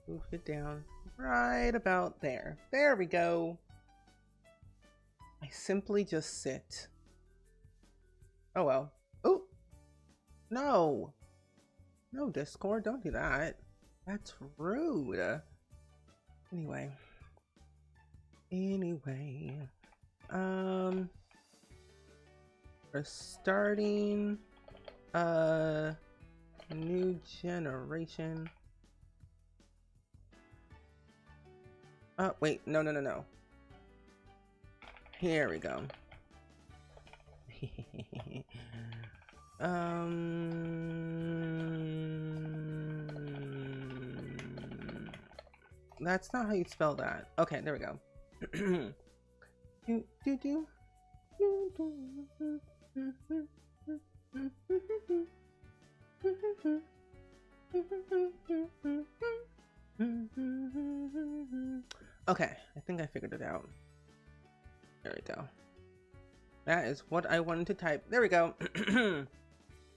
Move it down right about there. There we go. I simply just sit. Oh well. Oh, no. No, Discord, don't do that. That's rude. Anyway. We're starting a new generation. Oh, wait, no. Here we go. That's not how you spell that. Okay, there we go. Okay, I think I figured it out. There we go. That is what I wanted to type. There we go.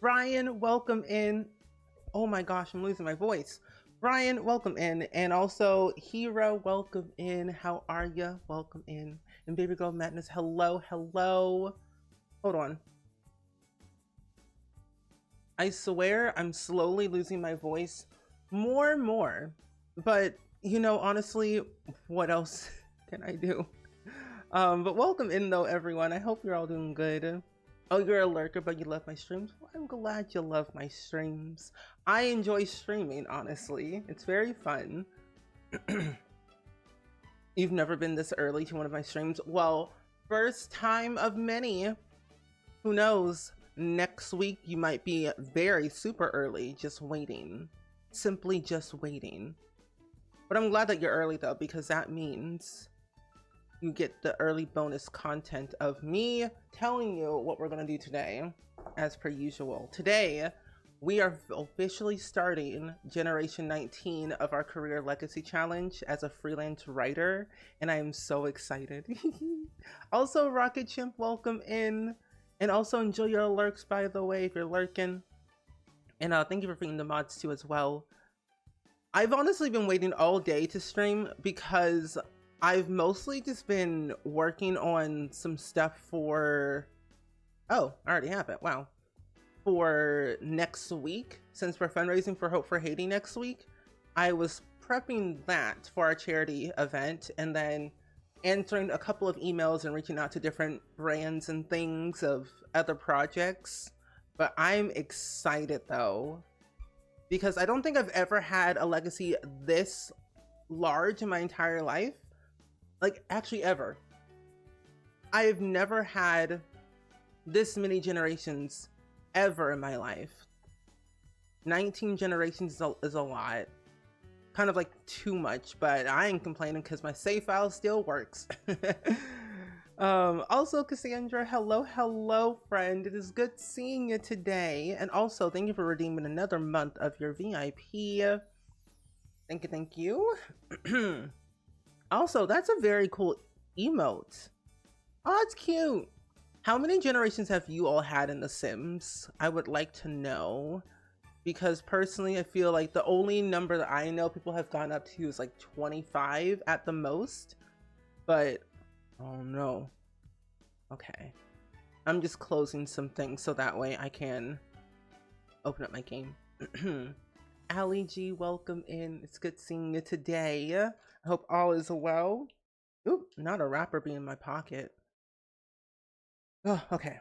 Brian, welcome in. Oh my gosh, I'm losing my voice. Brian, welcome in. And also, Hero, welcome in. How are you? Welcome in. And Baby Girl Madness, hello. Hold on. I swear I'm slowly losing my voice more and more. But, you know, honestly, what else can I do? But welcome in though, everyone. I hope you're all doing good. Oh, you're a lurker, but you love my streams? Well, I'm glad you love my streams. I enjoy streaming, honestly. It's very fun. You've never been this early to one of my streams? Well, first time of many. Who knows? Next week, you might be very super early, just waiting. Simply just waiting. But I'm glad that you're early though, because that means you get the early bonus content of me telling you what we're going to do today, as per usual. Today, we are officially starting Generation 19 of our Career Legacy Challenge as a freelance writer, and I am so excited. Also, Rocket Chimp, welcome in. And also enjoy your lurks, by the way, if you're lurking. And thank you for bringing the mods too as well. I've honestly been waiting all day to stream because I've mostly just been working on some stuff for... Oh, I already have it. Wow. For next week, since we're fundraising for Hope for Haiti next week, I was prepping that for our charity event and then answering a couple of emails and reaching out to different brands and things of other projects. But I'm excited though, because I don't think I've ever had a legacy this large in my entire life. Like, actually ever. I've never had this many generations ever in my life. 19 generations is a lot. Kind of like too much, but I ain't complaining because my save file still works. Also, Cassandra, hello friend. It is good seeing you today. And also, thank you for redeeming another month of your VIP. Thank you. Also, that's a very cool emote. Oh, it's cute. How many generations have you all had in The Sims? I would like to know. Because personally, I feel like the only number that I know people have gone up to is like 25 at the most. But, oh no. Okay. I'm just closing some things so that way I can open up my game. Ali G, welcome in. It's good seeing you today. I hope all is well. Oop, not a wrapper being in my pocket. Oh, okay.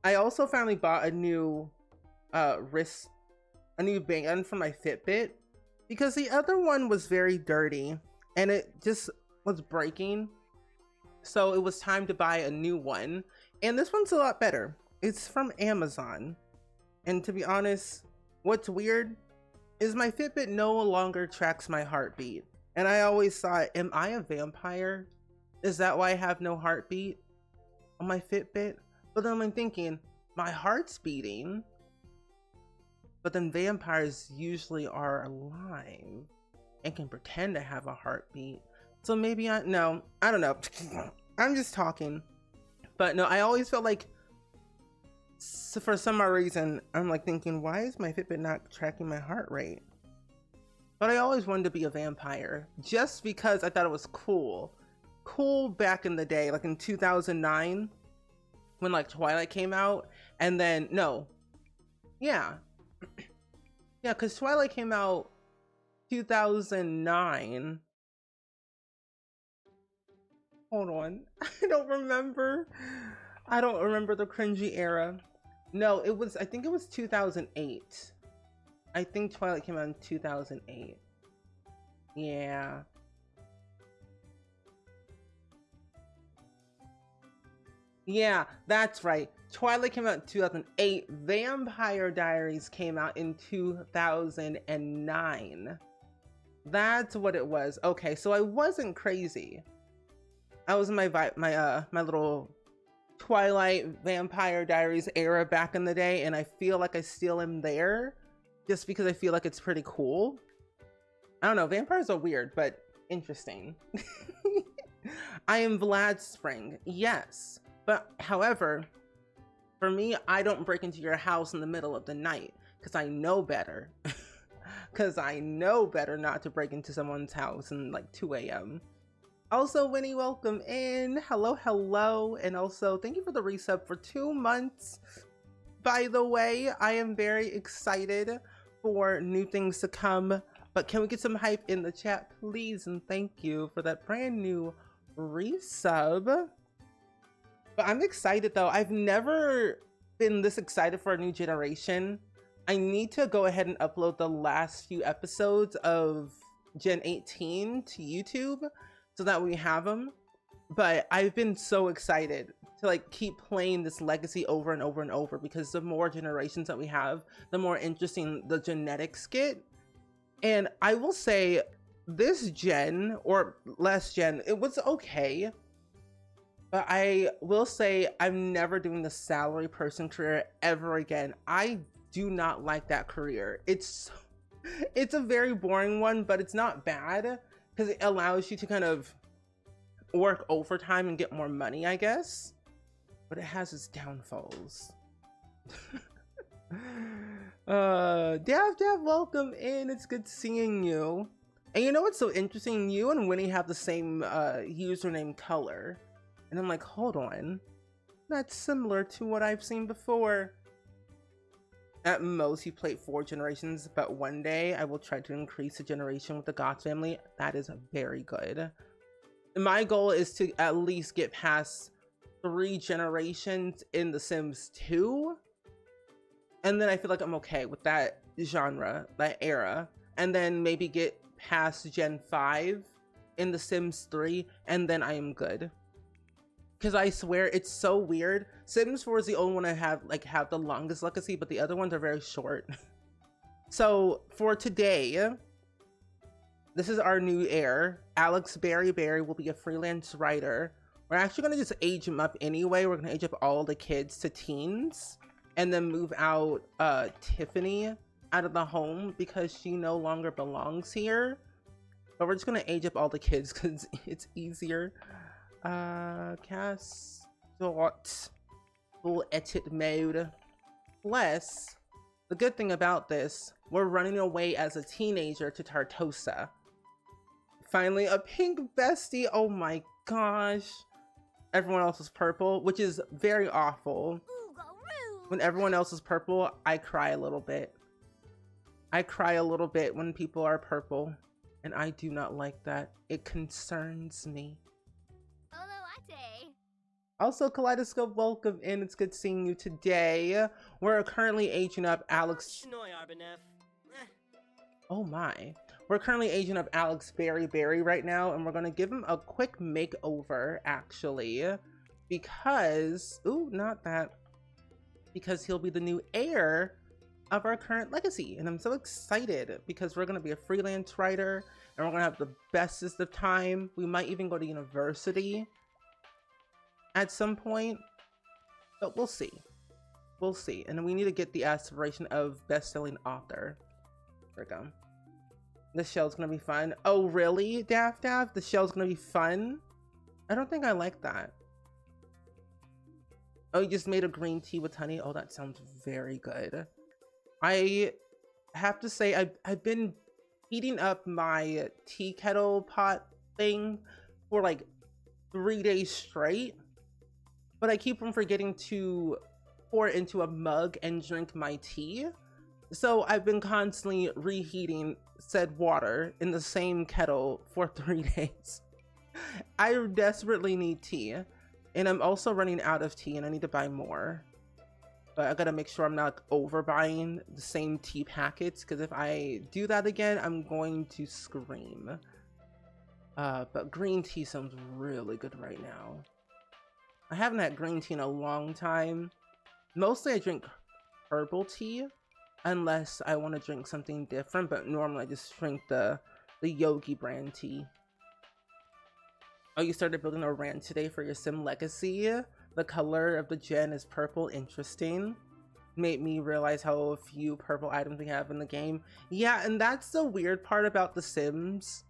I also finally bought a new a new band for my Fitbit because the other one was very dirty and it just was breaking. So it was time to buy a new one. And this one's a lot better. It's from Amazon. And to be honest, what's weird is my Fitbit no longer tracks my heartbeat. And I always thought, am I a vampire? Is that why I have no heartbeat on my Fitbit? But then I'm thinking, my heart's beating. But then vampires usually are alive and can pretend to have a heartbeat. So maybe no, I don't know. I'm just talking. But no, I always felt like, for some reason, I'm like thinking, why is my Fitbit not tracking my heart rate? but I always wanted to be a vampire just because I thought it was cool. Cool back in the day, like in 2009 when like Twilight came out. And then, no, yeah. Yeah, because Twilight came out 2009. Hold on. I don't remember. I don't remember the cringy era. No, it was, I think it was 2008. I think Twilight came out in 2008. Yeah. Yeah, that's right. Twilight came out in 2008. Vampire Diaries came out in 2009. That's what it was. Okay, so I wasn't crazy. I was in my little Twilight Vampire Diaries era back in the day, and I feel like I still am there just because I feel like it's pretty cool. I don't know, vampires are weird, but interesting. I am Vlad Spring, yes. But however, for me, I don't break into your house in the middle of the night because I know better. Because I know better not to break into someone's house in like 2 a.m. Also, Winnie, welcome in. Hello, hello. And also, thank you for the resub for 2 months. By the way, I am very excited for new things to come. But can we get some hype in the chat, please? And thank you for that brand new resub. But I'm excited though. I've never been this excited for a new generation. I need to go ahead and upload the last few episodes of Gen 18 to YouTube so that we have them. But I've been so excited to like keep playing this legacy over and over and over, because the more generations that we have, the more interesting the genetics get. And I will say this gen, or last gen, it was okay. But I will say I'm never doing the salary person career ever again. I do not like that career. It's a very boring one, but it's not bad because it allows you to kind of work overtime and get more money, I guess. But it has its downfalls. Dav, welcome in. It's good seeing you. And you know what's so interesting? You and Winnie have the same username color. And I'm like, hold on. That's similar to what I've seen before. At most, you played 4 generations, but one day I will try to increase the generation with the Goth family. That is very good. My goal is to at least get past 3 generations in The Sims 2. And then I feel like I'm okay with that genre, that era. And then maybe get past Gen 5 in The Sims 3, and then I am good. Because I swear it's so weird. Sims 4 is the only one I have the longest legacy, but the other ones are very short. So for today, this is our new heir. Alex Berry will be a freelance writer. We're actually going to just age him up anyway. We're going to age up all the kids to teens and then move out Tiffany out of the home because she no longer belongs here. But we're just going to age up all the kids because it's easier. Cast dot full edit mode. Plus, the good thing about this, we're running away as a teenager to Tartosa. Finally, a pink bestie. Oh my gosh. Everyone else is purple, which is very awful. When everyone else is purple, I cry a little bit. I cry a little bit when people are purple, and I do not like that. It concerns me. Also, Kaleidoscope, welcome in. It's good seeing you today. We're currently aging up Alex. Oh my. We're currently aging up Alex Berry right now, and we're gonna give him a quick makeover, actually. Because, ooh, not that. Because he'll be the new heir of our current legacy. And I'm so excited because we're gonna be a freelance writer, and we're gonna have the bestest of time. We might even go to university at some point, but we'll see. We'll see. And we need to get the aspiration of best-selling author. There we go. The shell's gonna be fun. Oh, really, Daff? The shell's gonna be fun? I don't think I like that. Oh, you just made a green tea with honey? Oh, that sounds very good. I have to say, I've been heating up my tea kettle pot thing for like 3 days straight, but I keep on forgetting to pour it into a mug and drink my tea. So I've been constantly reheating said water in the same kettle for 3 days. I desperately need tea, and I'm also running out of tea and I need to buy more. But I gotta make sure I'm not overbuying the same tea packets, because if I do that again, I'm going to scream. But green tea sounds really good right now. I haven't had green tea in a long time. Mostly I drink herbal tea, unless I want to drink something different, but normally I just drink the Yogi brand tea. Oh, you started building a rant today for your Sim Legacy? The color of the gen is purple. Interesting. Made me realize how few purple items we have in the game. Yeah, and that's the weird part about The Sims.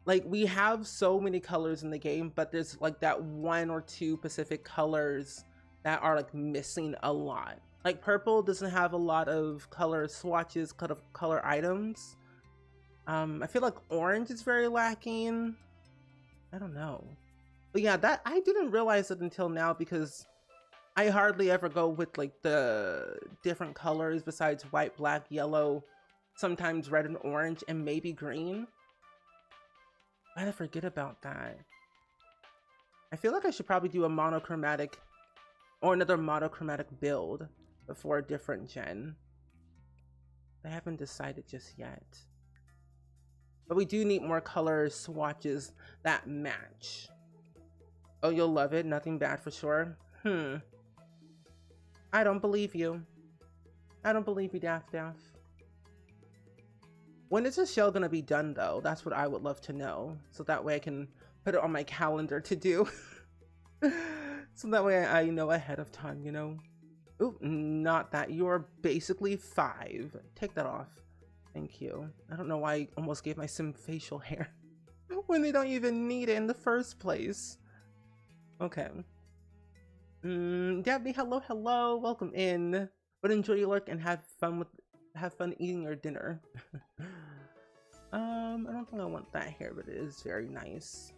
Like, we have so many colors in the game, but there's like that 1 or 2 specific colors that are like missing a lot. Like purple doesn't have a lot of color swatches, color items. I feel like orange is very lacking. I don't know. But yeah, that I didn't realize it until now, because I hardly ever go with like the different colors besides white, black, yellow, sometimes red and orange, and maybe green. Why did I forget about that? I feel like I should probably do a monochromatic or another monochromatic build before a different gen. I haven't decided just yet. But we do need more color swatches that match. Oh, you'll love it. Nothing bad for sure. I don't believe you. I don't believe you, Daff Daff. When is this show gonna be done though? That's what I would love to know. So that way I can put it on my calendar to do. So that way I know ahead of time, you know? Ooh, not that. You're basically 5. Take that off. Thank you. I don't know why I almost gave my Sim facial hair when they don't even need it in the first place. Okay. Dabney, hello, welcome in. But enjoy your work and have fun eating your dinner. I don't think I want that hair, but it is very nice.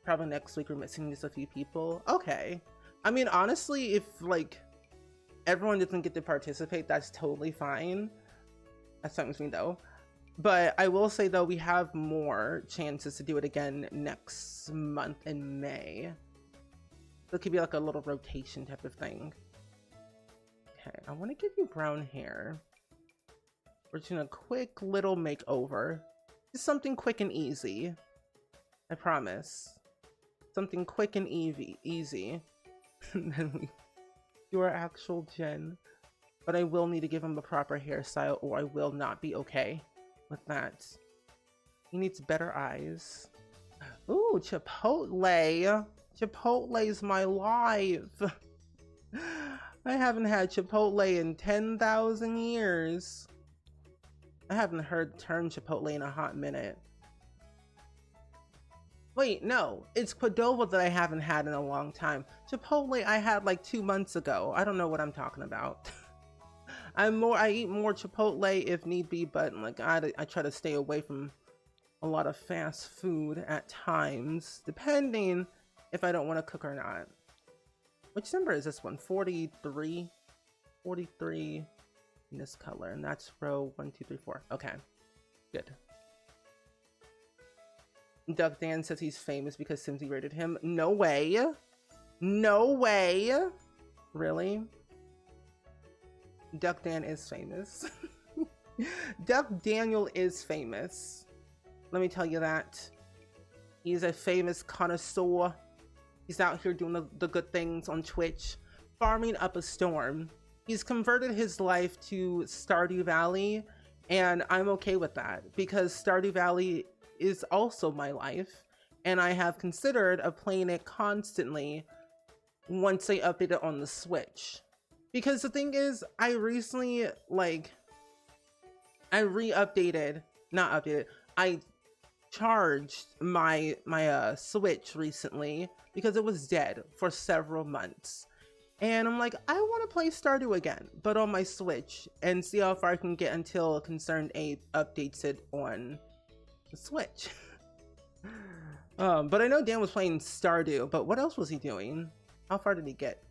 Probably next week we're missing just a few people. Okay. I mean, honestly, if like everyone doesn't get to participate, that's totally fine. That's fine with me though. But I will say though, we have more chances to do it again next month in May. So it could be like a little rotation type of thing. Okay, I want to give you brown hair. We're just doing a quick little makeover. Just something quick and easy. I promise. Something quick and easy. And then we do our actual gen. But I will need to give him a proper hairstyle, or I will not be okay with that. He needs better eyes. Ooh, Chipotle. Chipotle's my life. I haven't had Chipotle in 10,000 years. I haven't heard the term Chipotle in a hot minute. Wait, no, it's Qdoba that I haven't had in a long time. Chipotle I had like 2 months ago. I don't know what I'm talking about. I eat more Chipotle if need be, but like I try to stay away from a lot of fast food at times, depending if I don't want to cook or not. Which number is this one? 43? 43 in this color, and that's row 1, 2, 3, 4. Okay, good. Duck Dan says he's famous because Simsy rated him. No way. No way. Really? Duck Dan is famous. Duck Daniel is famous. Let me tell you that. He's a famous connoisseur. He's out here doing the good things on Twitch, farming up a storm. He's converted his life to Stardew Valley, and I'm okay with that because Stardew Valley is also my life, and I have considered of playing it constantly once they update it on the Switch. Because the thing is, I recently, I charged my Switch recently because it was dead for several months. And I'm like, I want to play Stardew again, but on my Switch, and see how far I can get until Concerned Ape updates it on the Switch. But I know Dan was playing Stardew, but what else was he doing? How far did he get?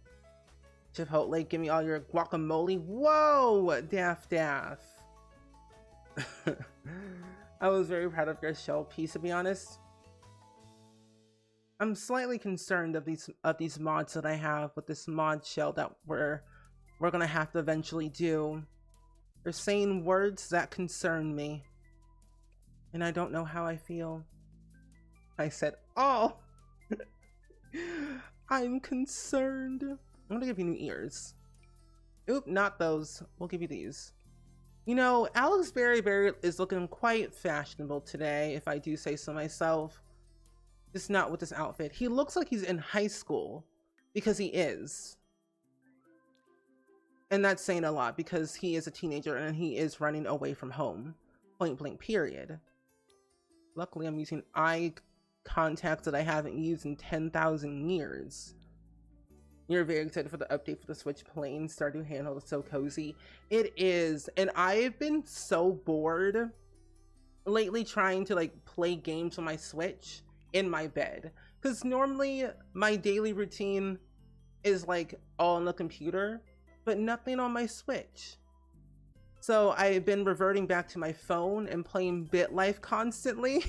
Chipotle, give me all your guacamole. Whoa, Daff Daff. I was very proud of your shell piece, to be honest. I'm slightly concerned of these mods that I have with this mod shell that we're gonna have to eventually do. They're saying words that concern me, and I don't know how I feel. I said, oh, I'm concerned. I'm gonna give you new ears. Oop, not those. We'll give you these. You know, Alex Berry is looking quite fashionable today, if I do say so myself. Just not with this outfit. He looks like he's in high school, because he is. And that's saying a lot, because he is a teenager and he is running away from home. Point blank, period. Luckily, I'm using eye contacts that I haven't used in 10,000 years. You're very excited for the update for the Switch playing Stardew handheld. It's so cozy. It is, and I've been so bored lately trying to like play games on my Switch in my bed, because normally my daily routine is like all on the computer, but nothing on my Switch. So I've been reverting back to my phone and playing BitLife constantly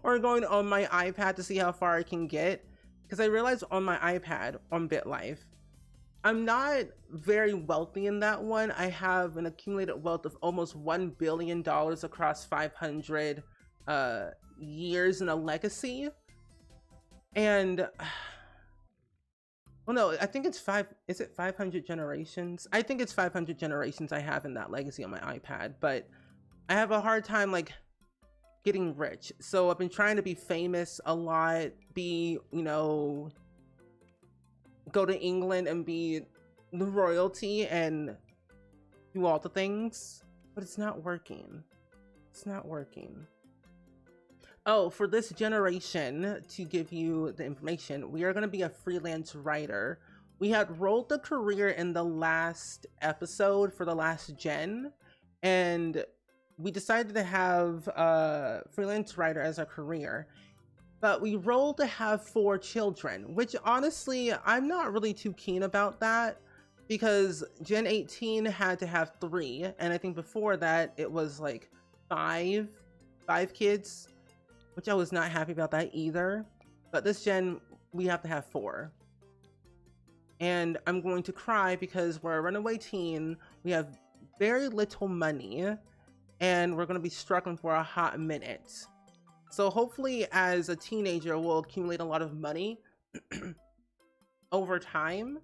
or going on my iPad to see how far I can get, because I realized on my iPad on BitLife I'm not very wealthy in that one. I have an accumulated wealth of almost $1 billion across 500 years in a legacy. And well, no, I think it's is it 500 generations? I think it's 500 generations I have in that legacy on my iPad, but I have a hard time like getting rich. So I've been trying to be famous a lot, be, you know, go to England and be the royalty and do all the things, but it's not working. It's not working. Oh, for this generation, to give you the information, we are going to be a freelance writer. We had rolled the career in the last episode for the last gen, and we decided to have a freelance writer as a career. But we rolled to have 4 children, which honestly, I'm not really too keen about that, because Gen 18 had to have 3, and I think before that it was like 5 kids, which I was not happy about that either. But this gen, we have to have 4. And I'm going to cry because we're a runaway teen, we have very little money, and we're going to be struggling for a hot minute. So hopefully as a teenager, we'll accumulate a lot of money over time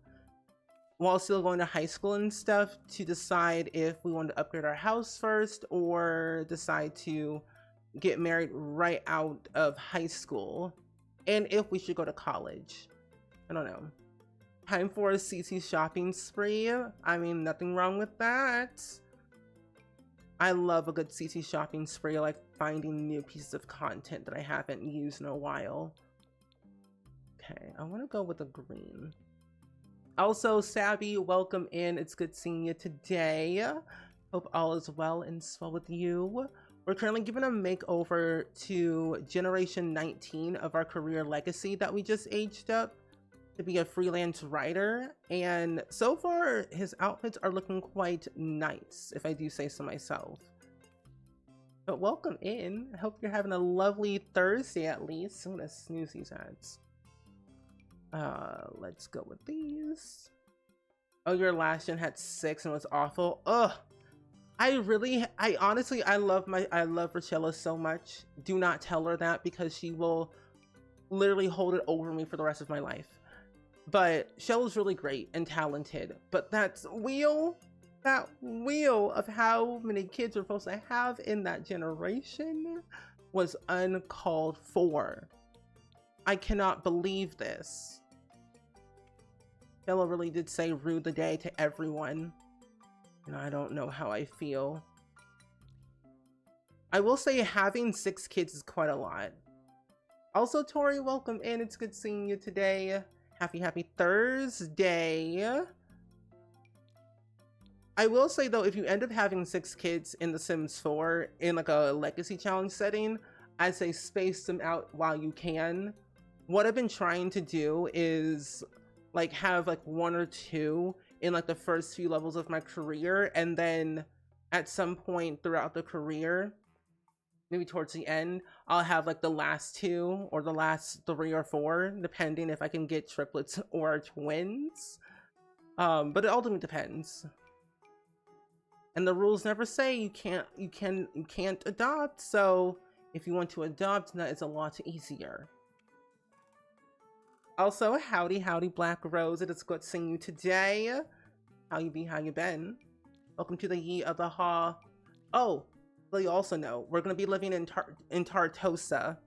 while still going to high school and stuff, to decide if we want to upgrade our house first or decide to get married right out of high school, and if we should go to college. I don't know. Time for a CC shopping spree. I mean, nothing wrong with that. I love a good CC shopping spree. I like finding new pieces of content that I haven't used in a while. Okay, I want to go with the green. Also, Sabby, welcome in. It's good seeing you today. Hope all is well and swell with you. We're currently giving a makeover to Generation 19 of our career legacy that we just aged up to be a freelance writer, and so far his outfits are looking quite nice, if I do say so myself. But welcome in. I hope you're having a lovely Thursday at least. I'm gonna snooze these ads. Let's go with these. Oh, your last gen had 6 and was awful. Ugh. I honestly love Rochella so much. Do not tell her that, because she will literally hold it over me for the rest of my life. But Shell's really great and talented, but that wheel of how many kids we're supposed to have in that generation was uncalled for. I cannot believe this. Shella really did say rue the day to everyone, and I don't know how I feel. I will say having 6 kids is quite a lot. Also, Tori, welcome in. It's good seeing you today. Happy Thursday. I will say though, if you end up having 6 kids in The Sims 4 in like a legacy challenge setting, I say space them out while you can. What I've been trying to do is like have like 1 or 2 in like the first few levels of my career, and then at some point throughout the career, maybe towards the end, I'll have like the last 2 or the last 3 or 4, depending if I can get triplets or twins. But it ultimately depends. And the rules never say you can't adopt. So if you want to adopt, that is a lot easier. Also, howdy Black Rose. It is good seeing you today. How you be? How you been? Welcome to the Ye of the Ha. Oh, well, you also know we're gonna be living in Tartosa.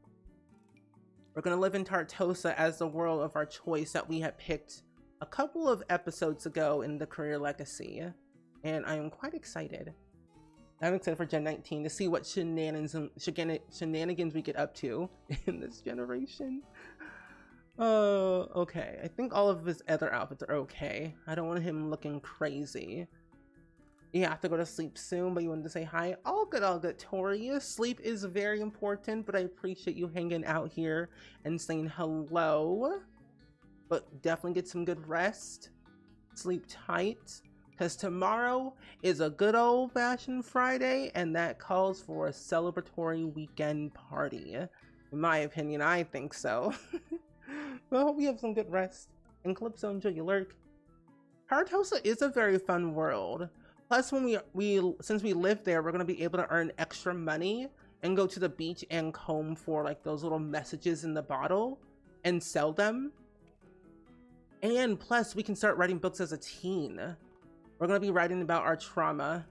We're gonna live in Tartosa as the world of our choice that we had picked a couple of episodes ago in the Career Legacy. And I am quite excited. I'm excited for Gen 19 to see what shenanigans we get up to in this generation. Okay. I think all of his other outfits are okay. I don't want him looking crazy. You have to go to sleep soon, but you wanted to say hi. All good, Tori. Sleep is very important, but I appreciate you hanging out here and saying hello. But definitely get some good rest. Sleep tight. Because tomorrow is a good old-fashioned Friday, and that calls for a celebratory weekend party. In my opinion, I think so. Well, I hope you have some good rest. And Calypso, enjoy your lurk. Tartosa is a very fun world. Plus, when since we live there, we're going to be able to earn extra money and go to the beach and comb for like those little messages in the bottle and sell them. And plus, we can start writing books as a teen. We're going to be writing about our trauma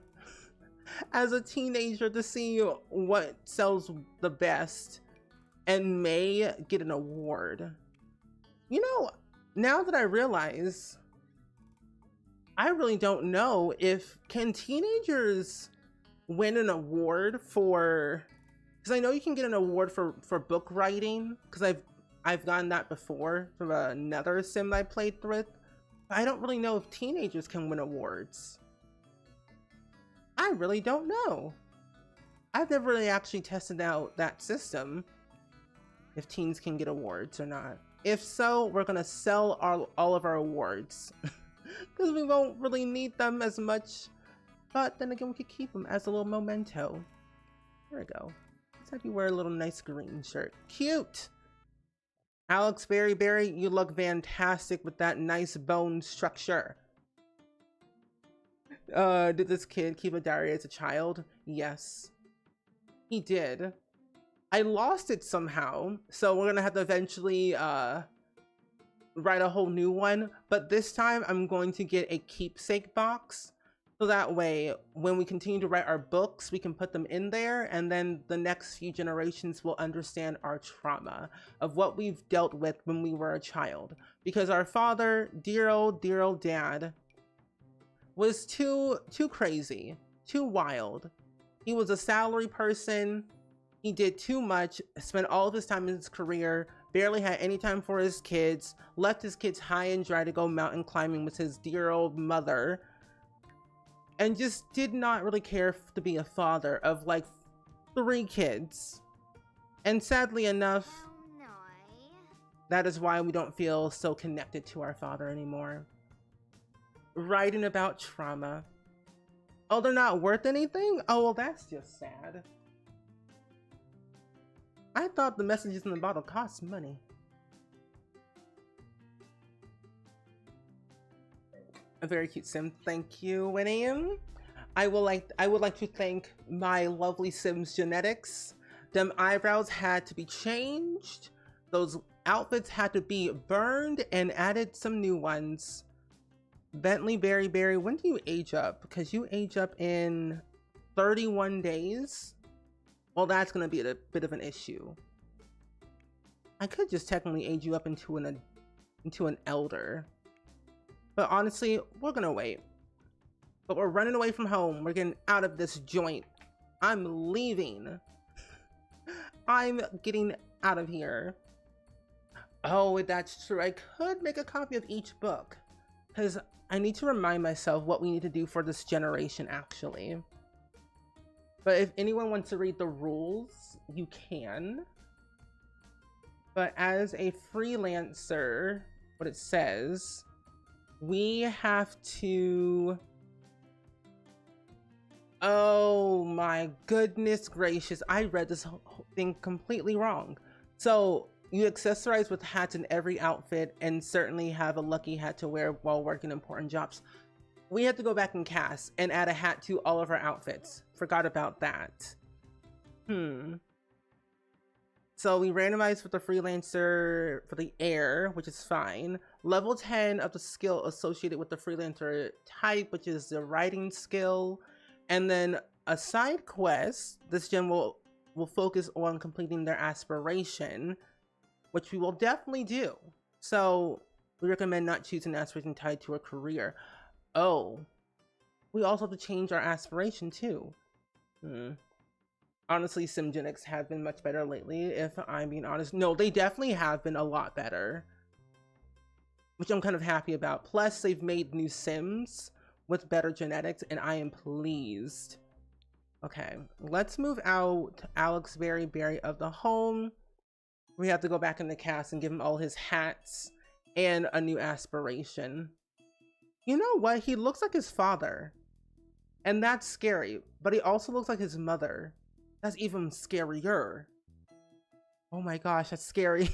as a teenager to see what sells the best and may get an award. You know, now that I realize, I really don't know if can teenagers win an award for, because I know you can get an award for book writing, because I've gotten that before from another sim I played with. I don't really know if teenagers can win awards. I really don't know. I've never really actually tested out that system, if teens can get awards or not. If so, we're gonna sell all of our awards because we won't really need them as much. But then again, we could keep them as a little memento. There we go. Let's have you wear a little nice green shirt. Cute! Alex Berry, you look fantastic with that nice bone structure. Did this kid keep a diary as a child? Yes, he did. I lost it somehow, so we're gonna have to eventually write a whole new one. But this time I'm going to get a keepsake box, so that way when we continue to write our books, we can put them in there, and then the next few generations will understand our trauma of what we've dealt with when we were a child. Because our father, dear old dad, was too crazy, too wild. He was a salary person. He did too much, spent all of his time in his career, barely had any time for his kids, left his kids high and dry to go mountain climbing with his dear old mother, and just did not really care to be a father of like 3 kids. And sadly enough, that is why we don't feel so connected to our father anymore. Writing about trauma. Oh, they're not worth anything? Oh, well, that's just sad. I thought the messages in the bottle cost money. A very cute sim. Thank you, Winnie. I would like to thank my lovely Sims genetics. Them eyebrows had to be changed. Those outfits had to be burned and added some new ones. Bentley Berry, when do you age up? Because you age up in 31 days. Well, that's gonna be a bit of an issue. I could just technically age you up into an elder. But honestly, we're gonna wait. But we're running away from home. We're getting out of this joint. I'm leaving. I'm getting out of here. Oh, that's true. I could make a copy of each book because I need to remind myself what we need to do for this generation, actually. But if anyone wants to read the rules, you can. But as a freelancer, what it says, we have to... Oh my goodness gracious. I read this whole thing completely wrong. So you accessorize with hats in every outfit and certainly have a lucky hat to wear while working important jobs. We have to go back and cast and add a hat to all of our outfits. Forgot about that. So we randomized with the freelancer for the air, which is fine. Level 10 of the skill associated with the freelancer type, which is the writing skill. And then a side quest, this gen will focus on completing their aspiration, which we will definitely do. So we recommend not choosing an aspiration tied to a career. Oh, we also have to change our aspiration too. Honestly, Simgenics have been much better lately, if I'm being honest. No, they definitely have been a lot better, which I'm kind of happy about. Plus, they've made new Sims with better genetics, and I am pleased. Okay, let's move out Alex Berry of the home. We have to go back in the cast and give him all his hats and a new aspiration. You know what? He looks like his father, and that's scary, but he also looks like his mother. That's even scarier. Oh my gosh, that's scary.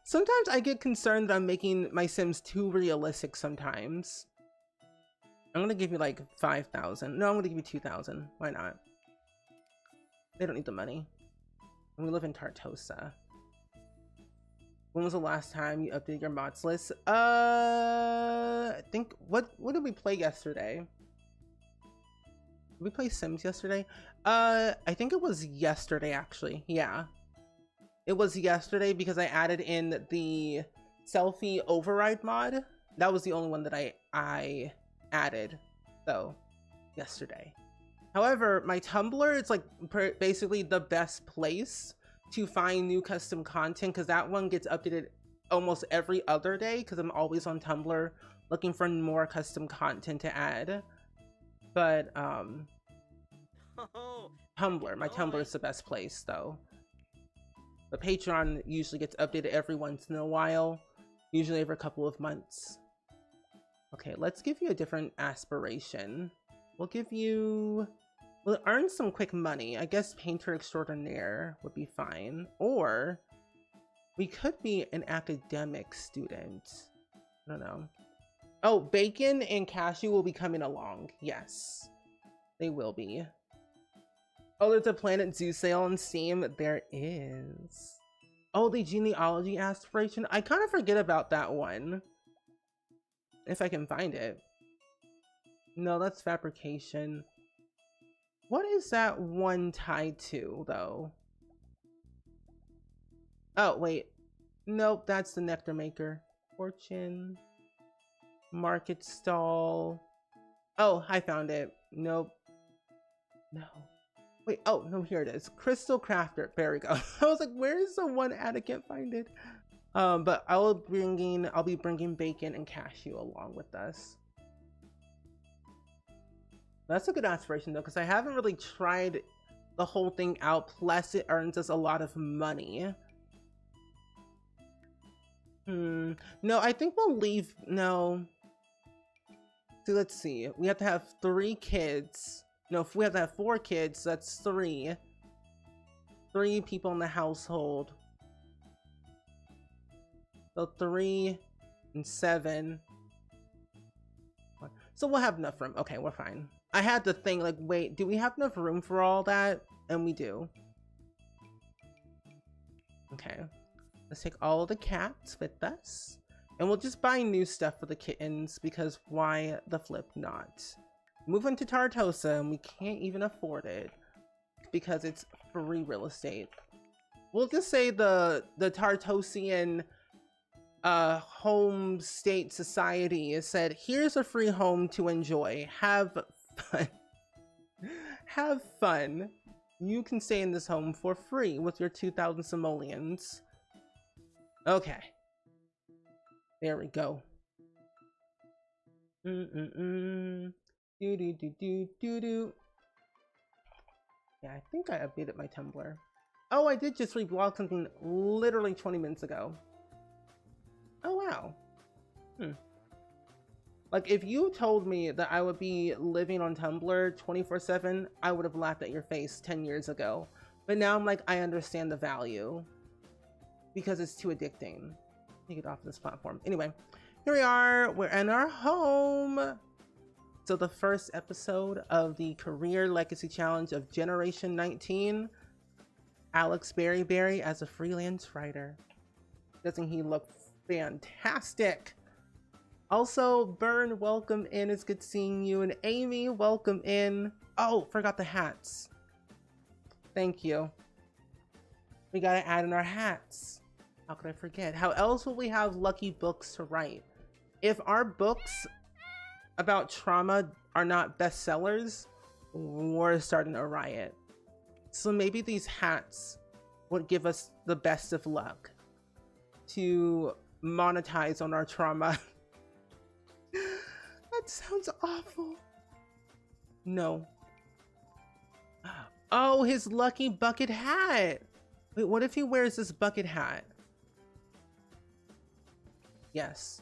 Sometimes I get concerned that I'm making my Sims too realistic sometimes. I'm gonna give you like 5,000. No, I'm gonna give you 2,000. Why not? They don't need the money. And we live in Tartosa. When was the last time you updated your mods list? I think, what did we play yesterday? Did we play Sims yesterday? I think it was yesterday, actually. Yeah. It was yesterday because I added in the selfie override mod. That was the only one that I added, though, yesterday. However, my Tumblr is like basically the best place to find new custom content because that one gets updated almost every other day because I'm always on Tumblr looking for more custom content to add. But Tumblr, my Tumblr is the best place though. The Patreon usually gets updated every once in a while, usually every couple of months. Okay, let's give you a different aspiration. We'll give you... We'll earn some quick money. I guess Painter Extraordinaire would be fine. Or we could be an academic student. I don't know. Oh, Bacon and Cashew will be coming along. Yes, they will be. Oh, there's a Planet Zoo sale on Steam. There is. Oh, the genealogy aspiration. I kind of forget about that one. If I can find it. No, that's fabrication. What is that one tied to, though? Oh, wait. Nope, that's the Nectar Maker. Fortune. Market stall. Oh, I found it. Nope. No. Wait, oh, no, here it is. Crystal Crafter. There we go. I was like, where is the one ad? I can't find it. But I'll be bringing Bacon and Cashew along with us. That's a good aspiration though, because I haven't really tried the whole thing out. Plus, it earns us a lot of money. No, I think we'll leave. No. So let's see. We have to have 3 kids. No, if we have to have 4 kids, that's 3. 3 people in the household. So 3 and 7. So we'll have enough room. Okay, we're fine. I had to think, like, wait, do we have enough room for all that? And we do. Okay. Let's take all of the cats with us. And we'll just buy new stuff for the kittens, because why the flip not? Moving to Tartosa, and we can't even afford it, because it's free real estate. We'll just say the Tartosian home state society has said, here's a free home to enjoy. Have fun. Have fun. You can stay in this home for free with your 2,000 simoleons. Okay. There we go. Do do do do do do. Yeah, I think I updated my Tumblr. Oh, I did just reblog something literally 20 minutes ago. Oh, wow. Like, if you told me that I would be living on Tumblr 24/7, I would have laughed at your face 10 years ago. But now I'm like, I understand the value because it's too addicting. Take it off this platform. Anyway, here we are. We're in our home. So the first episode of the Career Legacy Challenge of Generation 19. Alex Berry as a freelance writer. Doesn't he look fantastic? Also, Byrne, welcome in. It's good seeing you. And Amy, welcome in. Oh, forgot the hats. Thank you. We gotta add in our hats. How could I forget? How else will we have lucky books to write? If our books about trauma are not bestsellers, we're starting a riot. So maybe these hats would give us the best of luck to monetize on our trauma. That sounds awful. No. Oh, his lucky bucket hat. Wait, what if he wears this bucket hat? Yes.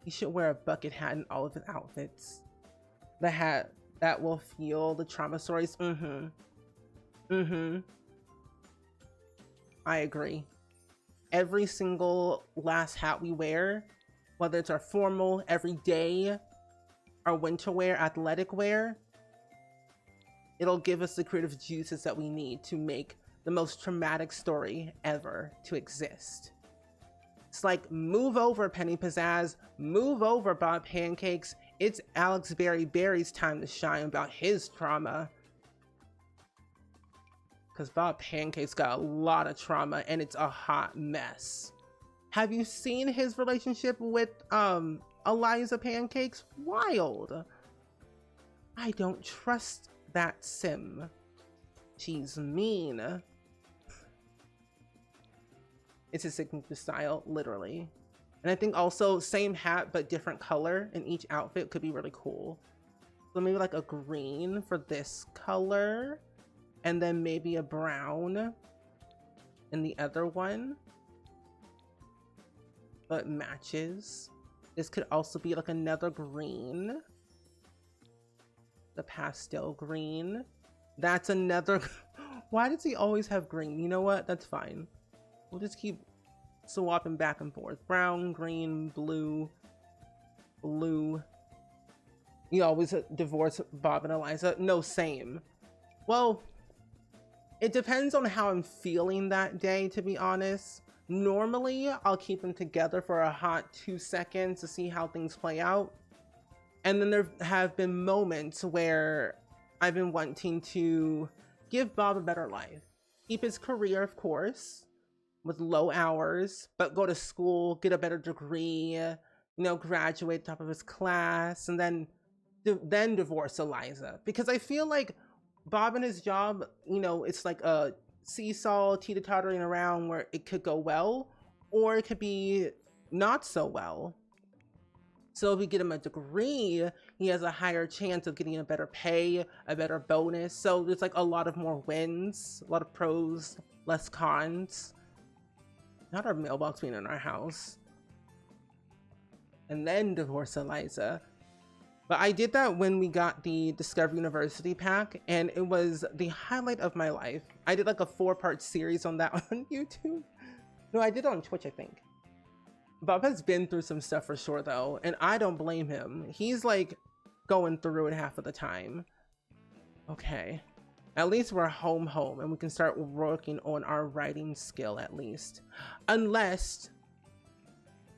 He should wear a bucket hat in all of his outfits. The hat that will fuel the trauma stories. I agree. Every single last hat we wear, whether it's our formal, everyday, our winter wear, athletic wear, it'll give us the creative juices that we need to make the most traumatic story ever to exist. It's like, move over, Penny Pizzazz, move over, Bob Pancakes. It's Alex Berry's time to shine about his trauma. Because Bob Pancakes got a lot of trauma and it's a hot mess. Have you seen his relationship with Eliza Pancakes? Wild. I don't trust that sim. She's mean. It's his signature style, literally. And I think also same hat but different color in each outfit could be really cool. So maybe like a green for this color, and then maybe a brown in the other one, but matches. This could also be like another green, the pastel green. That's another. Why does he always have green? You know what? That's fine. We'll just keep swapping back and forth. Brown, green, blue, blue. You always divorce Bob and Eliza? No, same. Well, it depends on how I'm feeling that day, to be honest. Normally, I'll keep them together for a hot 2 seconds to see how things play out. And then there have been moments where I've been wanting to give Bob a better life. Keep his career, of course, with low hours, but go to school, get a better degree, you know, graduate top of his class, and then divorce Eliza. Because I feel like Bob and his job, you know, it's like a seesaw, teeter-tottering around where it could go well, or it could be not so well. So if we get him a degree, he has a higher chance of getting a better pay, a better bonus. So there's like a lot of more wins, a lot of pros, less cons. Not our mailbox being in our house. And then divorce Eliza. But I did that when we got the Discover University pack, and it was the highlight of my life. I did like a 4-part series on that on YouTube. No, I did it on Twitch, I think. Bob has been through some stuff for sure though, and I don't blame him. He's like going through it half of the time. Okay. At least we're home and we can start working on our writing skill at least. Unless,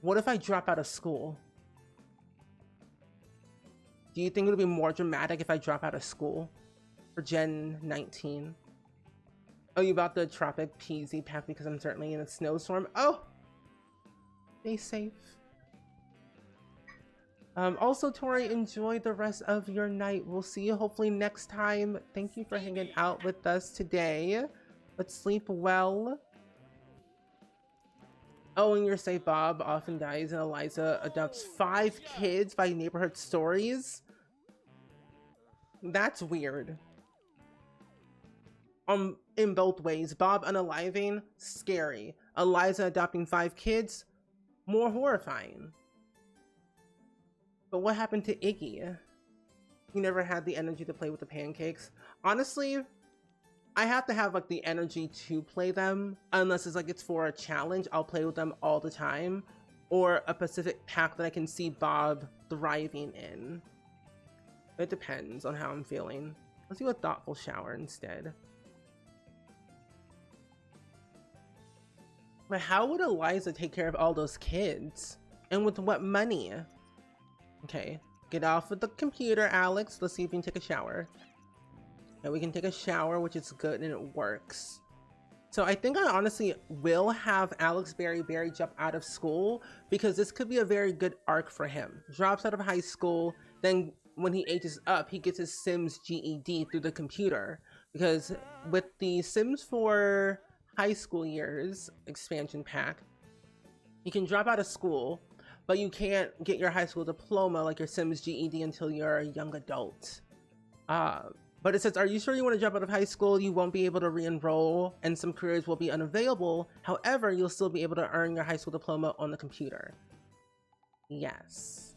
what if I drop out of school? Do you think it'll be more dramatic if I drop out of school for Gen 19? Oh, you bought the Tropic PZ pack because I'm certainly in a snowstorm? Oh! Stay safe. Also, Tori, enjoy the rest of your night. We'll see you hopefully next time. Thank you for hanging out with us today. Let's sleep well. Oh, and you're safe. Bob often dies, and Eliza adopts 5 kids by neighborhood stories. That's weird. In both ways. Bob unaliving, scary. Eliza adopting 5 kids, more horrifying. But what happened to Iggy? He never had the energy to play with the pancakes. Honestly, I have to have like the energy to play them, unless it's like it's for a challenge. I'll play with them all the time, or a Pacific pack that I can see Bob thriving in. It depends on how I'm feeling. Let's do a thoughtful shower instead. But how would Eliza take care of all those kids? And with what money? Okay, get off of the computer, Alex. Let's see if we can take a shower. And we can take a shower, which is good and it works. So I think I honestly will have Alex Berry jump out of school, because this could be a very good arc for him. Drops out of high school, then when he ages up, he gets his Sims GED through the computer. Because with the Sims 4 high school years expansion pack, you can drop out of school, but you can't get your high school diploma like your Sims GED until you're a young adult. But it says, are you sure you want to drop out of high school? You won't be able to re-enroll, and some careers will be unavailable. However, you'll still be able to earn your high school diploma on the computer. Yes.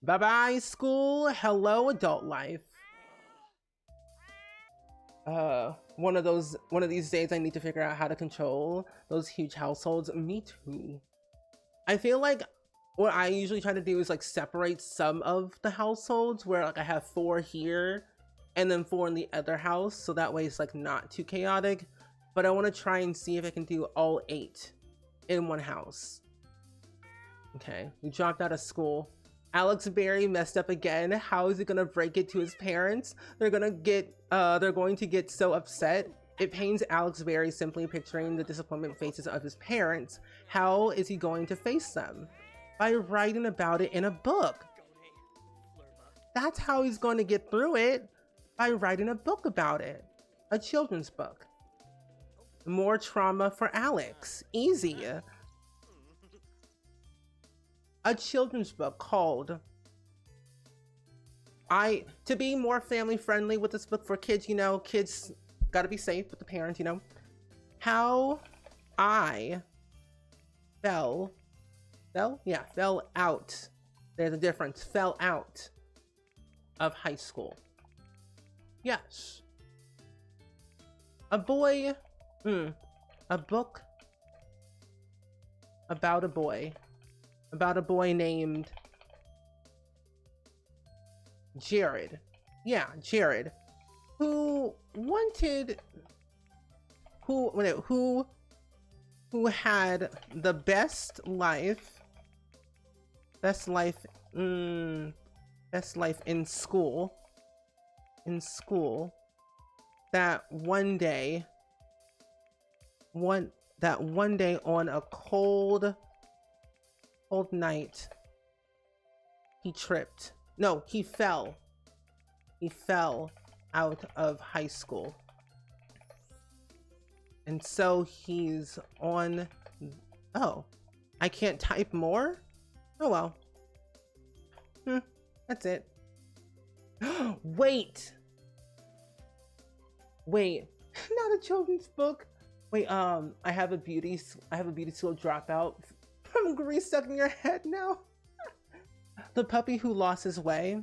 Bye-bye, school. Hello, adult life. One of these days I need to figure out how to control those huge households. Me too. I feel like what I usually try to do is like separate some of the households, where like I have 4 here and then 4 in the other house, so that way it's like not too chaotic. But I want to try and see if I can do all 8 in one house. Okay, we dropped out of school. Alex Berry messed up again. How is he gonna break it to his parents? They're going to get so upset. It pains Alex Berry simply picturing the disappointment faces of his parents. How is he going to face them? By writing about it in a book. That's how he's going to get through it. By writing a book about it. A children's book. More trauma for Alex. Easy. A children's book called to be more family friendly with this book for kids, you know, kids gotta be safe with the parents, you know. How I fell out. There's a difference. Fell out of high school. Yes. A boy, a book about a boy named Jared. Yeah, Jared, who had the best life in school, that one day on a cold night, he fell out of high school, and so he's on. Oh, I can't type more. Oh well. That's it. Wait, not a children's book. Wait, I have a beauty school dropout from grease stuck in your head now. The puppy who lost his way.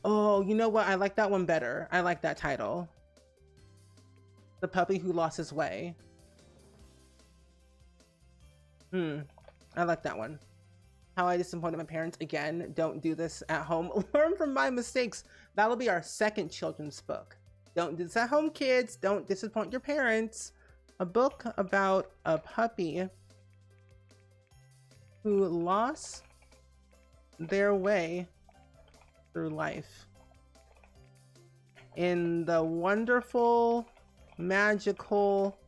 Oh, you know what? I like that one better. I like that title. The puppy who lost his way. I like that one. How I disappointed my parents. Again, don't do this at home. Learn from my mistakes. That'll be our second children's book. Don't do this at home, kids. Don't disappoint your parents. A book about a puppy who lost their way through life in the wonderful, magical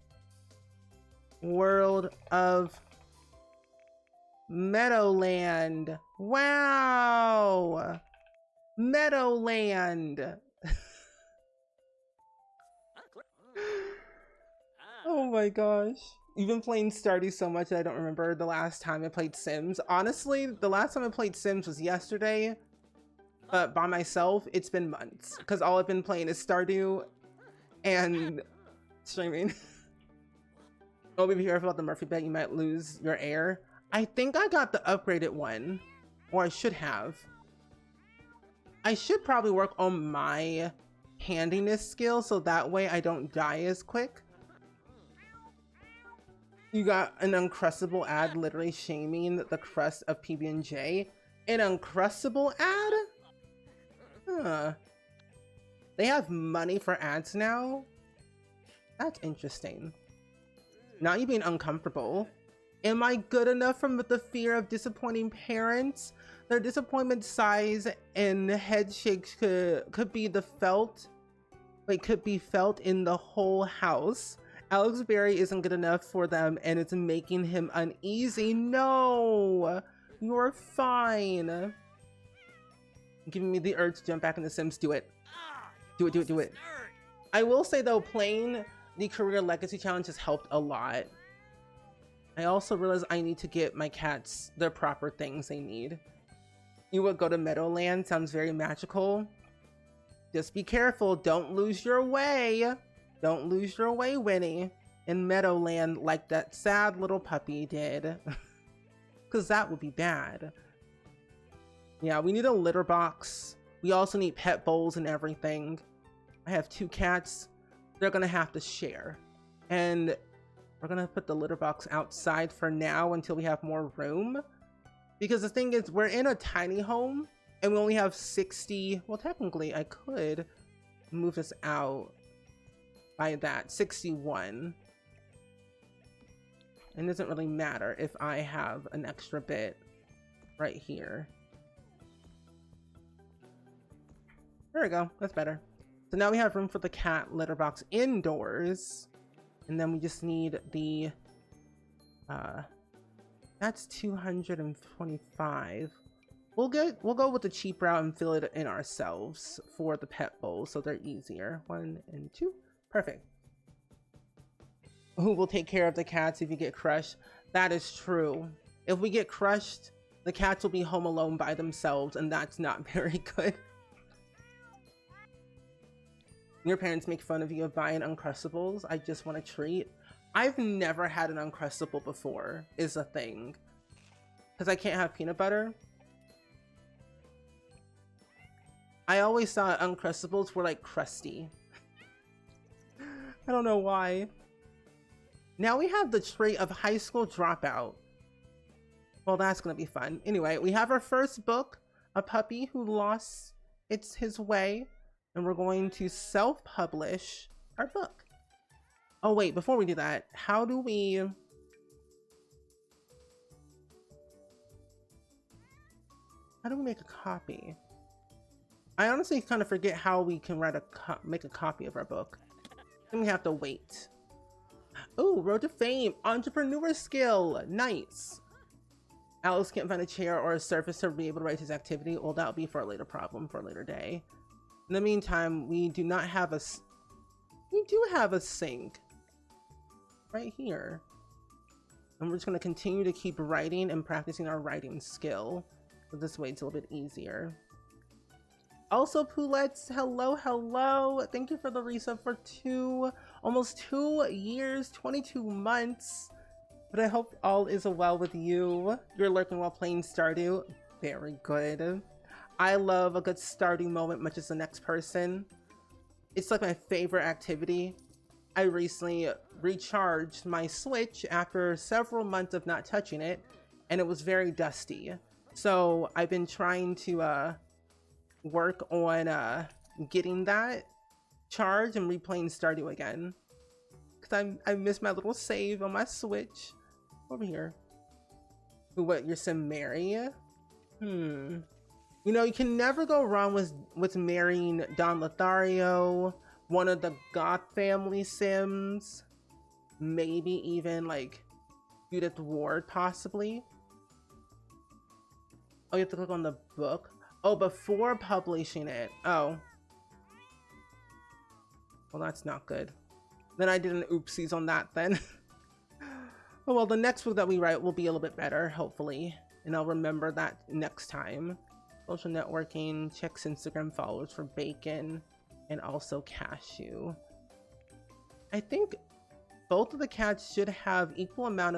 world of Meadowland. Wow! Meadowland. Oh my gosh. You've been playing Stardew so much that I don't remember the last time I played Sims. Honestly, the last time I played Sims was yesterday, but by myself, it's been months because all I've been playing is Stardew and streaming. Oh, be careful about the Murphy bed. You might lose your air. I think I got the upgraded one, or I should have. I should probably work on my handiness skill so that way I don't die as quick. You got an Uncrustable ad literally shaming the crust of PB&J. An Uncrustable ad? Huh. They have money for ads now? That's interesting. Not you being uncomfortable. Am I good enough from the fear of disappointing parents? Their disappointment sighs and head shakes could be felt in the whole house. Alex Berry isn't good enough for them and it's making him uneasy. No, you're fine. Giving me the urge to jump back in The Sims. Do it. Do it. I will say though, playing the Career Legacy Challenge has helped a lot. I also realized I need to get my cats their proper things they need. You would go to Meadowland, sounds very magical. Just be careful, don't lose your way. Don't lose your way, Winnie, in Meadowland like that sad little puppy did. Because that would be bad. Yeah, we need a litter box. We also need pet bowls and everything. I have 2 cats. They're gonna have to share. And we're gonna put the litter box outside for now until we have more room. Because the thing is, we're in a tiny home and we only have 60. Well, technically I could move this out by that 61. And it doesn't really matter if I have an extra bit right here. There we go, that's better. So now we have room for the cat litter box indoors. And then we just need the, that's 225. We'll go with the cheap route and fill it in ourselves for the pet bowls so they're easier. 1 and 2, perfect. Who will take care of the cats if you get crushed? That is true. If we get crushed, the cats will be home alone by themselves and that's not very good. Your parents make fun of you of buying Uncrustables. I just want a treat. I've never had an Uncrustable before, is a thing. Because I can't have peanut butter. I always thought Uncrustables were like crusty. I don't know why. Now we have the trait of high school dropout. Well, that's gonna be fun. Anyway, we have our first book, A Puppy Who Lost His Way. And we're going to self-publish our book. Oh wait, before we do that, how do we make a copy? I honestly kind of forget how we can make a copy of our book. Then we have to wait. Oh, Road to Fame, entrepreneur skill, nice. Alex can't find a chair or a surface to be able to write his activity. Well, that'll be for a later problem, for a later day. In the meantime, we do have a sink right here. And we're just going to continue to keep writing and practicing our writing skill. So this way it's a little bit easier. Also, Poulettes, hello. Thank you for the resub for almost 2 years, 22 months. But I hope all is well with you. You're lurking while playing Stardew. Very good. I love a good Stardew moment, much as the next person. It's like my favorite activity. I recently recharged my Switch after several months of not touching it, and it was very dusty. So I've been trying to work on getting that charged and replaying Stardew again. Because I miss my little save on my Switch. Over here. Ooh, what, your sim Mary? You know, you can never go wrong with marrying Don Lothario, one of the Goth family Sims, maybe even like Judith Ward, possibly. Oh, you have to click on the book. Oh, before publishing it. Oh. Well, that's not good. Then I did an oopsies on that then. Oh well, the next book that we write will be a little bit better, hopefully. And I'll remember that next time. Social networking, checks Instagram followers for Bacon, and also Cashew. I think both of the cats should have equal amount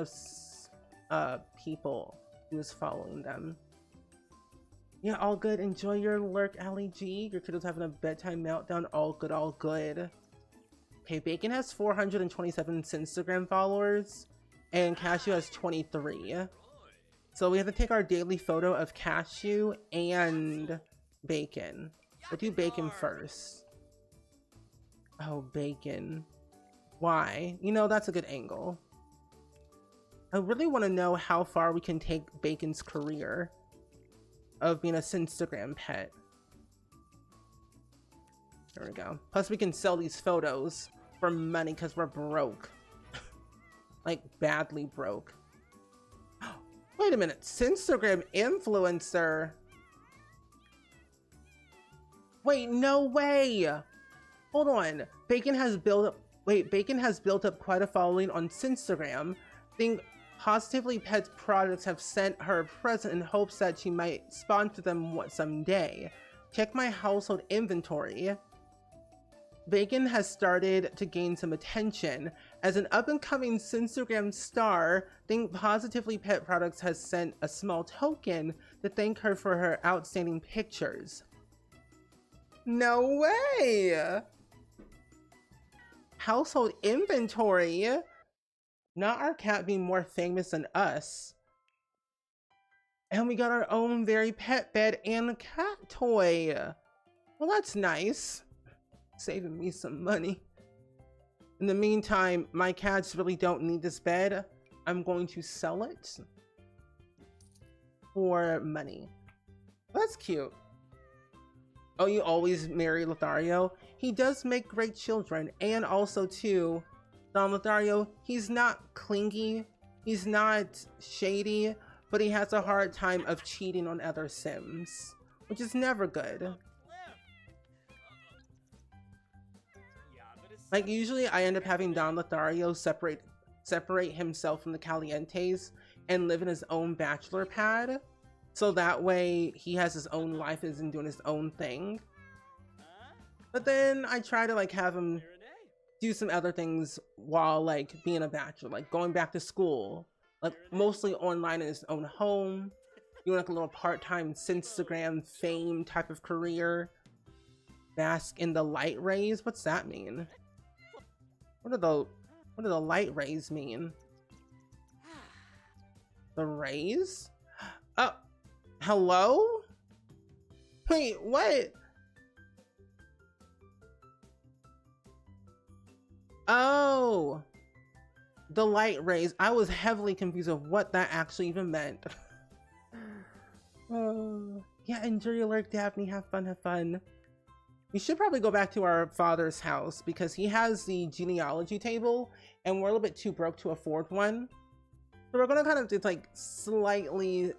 of people who's following them. Yeah, all good. Enjoy your lurk, Ali G. Your kiddo's having a bedtime meltdown. All good, all good. Okay, Bacon has 427 Instagram followers, and Cashew has 23. So we have to take our daily photo of Cashew and Bacon. We'll do Bacon first. Oh, Bacon. Why? You know, that's a good angle. I really want to know how far we can take Bacon's career of being a Instagram pet. There we go. Plus we can sell these photos for money because we're broke. Like, badly broke. Wait a minute, Instagram influencer. Wait, no way. Hold on. Bacon has built up quite a following on Instagram. Think Positively Pets products have sent her a present in hopes that she might sponsor them someday. Check my household inventory. Bacon has started to gain some attention. As an up-and-coming Instagram star, Think Positively Pet Products has sent a small token to thank her for her outstanding pictures. No way! Household inventory? Not our cat being more famous than us. And we got our own very pet bed and cat toy. Well, that's nice. Saving me some money. In the meantime, my cats really don't need this bed. I'm going to sell it for money. That's cute. Oh, you always marry Lothario? He does make great children. And also too, Don Lothario, he's not clingy, he's not shady, but he has a hard time of cheating on other Sims, which is never good. Like, usually I end up having Don Lothario separate himself from the Calientes and live in his own bachelor pad, so that way he has his own life and isn't doing his own thing. But then I try to like have him do some other things while like being a bachelor, like going back to school, like mostly online in his own home, doing like a little part-time Instagram fame type of career. Bask in the light rays? What's that mean? What do the light rays mean? The rays? Oh, hello? Wait, what? Oh, the light rays. I was heavily confused of what that actually even meant. Yeah, enjoy your lurk, Daphne. Have fun, have fun. We should probably go back to our father's house because he has the genealogy table and we're a little bit too broke to afford one. So we're gonna kind of just like slightly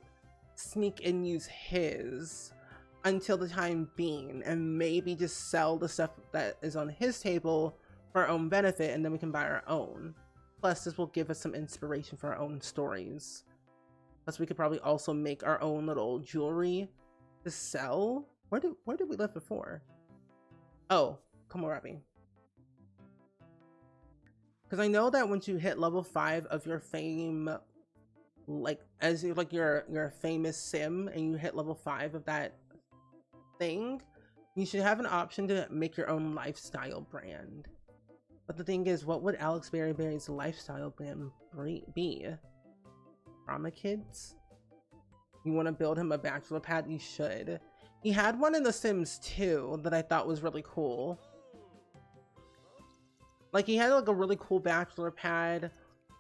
sneak and use his until the time being and maybe just sell the stuff that is on his table for our own benefit, and then we can buy our own. Plus this will give us some inspiration for our own stories. Plus we could probably also make our own little jewelry to sell. Where did we live before? Oh, Komorebi. Because I know that once you hit level 5 of your fame, like as you like you're a famous sim and you hit level 5 of that thing, you should have an option to make your own lifestyle brand. But the thing is, what would Alex Berry's lifestyle brand be? Drama Kids? You want to build him a bachelor pad? You should. He had one in The Sims 2 that I thought was really cool. Like, he had like a really cool bachelor pad,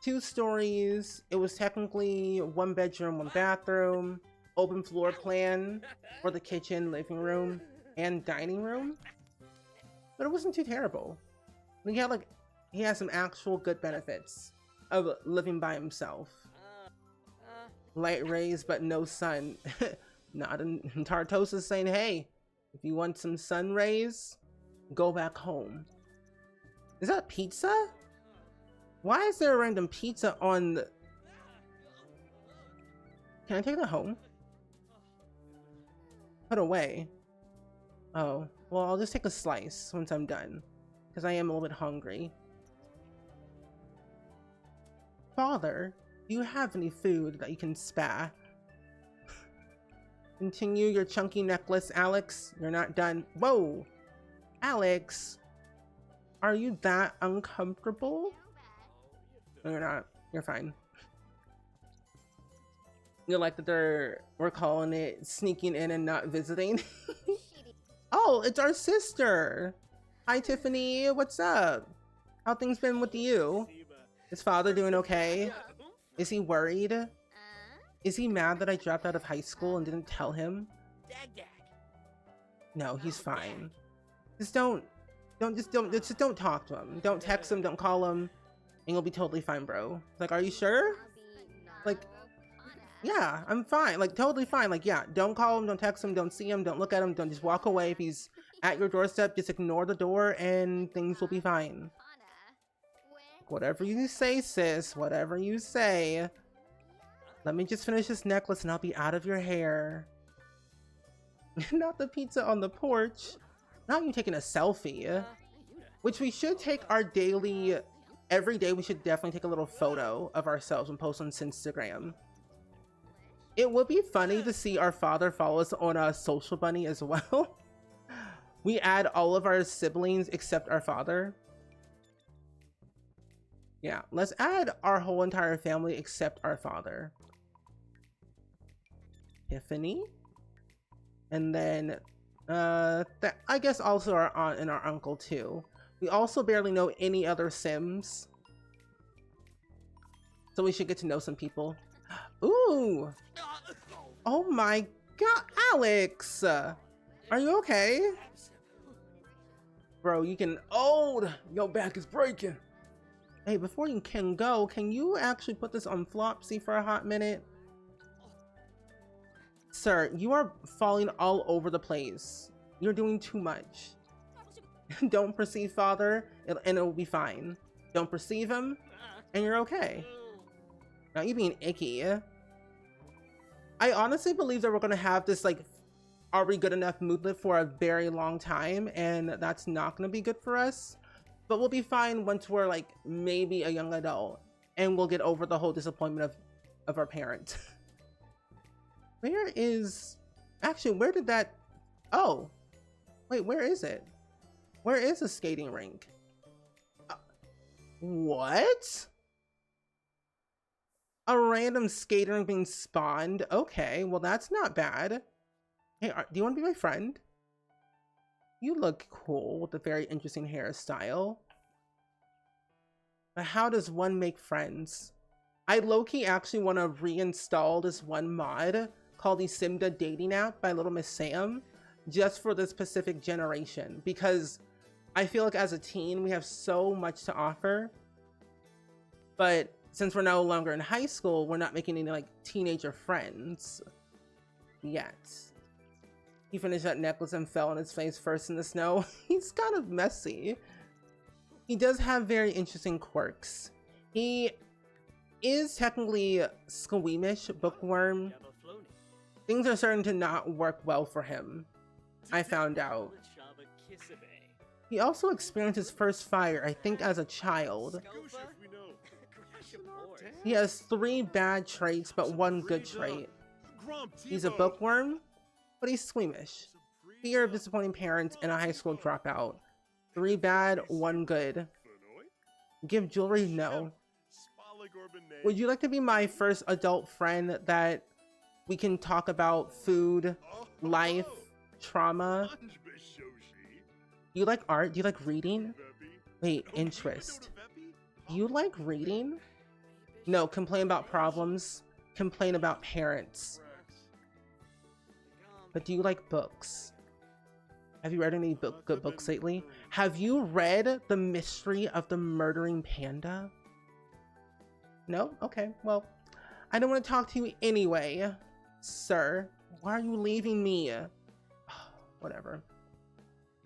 2 stories. It was technically 1 bedroom, 1 bathroom, open floor plan for the kitchen, living room, and dining room. But it wasn't too terrible. He had some actual good benefits of living by himself. Light rays, but no sun. Not in Tartosa saying, hey, if you want some sun rays, go back home. Is that pizza? Why is there a random pizza on Can I take that home? Put away. Oh, well, I'll just take a slice once I'm done, because I am a little bit hungry. Father, do you have any food that you can spare? Continue your chunky necklace, Alex. You're not done. Whoa! Alex! Are you that uncomfortable? No, you're not. You're fine. You like that we're calling it sneaking in and not visiting? Oh, it's our sister! Hi, Tiffany. What's up? How things been with you? Is father doing okay? Is he worried? Is he mad that I dropped out of high school and didn't tell him? No, he's fine. Just don't talk to him. Don't text him, don't call him, and you'll be totally fine, bro. Like, are you sure? Like, yeah, I'm fine. Like, totally fine. Like, yeah, don't call him, don't text him, don't see him, don't look at him, don't just walk away. If he's at your doorstep, just ignore the door and things will be fine. Whatever you say, sis, whatever you say. Let me just finish this necklace and I'll be out of your hair. Not the pizza on the porch. Not you taking a selfie. Which we should take our daily, every day we should definitely take a little photo of ourselves and post on Instagram. It would be funny to see our father follow us on a Social Bunny as well. We add all of our siblings except our father. Yeah, let's add our whole entire family except our father. Tiffany. And then, I guess also our aunt and our uncle too. We also barely know any other Sims. So we should get to know some people. Ooh! Oh my god, Alex! Are you okay? Bro, you can, oh, your back is breaking. Hey, before you can go, can you actually put this on Flopsy for a hot minute? Sir, you are falling all over the place. You're doing too much. Don't perceive father, and it'll be fine. Don't perceive him, and you're okay. Now you being icky. I honestly believe that we're gonna have this, like, are we good enough moodlet for a very long time, and that's not gonna be good for us. But we'll be fine once we're, like, maybe a young adult, and we'll get over the whole disappointment of our parents. Where is... Actually, where did that... Oh. Wait, where is it? Where is the skating rink? What? A random skater rink being spawned? Okay, well that's not bad. Hey, do you want to be my friend? You look cool with a very interesting hairstyle. But how does one make friends? I low-key actually want to reinstall this one mod called the Simda Dating App by Little Miss Sam, just for this specific generation, because I feel like as a teen we have so much to offer, but since we're no longer in high school, we're not making any, like, teenager friends yet. He finished that necklace and fell on his face first in the snow. He's kind of messy. He does have very interesting quirks. He is technically squeamish, bookworm. Things are starting to not work well for him, I found out. He also experienced his first fire, I think, as a child. He has 3 bad traits, but 1 good trait. He's a bookworm, but he's squeamish. Fear of disappointing parents and a high school dropout. 3 bad, 1 good. Give jewelry? No. Would you like to be my first adult friend that we can talk about food, life, trauma? Do you like art? Do you like reading? Wait, interest. Do you like reading? No, complain about problems. Complain about parents. But do you like books? Have you read any good books lately? Have you read The Mystery of the Murdering Panda? No? Okay, well, I don't want to talk to you anyway, sir. Why are you leaving me? Whatever.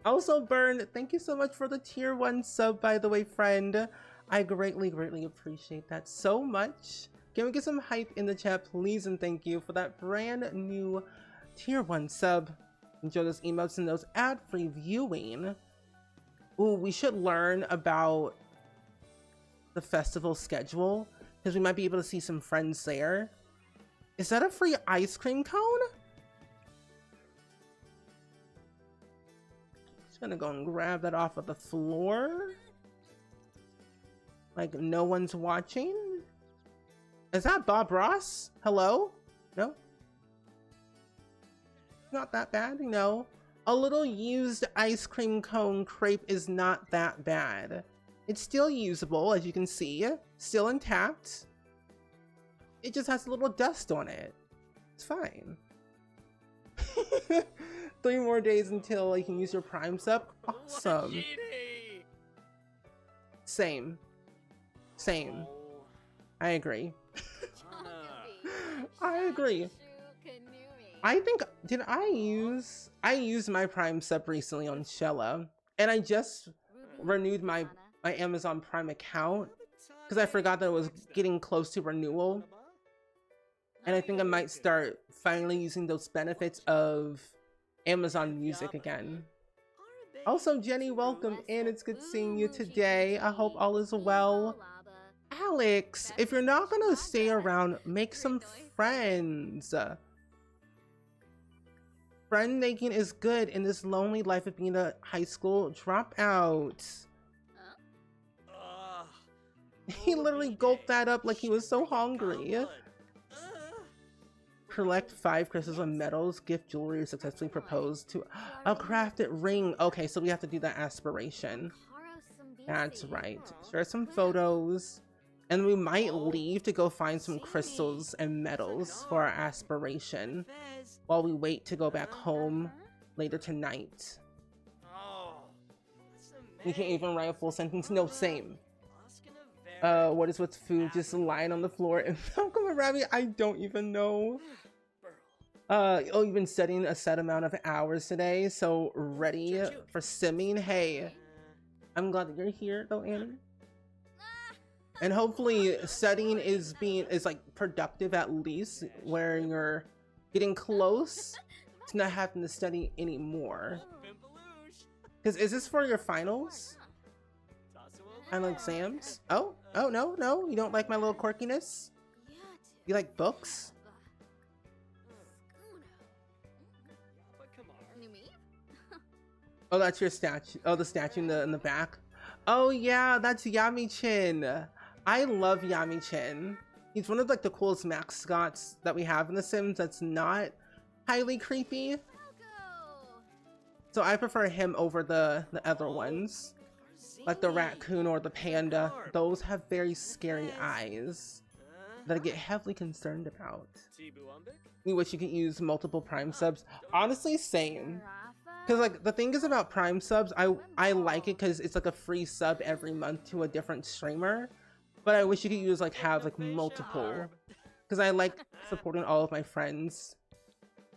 Also, Burn, thank you so much for the tier 1 sub, by the way, friend. I greatly appreciate that so much. Can we get some hype in the chat, please? And thank you for that brand new tier 1 sub. Enjoy those emotes and those ad-free viewing. Ooh, we should learn about the festival schedule because we might be able to see some friends there. Is that a free ice cream cone? Just gonna go and grab that off of the floor. Like no one's watching. Is that Bob Ross? Hello? No? Not that bad, you know. A little used ice cream cone crepe is not that bad. It's still usable, as you can see. Still intact. It just has a little dust on it. It's fine. 3 more days until you can use your Prime sub. Awesome. Same. Same. I agree. I agree. I think, did I used my Prime sub recently on Shella, and I just renewed my Amazon Prime account because I forgot that it was getting close to renewal. And I think I might start finally using those benefits of Amazon Music again. Also, Jenny, welcome in. It's good seeing you today. I hope all is well. Alex, if you're not gonna stay around, make some friends. Friend making is good in this lonely life of being a high school dropout. He literally gulped that up like he was so hungry. Collect 5 crystals and medals. Gift jewelry successfully proposed to a crafted ring. Okay, so we have to do that aspiration. That's right. Share some photos. And we might leave to go find some crystals and medals for our aspiration while we wait to go back home later tonight. We can't even write a full sentence. No, same. What is with food just lying on the floor and Malcolm and Rabbit? I don't even know. Oh, you've been studying a set amount of hours today, so ready for simming. Hey, I'm glad that you're here though, Annie. And hopefully studying is like productive, at least, where you're getting close to not having to study anymore. Because is this for your finals? Final exams? Oh, no, you don't like my little quirkiness? You like books? Oh, that's your statue. Oh, the statue in the back. Oh yeah, that's Yami-chin. I love Yami-chin. He's one of like the coolest mascots that we have in The Sims that's not highly creepy. So I prefer him over the other ones. Like the raccoon or the panda. Those have very scary eyes that I get heavily concerned about. We wish you could use multiple Prime subs. Honestly, same. Because like the thing is about Prime subs, I like it because it's like a free sub every month to a different streamer. But I wish you could use have multiple, because I like supporting all of my friends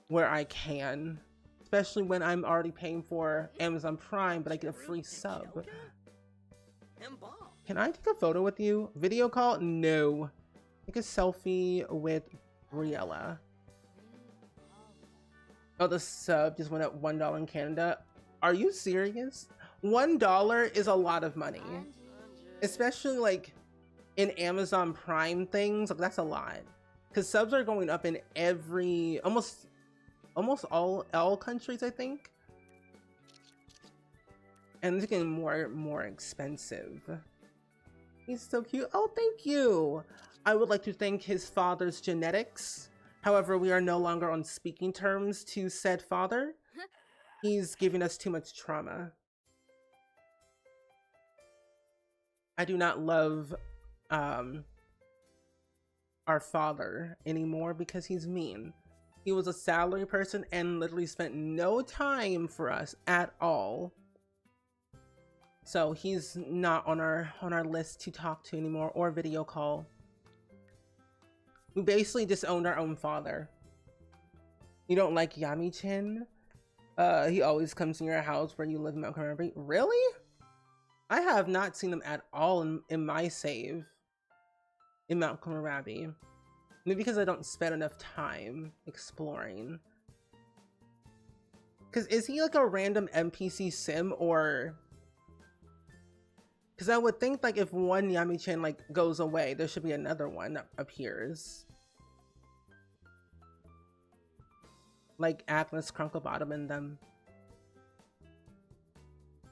where I can, especially when I'm already paying for Amazon Prime, but I get a free sub. Can I take a photo with you? Video call? No. Take a selfie with Briella. Oh, the sub just went up $1 in Canada. Are you serious? $1 is a lot of money, especially like in Amazon Prime things. Like that's a lot, because subs are going up in every almost all countries, I think, and it's getting more expensive. He's so cute. Oh, thank you. I would like to thank his father's genetics. However, we are no longer on speaking terms to said father. He's giving us too much trauma. I do not love our father anymore because he's mean. He was a salary person and literally spent no time for us at all. So he's not on our list to talk to anymore or video call. We basically disowned our own father. You don't like Yami-chin? He always comes in your house where you live in Mount Carmel. Really? I have not seen him at all in my save. in Mount Kohlrabi. Maybe because I don't spend enough time exploring. Because is he like a random NPC sim, or... Because I would think like if one Yami-chan like goes away, there should be another one that appears. Like Agnes, Crunklebottom, and them.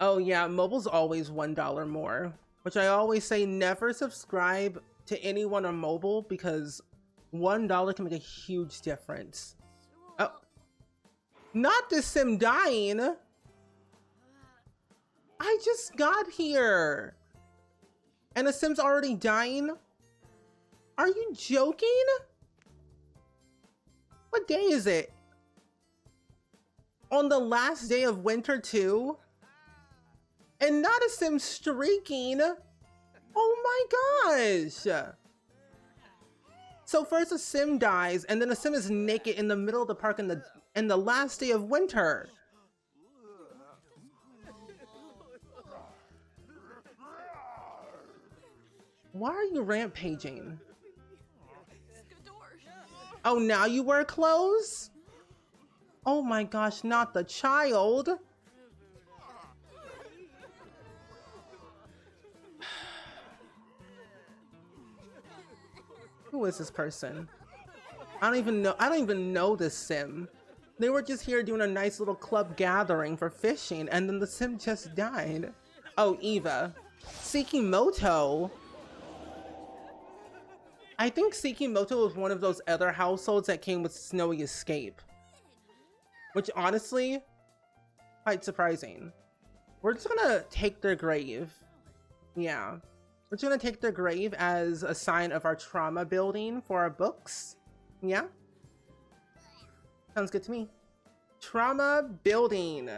Oh yeah, mobile's always $1 more. Which I always say, never subscribe to anyone on mobile because $1 can make a huge difference. Oh, not this sim dying. I just got here. And the sim's already dying? Are you joking? What day is it? On the last day of winter too? And not a sim streaking? Oh my gosh. So first a sim dies, and then a sim is naked in the middle of the park in the last day of winter. Why are you rampaging? Oh, now you wear clothes? Oh my gosh, not the child. Who is this person? I don't even know this sim. They were just here doing a nice little club gathering for fishing, and then the sim just died. Oh, Eva. Sekimoto. I think Sekimoto was one of those other households that came with Snowy Escape. Which honestly, quite surprising. We're just gonna take their grave. Yeah. We're just gonna take their grave as a sign of our trauma building for our books. Yeah? Sounds good to me. Trauma building.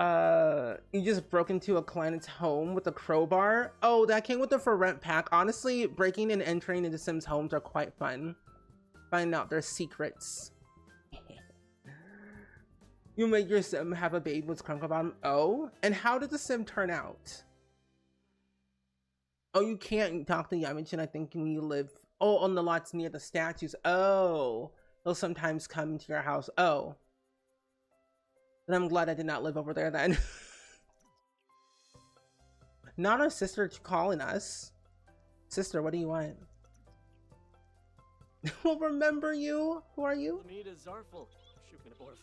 You just broke into a client's home with a crowbar. Oh, that came with the for rent pack. Honestly, breaking and entering into Sims homes are quite fun. Finding out their secrets. You made your sim have a baby with Crunklebottom. Oh, and how did the sim turn out? Oh, you can't talk to Yami-chan, I think, when you live... Oh, on the lots near the statues. Oh, they'll sometimes come into your house. Oh. Then I'm glad I did not live over there then. Not our sister calling us. Sister, what do you want? We'll remember you. Who are you?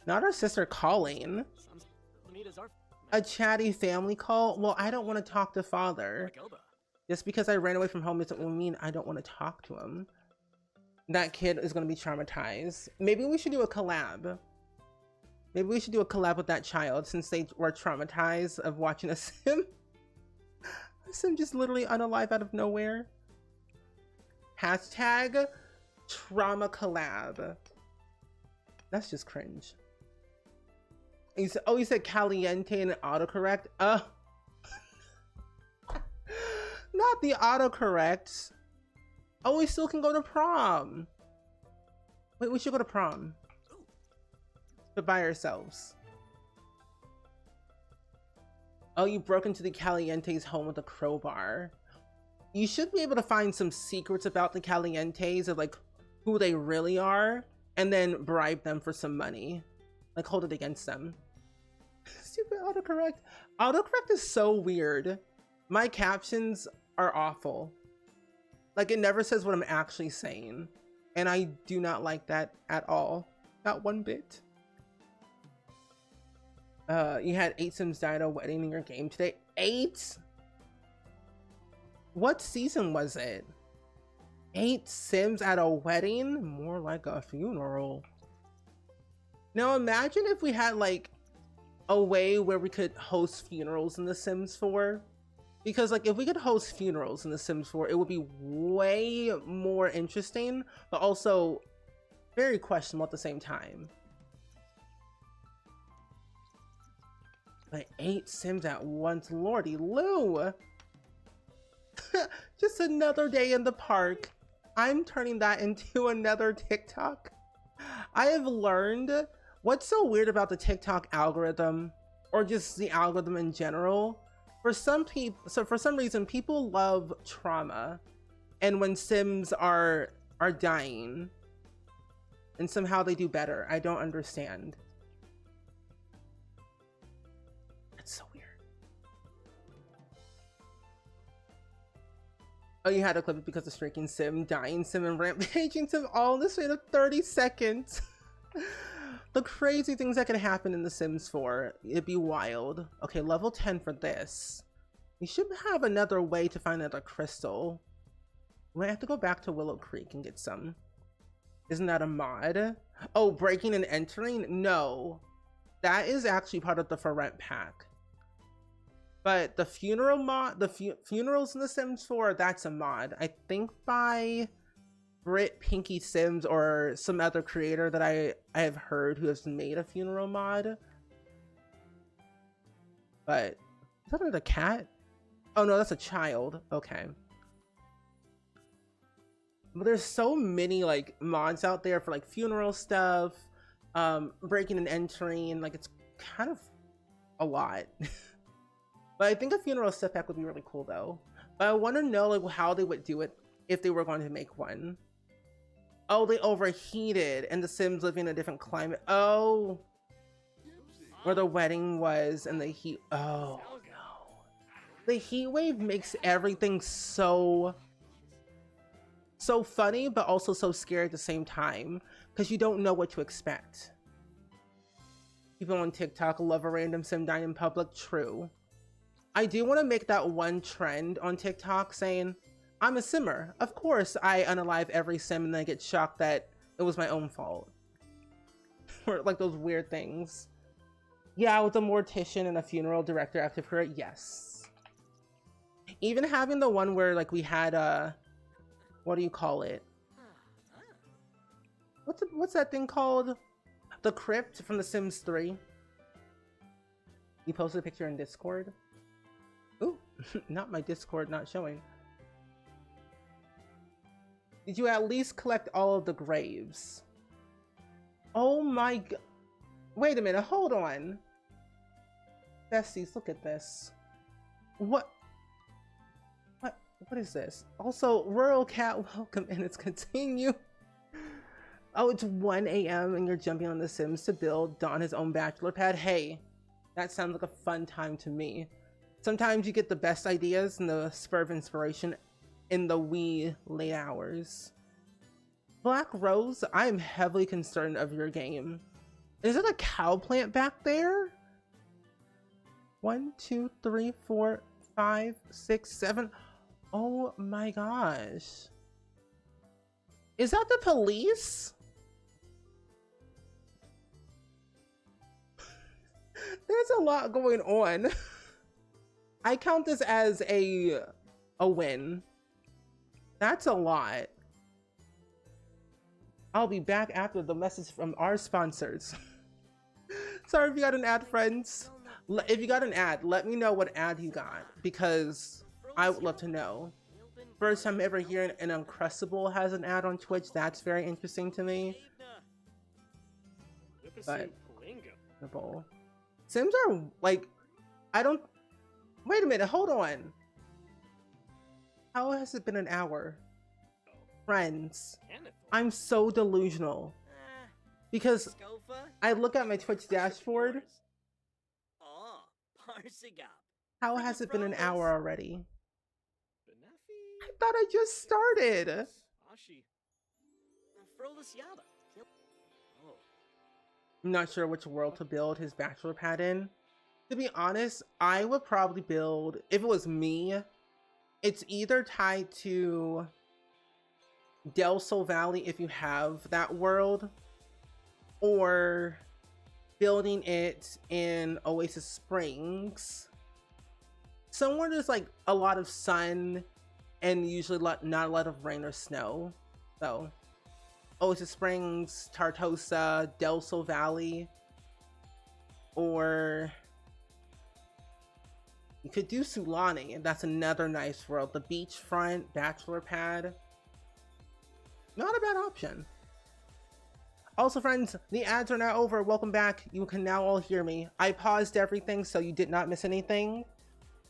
Not our sister calling. A chatty family call? Well, I don't want to talk to father. Just because I ran away from home doesn't mean I don't want to talk to him. That kid is going to be traumatized. Maybe we should do a collab. Maybe we should do a collab with that child since they were traumatized of watching a sim. A sim just literally unalive out of nowhere. Hashtag trauma collab. That's just cringe. You said, oh, you said caliente and autocorrect? Not the autocorrect. Oh, we still can go to prom. Wait, we should go to prom. But by ourselves. Oh, you broke into the Caliente's home with a crowbar. You should be able to find some secrets about the Calientes of like who they really are, and then bribe them for some money. Like hold it against them. Stupid autocorrect. Autocorrect is so weird. My captions are awful. Like it never says what I'm actually saying. And I do not like that at all. Not one bit. You had 8 Sims die at a wedding in your game today. 8? What season was it? 8 Sims at a wedding? More like a funeral. Now imagine if we had like a way where we could host funerals in The Sims 4. Because like if we could host funerals in The Sims 4, it would be way more interesting, but also very questionable at the same time. Like 8 Sims at once, lordy Lou. Just another day in the park. I'm turning that into another TikTok. I have learned what's so weird about the TikTok algorithm, or just the algorithm in general. For some reason, people love trauma. and when Sims are dying, and somehow they do better. I don't understand. That's so weird. Oh, you had to clip it because of Striking Sim, Dying Sim, and Rampaging Sim all in the span of 30 seconds. The crazy things that could happen in The Sims 4. It'd be wild. Okay, level 10 for this. We should have another way to find another crystal. We might have to go back to Willow Creek and get some. Isn't that a mod? Oh, breaking and entering? No. That is actually part of the For Rent pack. But the funeral mod, the funerals in The Sims 4, that's a mod. I think by Brit Pinky Sims or some other creator that I have heard who has made a funeral mod. But is that a cat? Oh no, that's a child. Okay. But there's so many like mods out there for like funeral stuff, breaking and entering, like it's kind of a lot. But I think a funeral stuff pack would be really cool though. But I want to know like how they would do it if they were going to make one. Oh, they overheated and the Sims living in a different climate. Oh, where the wedding was and the heat. Oh no. The heat wave makes everything so funny, but also so scary at the same time because you don't know what to expect. People on TikTok love a random Sim dying in public. True. I do want to make that one trend on TikTok saying, I'm a Simmer. Of course I unalive every Sim and then I get shocked that it was my own fault. Or like those weird things. Yeah, with a mortician and a funeral director active career, yes. Even having the one where like we had what do you call it? What's that thing called? The crypt from The Sims 3. You posted a picture in Discord? Ooh, not my Discord not showing. Did you at least collect all of the graves? Oh my god. Wait a minute, hold on. Besties, look at this. What is this? Also, Royal Cat, welcome, and it's continue. Oh, it's 1 a.m. and you're jumping on The Sims to build Don his own bachelor pad. Hey, that sounds like a fun time to me. Sometimes you get the best ideas and the spur of inspiration in the wee late hours. Black Rose, I am heavily concerned of your game. Is it a cow plant back there? 1, 2, 3, 4, 5, 6, 7. Oh my gosh. Is that the police? There's a lot going on. I count this as a win. That's a lot. I'll be back after the message from our sponsors. Sorry if you got an ad, friends. If you got an ad, let me know what ad you got because I would love to know. First time ever hearing an Uncrustable has an ad on Twitch. That's very interesting to me. But the bowl. Sims are like, I don't. Wait a minute, hold on. How has it been an hour? Friends, I'm so delusional. Because I look at my Twitch dashboard. How has it been an hour already? I thought I just started. I'm not sure which world to build his bachelor pad in. To be honest, I would probably build, if it was me, it's either tied to Del Sol Valley if you have that world, or building it in Oasis Springs. Somewhere there's like a lot of sun and usually not a lot of rain or snow. So Oasis Springs, Tartosa, Del Sol Valley, or you could do Sulani, and that's another nice world. The beachfront bachelor pad, not a bad option. Also, friends, the ads are now over. Welcome back. You can now all hear me. I paused everything so you did not miss anything.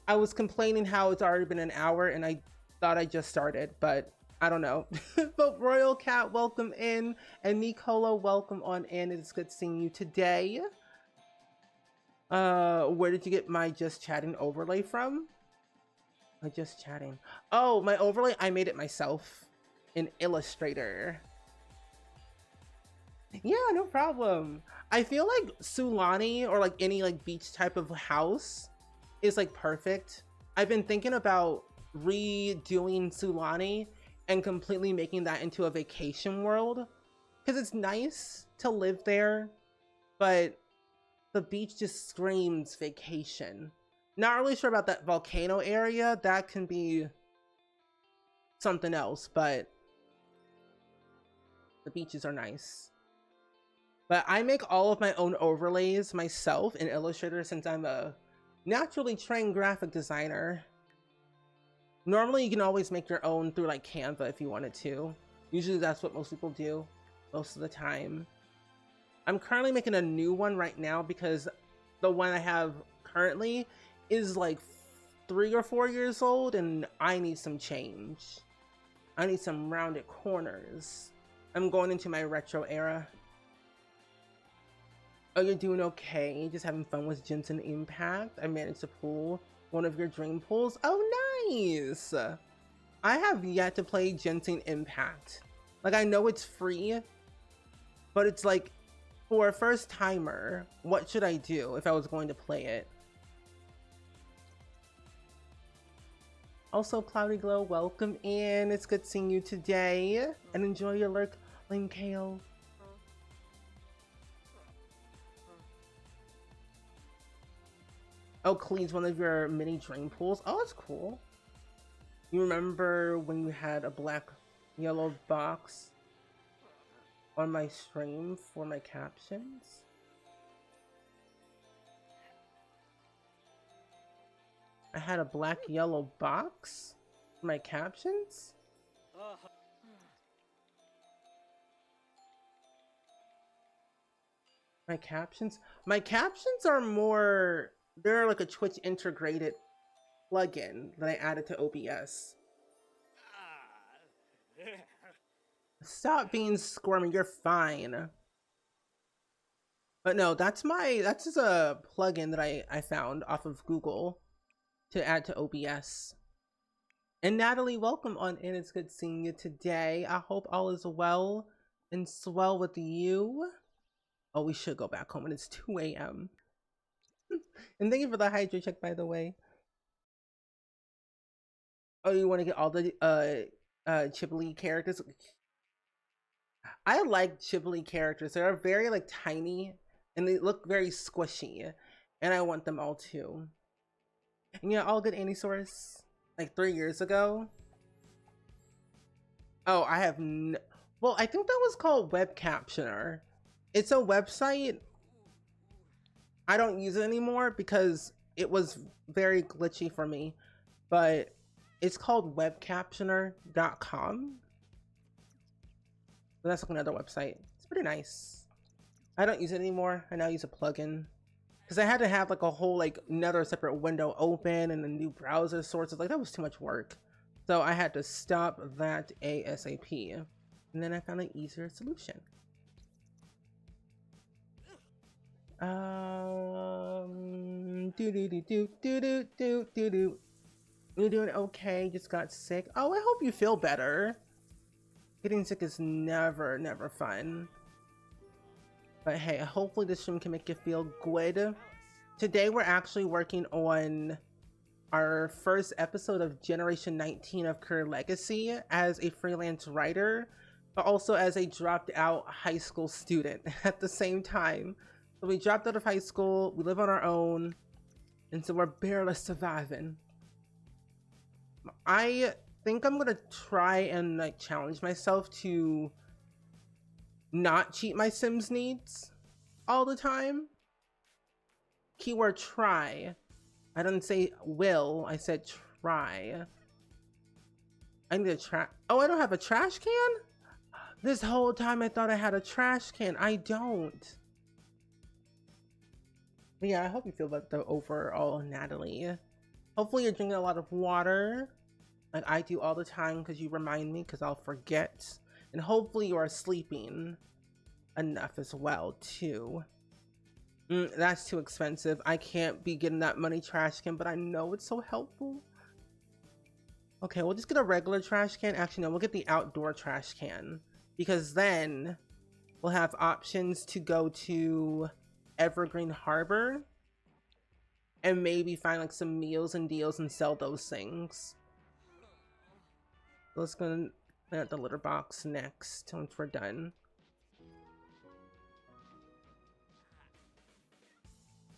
I was complaining how it's already been an hour and I thought I just started, but I don't know. But Royal Cat, welcome in. And Nicola, welcome on in. It's good seeing you today. Where did you get my just chatting overlay from? My just chatting. Oh, my overlay, I made it myself in Illustrator. Yeah, no problem. I feel like Sulani or like any like beach type of house is like perfect. I've been thinking about redoing Sulani and completely making that into a vacation world because it's nice to live there, but the beach just screams vacation. Not really sure about that volcano area. That can be something else, but the beaches are nice. But I make all of my own overlays myself in Illustrator since I'm a naturally trained graphic designer. Normally you can always make your own through like Canva if you wanted to. Usually that's what most people do most of the time. I'm currently making a new one right now because the one I have currently is like 3 or 4 years old and I need some change. I need some rounded corners. I'm going into my retro era. Oh, you're doing okay. Just having fun with Genshin Impact. I managed to pull one of your dream pulls. Oh, nice! I have yet to play Genshin Impact. Like, I know it's free, but it's like, for a first timer, what should I do if I was going to play it? Also, Cloudy Glow, welcome in. It's good seeing you today. And enjoy your lurk, Lane Kale. Oh, Clean's one of your mini dream pools. Oh, that's cool. You remember when you had a black yellow box on my stream for my captions? I had a black yellow box for my captions? My captions? My captions are more... They're like a Twitch integrated plugin that I added to OBS. Stop being squirmy, you're fine. But no, that's just a plugin that I found off of Google to add to OBS. And Natalie, welcome on in. It's good seeing you today. I hope all is well and swell with you. Oh, we should go back home and it's 2 a.m. And thank you for the Hydra check, by the way. Oh, you want to get all the Ghibli characters? I like Ghibli characters. They're very like tiny and they look very squishy, and I want them all too. And yeah, all good Andysaurus like 3 years ago. Oh, I have well, I think that was called Web Captioner. It's a website. I don't use it anymore because it was very glitchy for me, but it's called webcaptioner.com. But that's like another website. It's pretty nice. I don't use it anymore. I now use a plugin because I had to have like a whole like another separate window open and a new browser sources. Like that was too much work. So I had to stop that ASAP. And then I found an easier solution. You're doing okay, just got sick. Oh, I hope you feel better. Getting sick is never fun. But hey, hopefully this stream can make you feel good. Today we're actually working on our first episode of Generation 19 of Career Legacy as a freelance writer, but also as a dropped out high school student at the same time. So we dropped out of high school, we live on our own, and so we're barely surviving. I think I'm gonna try and like challenge myself to not cheat my Sims needs all the time. Keyword try. I didn't say will, I said try. I need a trash. Oh, I don't have a trash can? This whole time I thought I had a trash can. I don't. But yeah, I hope you feel better overall, Natalie. Hopefully you're drinking a lot of water. like I do all the time, because you remind me, because I'll forget. And hopefully you are sleeping enough as well too. That's too expensive. I can't be getting that money trash can, but I know it's so helpful. Okay, we'll just get a regular trash can. Actually, no, we'll get the outdoor trash can, because then we'll have options to go to Evergreen Harbor and maybe find like some meals and deals and sell those things. Let's go at the litter box next once we're done.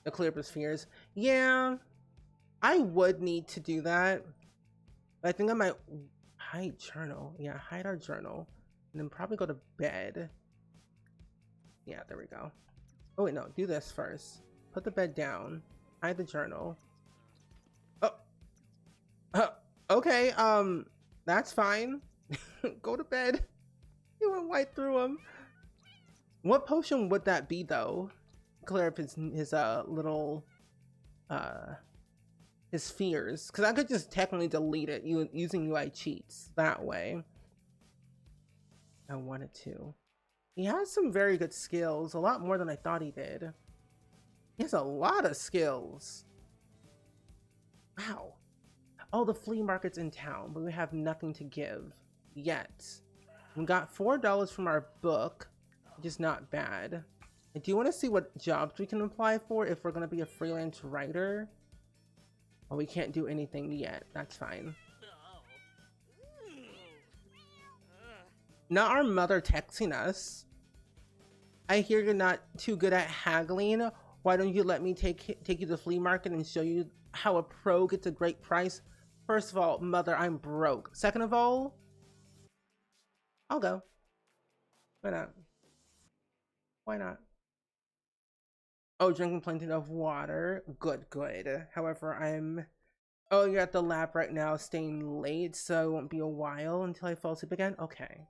The clear up his fears. Yeah, I would need to do that. But I think I might hide journal. Yeah, hide our journal. And then probably go to bed. Yeah, there we go. Oh wait, no, do this first. Put the bed down. Hide the journal. Oh. Okay, that's fine. Go to bed. You went right through him. What potion would that be though? Clear up his little his fears, because I could just technically delete it using UI cheats that way. I wanted to. He has some very good skills, a lot more than I thought he did. He has a lot of skills. Wow. Oh, the flea market's in town, but we have nothing to give yet. We got $4 from our book, which is not bad. I do want to see what jobs we can apply for if we're going to be a freelance writer. Oh, we can't do anything yet. That's fine. Not our mother texting us. I hear you're not too good at haggling. Why don't you let me take you to the flea market and show you how a pro gets a great price? First of all, mother, I'm broke. Second of all, I'll go. Why not? Why not? Oh, drinking plenty of water. Good, good. However, oh, you're at the lab right now, staying late, so it won't be a while until I fall asleep again? Okay.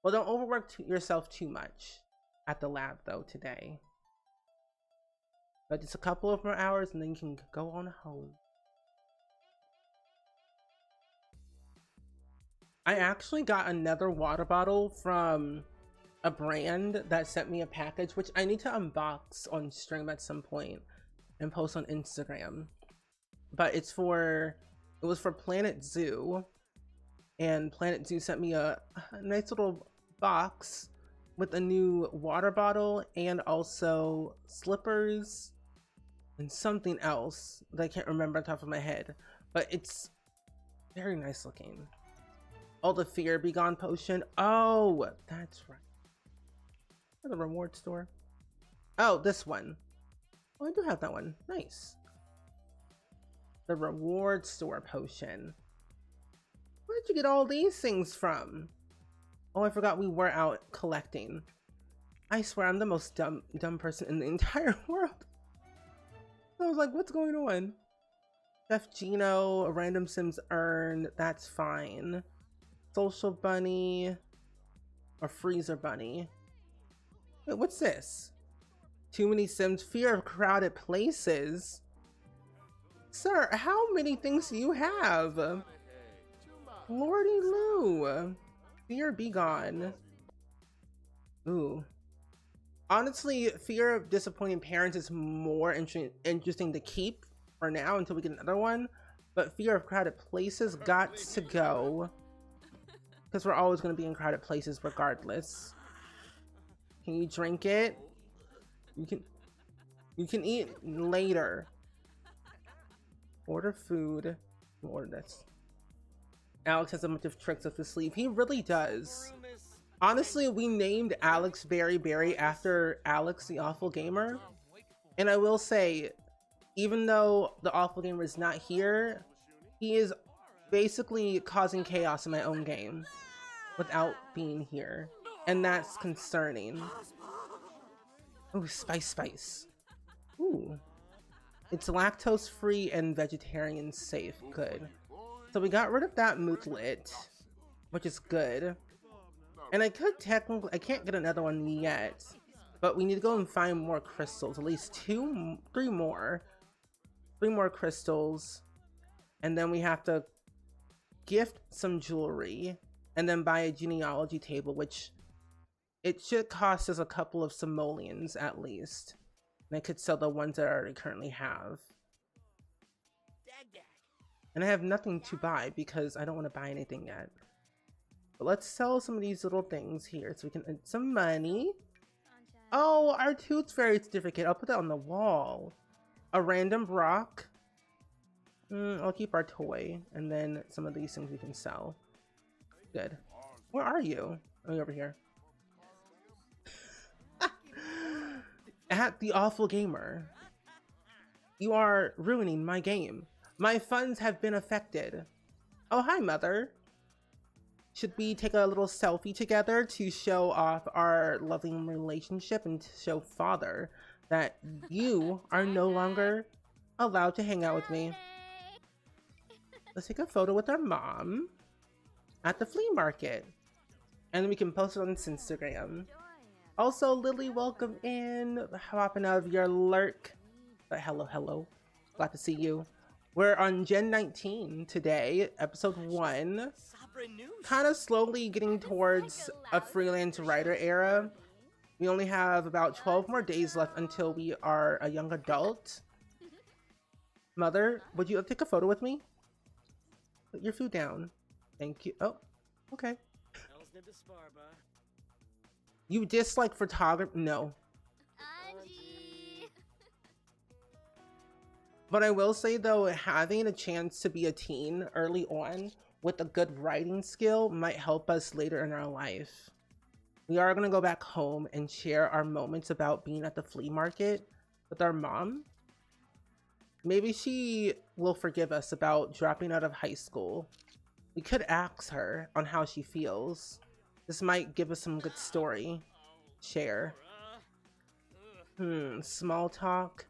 Well, don't overwork yourself too much at the lab, though, today. But just a couple of more hours, and then you can go on home. I actually got another water bottle from a brand that sent me a package, which I need to unbox on stream at some point and post on Instagram. But it was for Planet Zoo, and Planet Zoo sent me a nice little box with a new water bottle and also slippers and something else that I can't remember on top of my head, but it's very nice looking. Oh, the Fear Be Gone potion. Oh, that's right. The reward store. Oh, this one. Oh, I do have that one. Nice. The reward store potion. Where did you get all these things from? Oh, I forgot we were out collecting. I swear I'm the most dumb person in the entire world. I was like, what's going on? Chef Gino, a random Sims earn, that's fine. Social bunny, or freezer bunny. Wait, what's this? Too many Sims, fear of crowded places. Sir, how many things do you have? Lordy Lou. Fear be gone. Ooh. Honestly, fear of disappointing parents is more interesting to keep for now until we get another one. But fear of crowded places got to go. Because we're always going to be in crowded places regardless. Can you drink it? You can eat later. Order food. Order this. Alex has a bunch of tricks up his sleeve. He really does. Honestly, we named Alex Berry after Alex the Awful Gamer. And I will say, even though the Awful Gamer is not here, he is basically causing chaos in my own game without being here. And that's concerning. Ooh, spice. Ooh. It's lactose free and vegetarian safe. Good. So we got rid of that mootlet, which is good. And I could technically, I can't get another one yet, but we need to go and find more crystals, at least three more crystals. And then we have to gift some jewelry and then buy a genealogy table, which it should cost us a couple of simoleons at least. And I could sell the ones that I already currently have. And I have nothing to buy because I don't want to buy anything yet. But let's sell some of these little things here so we can earn some money. Oh, our Tooth Fairy certificate. I'll put that on the wall. A random rock. I'll keep our toy. And then some of these things we can sell. Good. Where are you? Oh, you're over here. At the Awful Gamer. You are ruining my game. My funds have been affected. Oh, hi, Mother. Should we take a little selfie together to show off our loving relationship and to show Father that you are no longer allowed to hang out with me? Let's take a photo with our mom at the flea market. And then we can post it on Instagram. Also, Lily, welcome in. Hopping out of your lurk. But hello. Glad to see you. We're on Gen 19 today, episode 1. Kind of slowly getting towards a freelance writer era. We only have about 12 more days left until we are a young adult. Mother, would you take a photo with me? Put your food down. Thank you. Oh, okay. You dislike photography? No. But I will say though, having a chance to be a teen early on with a good writing skill might help us later in our life. We are going to go back home and share our moments about being at the flea market with our mom. Maybe she will forgive us about dropping out of high school. We could ask her on how she feels. This might give us some good story. Share. Small talk.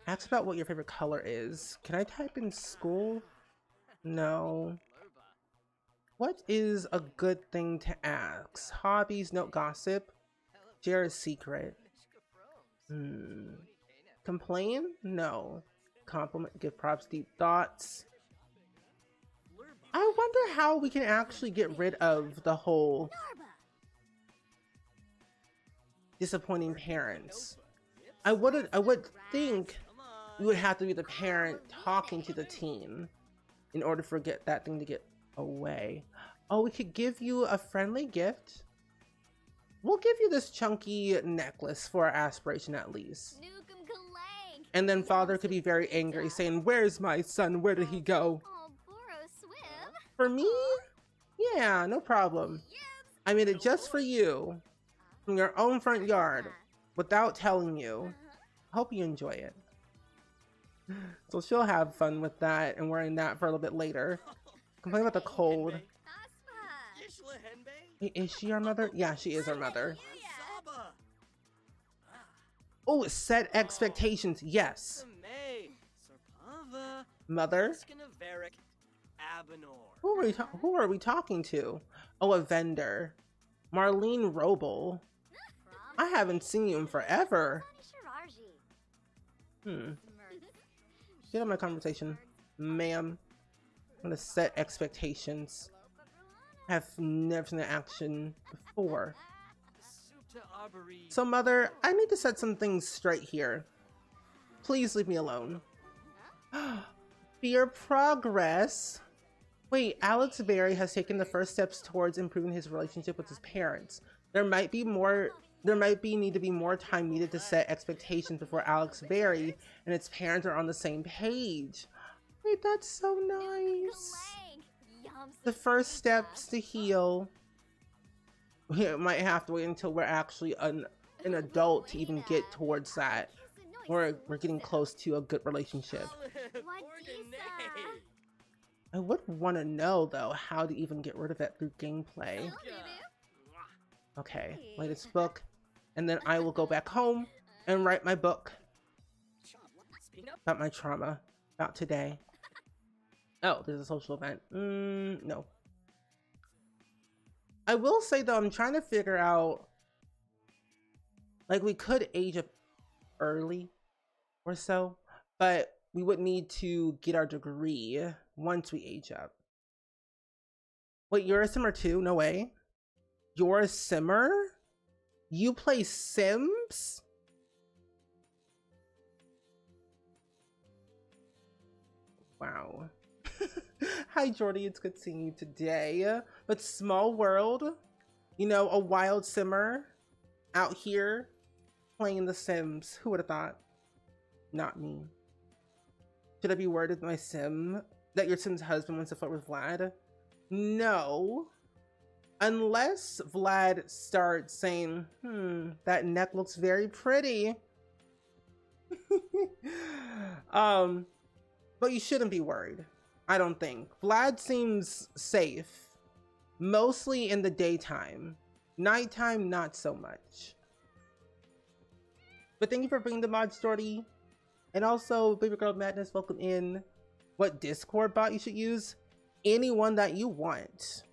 Ask about what your favorite color is. Can I type in school? No. What is a good thing to ask? Hobbies, no gossip. Share a secret. Complain? No. Compliment, give props, deep thoughts. I wonder how we can actually get rid of the whole disappointing parents. I would think you would have to be the parent talking to the teen in order for that thing to get away. Oh, we could give you a friendly gift. We'll give you this chunky necklace for our aspiration at least. And then Father could be very angry saying, "Where's my son? Where did he go?" For me? Yeah, no problem. I made it just for you from your own front yard without telling you. Hope you enjoy it. So she'll have fun with that and wearing that for a little bit later. Complain about the cold. Wait, is she our mother? Yeah, she is our mother. Oh, set expectations. Yes. Mother? Who are we talking to? Oh, a vendor. Marlene Roble. I haven't seen you in forever. Get on my conversation, ma'am. I'm gonna set expectations. I have never seen that action before. So, Mother, I need to set some things straight here. Please leave me alone. Fear progress. Wait, Alex Berry has taken the first steps towards improving his relationship with his parents. There might need to be more time needed to set expectations before Alex Berry and its parents are on the same page. Wait, that's so nice. The first steps to heal. We might have to wait until we're actually an adult to even get towards that. We're getting close to a good relationship. I would want to know though how to even get rid of it through gameplay. Okay, latest book, and then I will go back home and write my book about my trauma about today. Oh, there's a social event. No. I will say though, I'm trying to figure out, like, we could age up early or so, but we would need to get our degree once we age up. Wait, you're a simmer too? No way. You're a simmer? You play Sims? Wow. Hi, Jordy. It's good seeing you today. But small world, you know, a wild simmer out here playing The Sims. Who would have thought? Not me. Should I be worried with my sim that your Sim's husband wants to flirt with Vlad? No. Unless Vlad starts saying, that neck looks very pretty. But you shouldn't be worried. I don't think. Vlad seems safe. Mostly in the daytime. Nighttime, not so much. But thank you for bringing the mod, Jordy. And also, Baby Girl Madness, welcome in. What Discord bot you should use? Anyone that you want.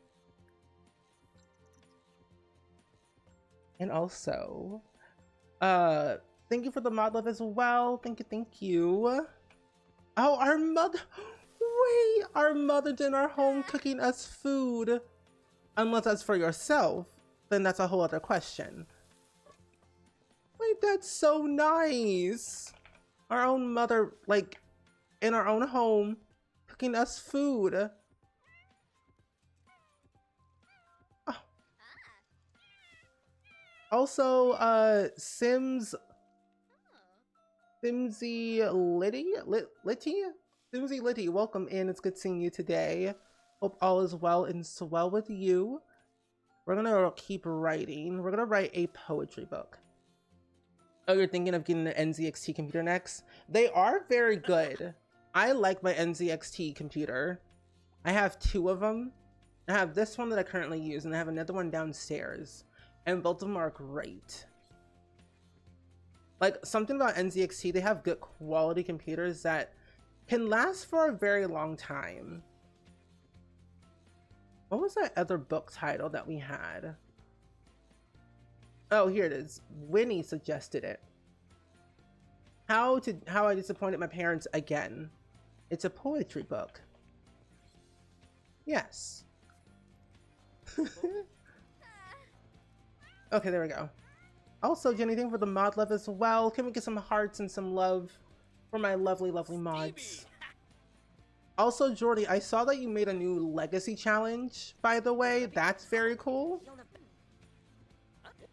And also, thank you for the mod love as well. Thank you, thank you. Oh, our mother, wait, our mother's in our home cooking us food. Unless that's for yourself, then that's a whole other question. Wait, that's so nice. Our own mother, like, in our own home, cooking us food. Oh. Also, Simsy Litty, welcome in. It's good seeing you today. Hope all is well and swell with you. We're gonna keep writing. We're gonna write a poetry book. Oh, you're thinking of getting an NZXT computer next? They are very good. I like my NZXT computer. I have 2 of them. I have this one that I currently use, and I have another one downstairs. And both of them are great. Like, something about NZXT, they have good quality computers that can last for a very long time. What was that other book title that we had? Oh, here it is. Winnie suggested it. How I Disappointed My Parents Again. It's a poetry book. Yes. Okay, there we go. Also, Jenny, thank you for the mod love as well. Can we get some hearts and some love for my lovely, lovely mods? Also, Jordy, I saw that you made a new legacy challenge, by the way. That's very cool.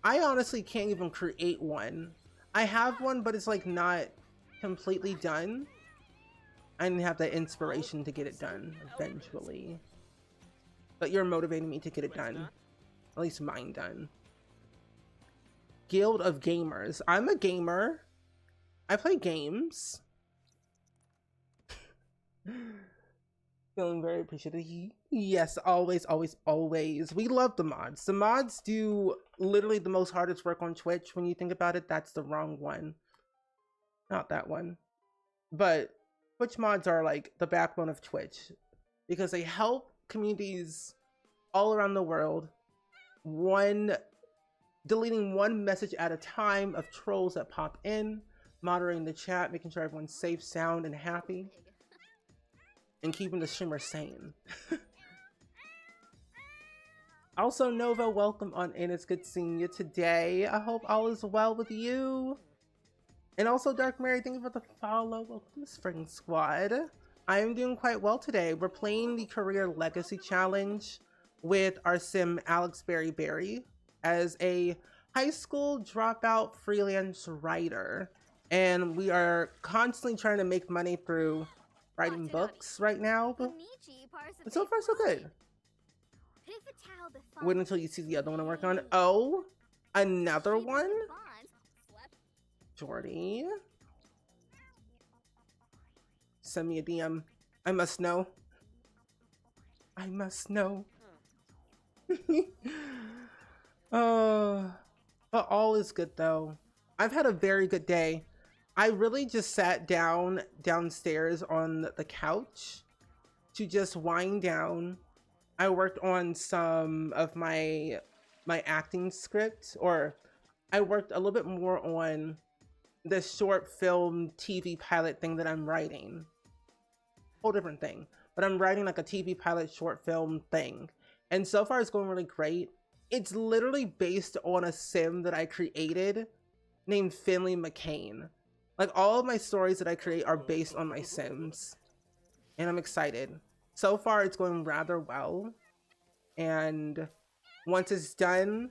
I honestly can't even create one. I have one, but it's like not completely done. I didn't have the inspiration to get it done eventually. But you're motivating me to get it done. At least mine done. Guild of Gamers. I'm a gamer. I play games. Feeling very appreciative. Yes, always, always, always. We love the mods. The mods do literally the most hardest work on Twitch. When you think about it, that's the wrong one. Not that one. But Twitch mods are like the backbone of Twitch because they help communities all around the world. Deleting one message at a time of trolls that pop in, moderating the chat, making sure everyone's safe, sound, and happy. And keeping the streamer sane. Also, Nova, welcome on in. It's good seeing you today. I hope all is well with you. And also, Dark Mary, thank you for the follow. Welcome to the Spring Squad. I am doing quite well today. We're playing the Career Legacy Challenge with our sim, Alex Berry, as a high school dropout freelance writer. And we are constantly trying to make money through writing books right now, but so far so good. Wait until you see the other one I'm working on. Oh, another one? Jordy, send me a DM. I must know. I must know. But all is good though. I've had a very good day. I really just sat downstairs on the couch to just wind down. I worked on some of my acting script, or I worked a little bit more on the short film TV pilot thing that I'm writing. Whole different thing, but I'm writing like a TV pilot short film thing. And so far it's going really great. It's literally based on a sim that I created named Finley McCain. Like, all of my stories that I create are based on my sims, and I'm excited. So far it's going rather well, and once it's done,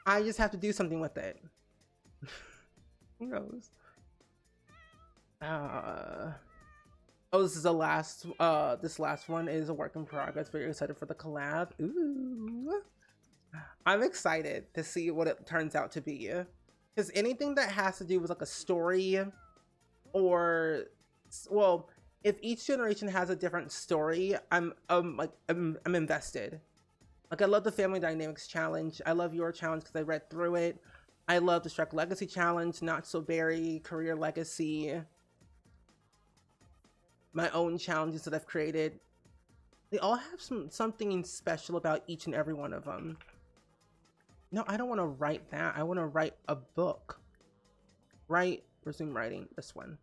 I just have to do something with it. Who knows? Oh, this is the last, this last one is a work in progress. Very excited for the collab. Ooh. I'm excited to see what it turns out to be. Because anything that has to do with like a story, or, well, if each generation has a different story, I'm invested. Like, I love the Family Dynamics challenge. I love your challenge because I read through it. I love the Shrek Legacy challenge, Not So Berry, Career Legacy. My own challenges that I've created. They all have something special about each and every one of them. No, I don't want to write that. I want to write a book. Resume writing, this one.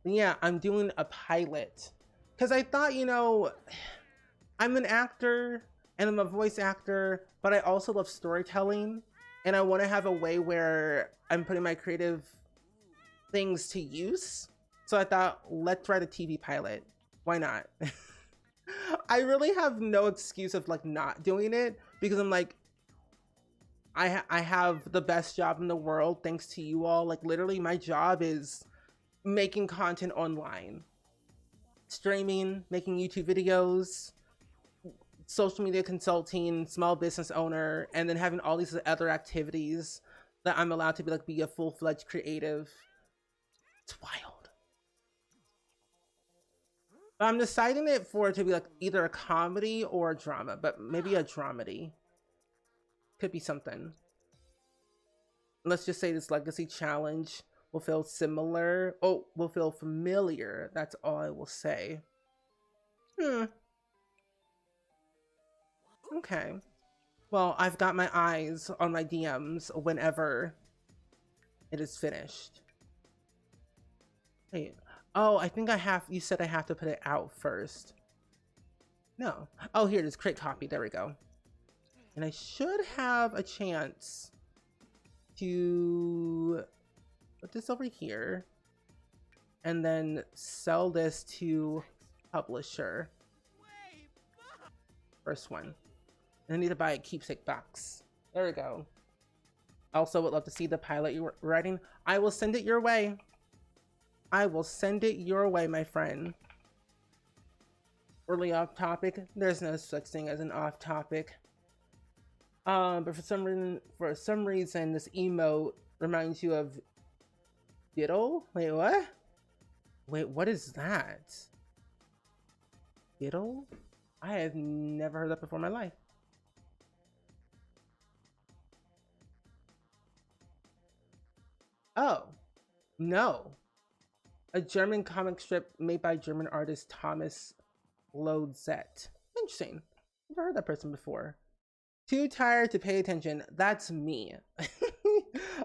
Yeah, I'm doing a pilot. Because I thought, you know, I'm an actor and I'm a voice actor, but I also love storytelling. And I want to have a way where I'm putting my creative things to use. So I thought, let's write a TV pilot. Why not? I really have no excuse of like not doing it, because I'm like, I have the best job in the world thanks to you all. Like, literally my job is making content online, streaming, making YouTube videos, social media consulting, small business owner, and then having all these other activities that I'm allowed to be a full-fledged creative. It's wild. But I'm deciding it for it to be like either a comedy or a drama, but maybe a dramedy. Could be something. Let's just say this legacy challenge will feel similar. Oh, will feel familiar. That's all I will say. Okay. Well, I've got my eyes on my DMs whenever it is finished. Hey, oh, I think I have, you said I have to put it out first. No. Oh, here it is, create copy. There we go. And I should have a chance to put this over here and then sell this to publisher. First one. And I need to buy a keepsake box. There we go. Also would love to see the pilot you're writing. I will send it your way. I will send it your way, my friend. Really off topic. There's no such thing as an off topic. But for some reason, this emote reminds you of Diddle? Wait, what? Wait, what is that? Diddle? I have never heard that before in my life. Oh, no. A German comic strip made by German artist Thomas Lodzett. Interesting. Never heard that person before. Too tired to pay attention. That's me.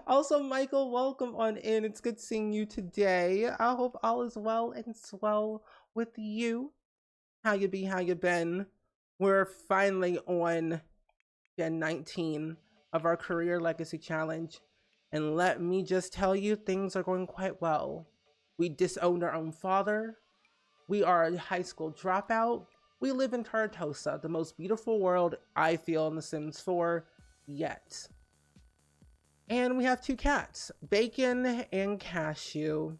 Also, Michael, welcome on in. It's good seeing you today. I hope all is well and swell with you. How you be? How you been? We're finally on Gen 19 of our Career Legacy Challenge. And let me just tell you, things are going quite well. We disowned our own father. We are a high school dropout. We live in Tartosa, the most beautiful world I feel in The Sims 4 yet. And we have 2 cats, Bacon and Cashew,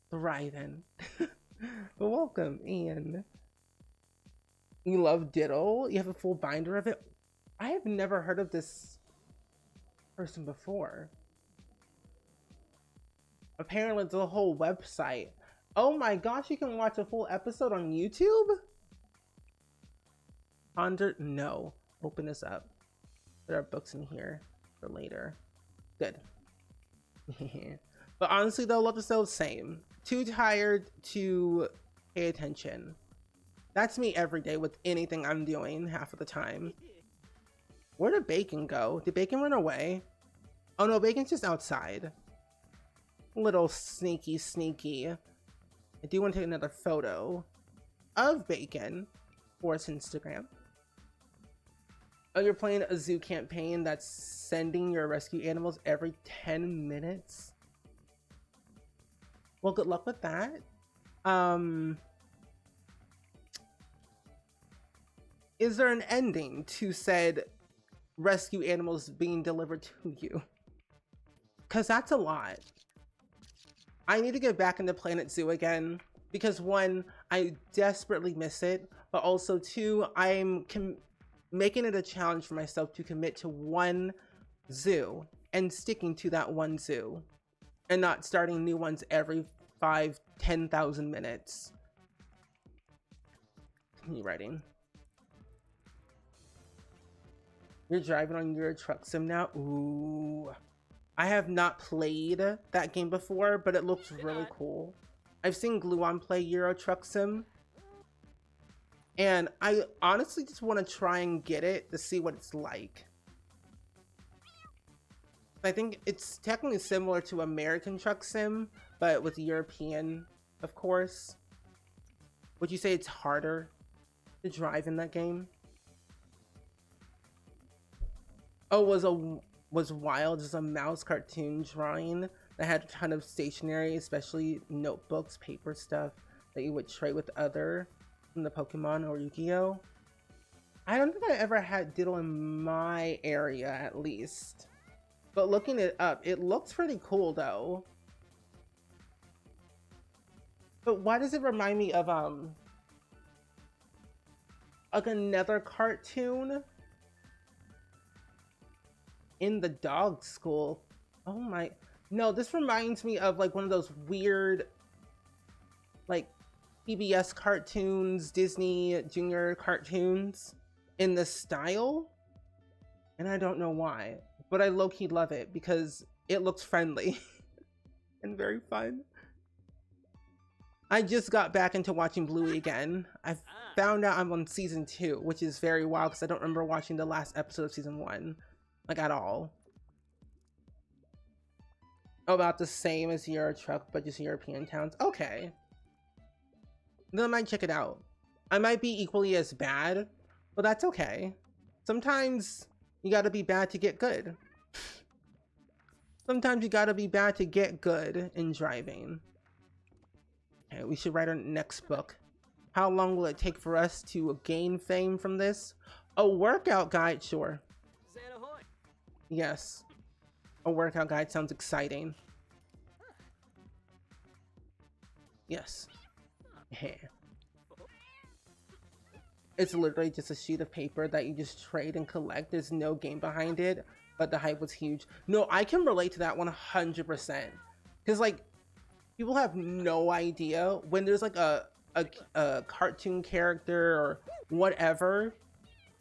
thriving. Welcome, Ian. You love Diddle? You have a full binder of it? I have never heard of this person before. Apparently it's a whole website. Oh my gosh, you can watch a full episode on YouTube? Ponder? No. Open this up. There are books in here for later. Good. But honestly though, love is still the same. Too tired to pay attention. That's me every day with anything I'm doing half of the time. Where did Bacon go? Did Bacon run away? Oh no, Bacon's just outside. Little sneaky. I do want to take another photo of Bacon for his Instagram. Oh, you're playing a zoo campaign that's sending your rescue animals every 10 minutes? Well, good luck with that. Is there an ending to said rescue animals being delivered to you? Because that's a lot. I need to get back into Planet Zoo again because one, I desperately miss it, but also two, I'm making it a challenge for myself to commit to one zoo and sticking to that one zoo and not starting new ones every 10,000 minutes. Continue writing. You're driving on Euro Truck Sim now? Ooh. I have not played that game before, but it looks really cool. I've seen Gluon play Euro Truck Sim, and I honestly just want to try and get it to see what it's like. I think it's technically similar to American Truck Sim, but with European, of course. Would you say it's harder to drive in that game? Oh, was Wild as a mouse cartoon drawing that had a ton of stationery, especially notebooks, paper stuff that you would trade with other from the Pokemon or Yu-Gi-Oh. I don't think I ever had Diddle in my area, at least. But looking it up, it looks pretty cool though. But why does it remind me of like another cartoon in the dog school? Oh my, no, this reminds me of like one of those weird like PBS cartoons, Disney Junior cartoons in the style, and I don't know why, but I low-key love it because it looks friendly and very fun. I just got back into watching Bluey again. I found out I'm on season 2, which is very wild because I don't remember watching the last episode of season 1, like at all. About the same as Euro Truck, but just European towns. Okay. Then I might check it out. I might be equally as bad, but that's okay. Sometimes you gotta be bad to get good. Sometimes you gotta be bad to get good in driving. Okay, we should write our next book. How long will it take for us to gain fame from this? A workout guide, sure. Yes. A workout guide sounds exciting. Yes. It's literally just a sheet of paper that you just trade and collect. There's no game behind it, but the hype was huge. No, I can relate to that 100%. Because like, people have no idea when there's like a cartoon character or whatever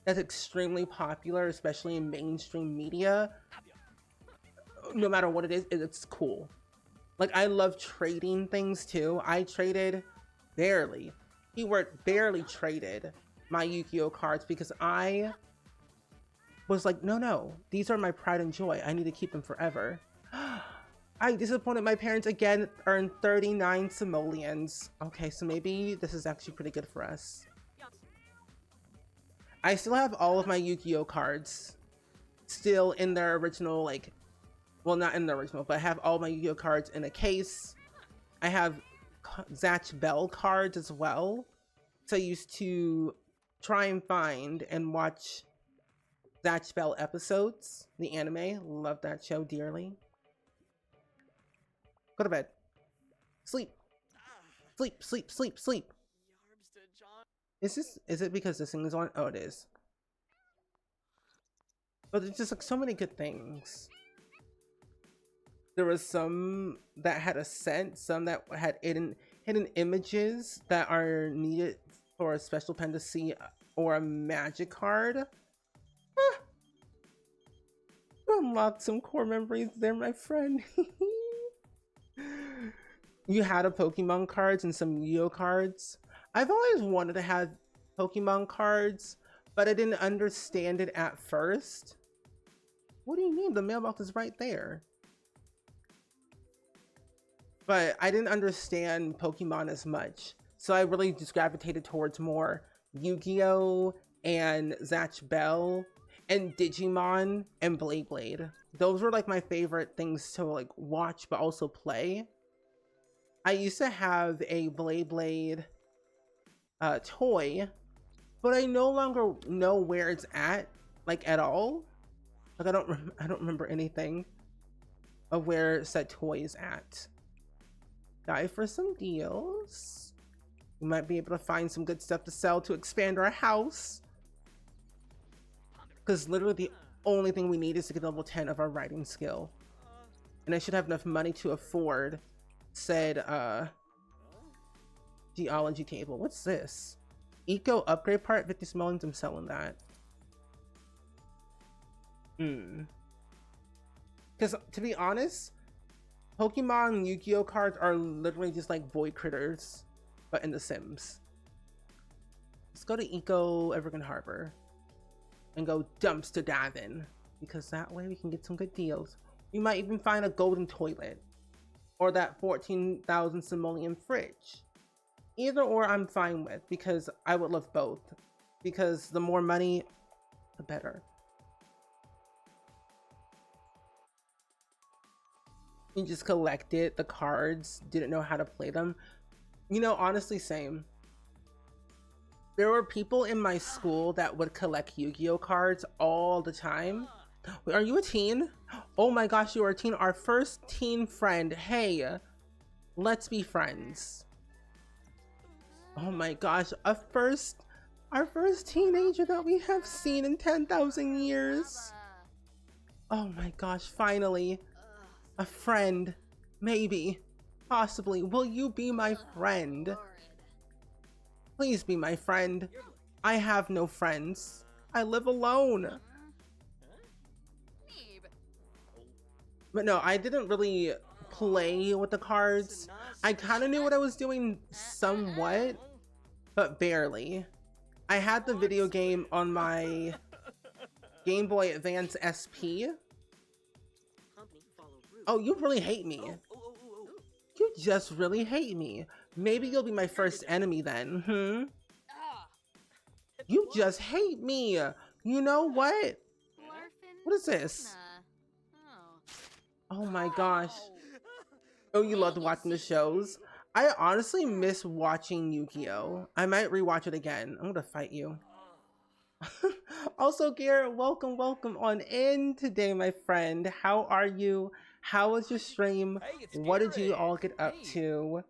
that's extremely popular, especially in mainstream media. No matter what it is, it's cool. Like, I love trading things too. I traded barely, keyword barely traded my Yu-Gi-Oh cards because I was like, no, these are my pride and joy. I need to keep them forever. I disappointed my parents again, earned 39 simoleons. Okay, so maybe this is actually pretty good for us. I still have all of my Yu-Gi-Oh cards still in their original, like, well, not in the original, but I have all my Yu-Gi-Oh cards in a case. I have Zatch Bell cards as well. So I used to try and find and watch Zatch Bell episodes, the anime. Love that show dearly. Go to bed. Sleep. Sleep, sleep, sleep, sleep. Is it because this thing is on? Oh, it is. But there's just like so many good things. There was some that had a scent, some that had hidden images that are needed for a special pen to see or a magic card. You unlocked some core memories there, my friend. You had a Pokemon cards and some Yu-Gi-Oh cards. I've always wanted to have Pokemon cards, but I didn't understand it at first. What do you mean? The mailbox is right there. But I didn't understand Pokemon as much. So I really just gravitated towards more Yu-Gi-Oh and Zatch Bell. and Digimon and Blade. Those were like my favorite things to like watch but also play. I used to have a Blade toy, but I no longer know where it's at, like at all. Like I don't remember anything of where said toy is at. Die for some deals. We might be able to find some good stuff to sell to expand our house. Because literally the only thing we need is to get level 10 of our writing skill. And I should have enough money to afford said geology table. What's this? Eco upgrade part, 50 simoleons. I'm selling that. Because to be honest, Pokemon Yu-Gi-Oh cards are literally just like void critters, but in The Sims. Let's go to Eco Evergreen Harbor and go dumpster diving, because that way we can get some good deals. We might even find a golden toilet or that 14,000 simoleon fridge. Either or I'm fine with, because I would love both, because the more money, the better. You just collected the cards, didn't know how to play them. You know, honestly, same. There were people in my school that would collect Yu-Gi-Oh cards all the time. Wait, are you a teen? Oh my gosh, you are a teen. Our first teen friend. Hey, let's be friends. Oh my gosh, our first teenager that we have seen in 10,000 years. Oh my gosh, finally. A friend. Maybe. Possibly. Will you be my friend? Please be my friend. I have no friends. I live alone. But no, I didn't really play with the cards. I kind of knew what I was doing somewhat, but barely. I had the video game on my Game Boy Advance SP. Oh, you really hate me. You just really hate me. Maybe you'll be my first enemy then, You just hate me. You know what? What is this? Oh my gosh. Oh, you loved watching the shows? I honestly miss watching Yu-Gi-Oh! I might rewatch it again. I'm gonna fight you. Also, Garrett, welcome on in today, my friend. How are you? How was your stream? What did you all get up to?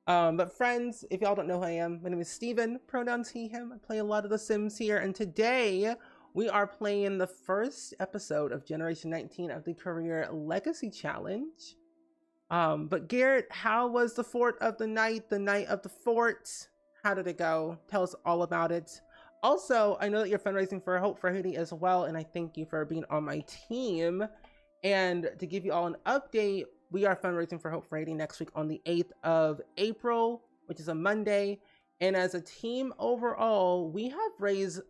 But friends, if y'all don't know who I am, my name is Steven, pronouns he, him. I play a lot of The Sims here, and today we are playing the first episode of Generation 19 of the Career Legacy Challenge. But Garrett, how was the fort of the night of the fort? How did it go? Tell us all about it. Also, I know that you're fundraising for Hope for Haiti as well, and I thank you for being on my team. And to give you all an update, we are fundraising for Hope for Haiti next week on the 8th of April, which is a Monday. And as a team overall, we have raised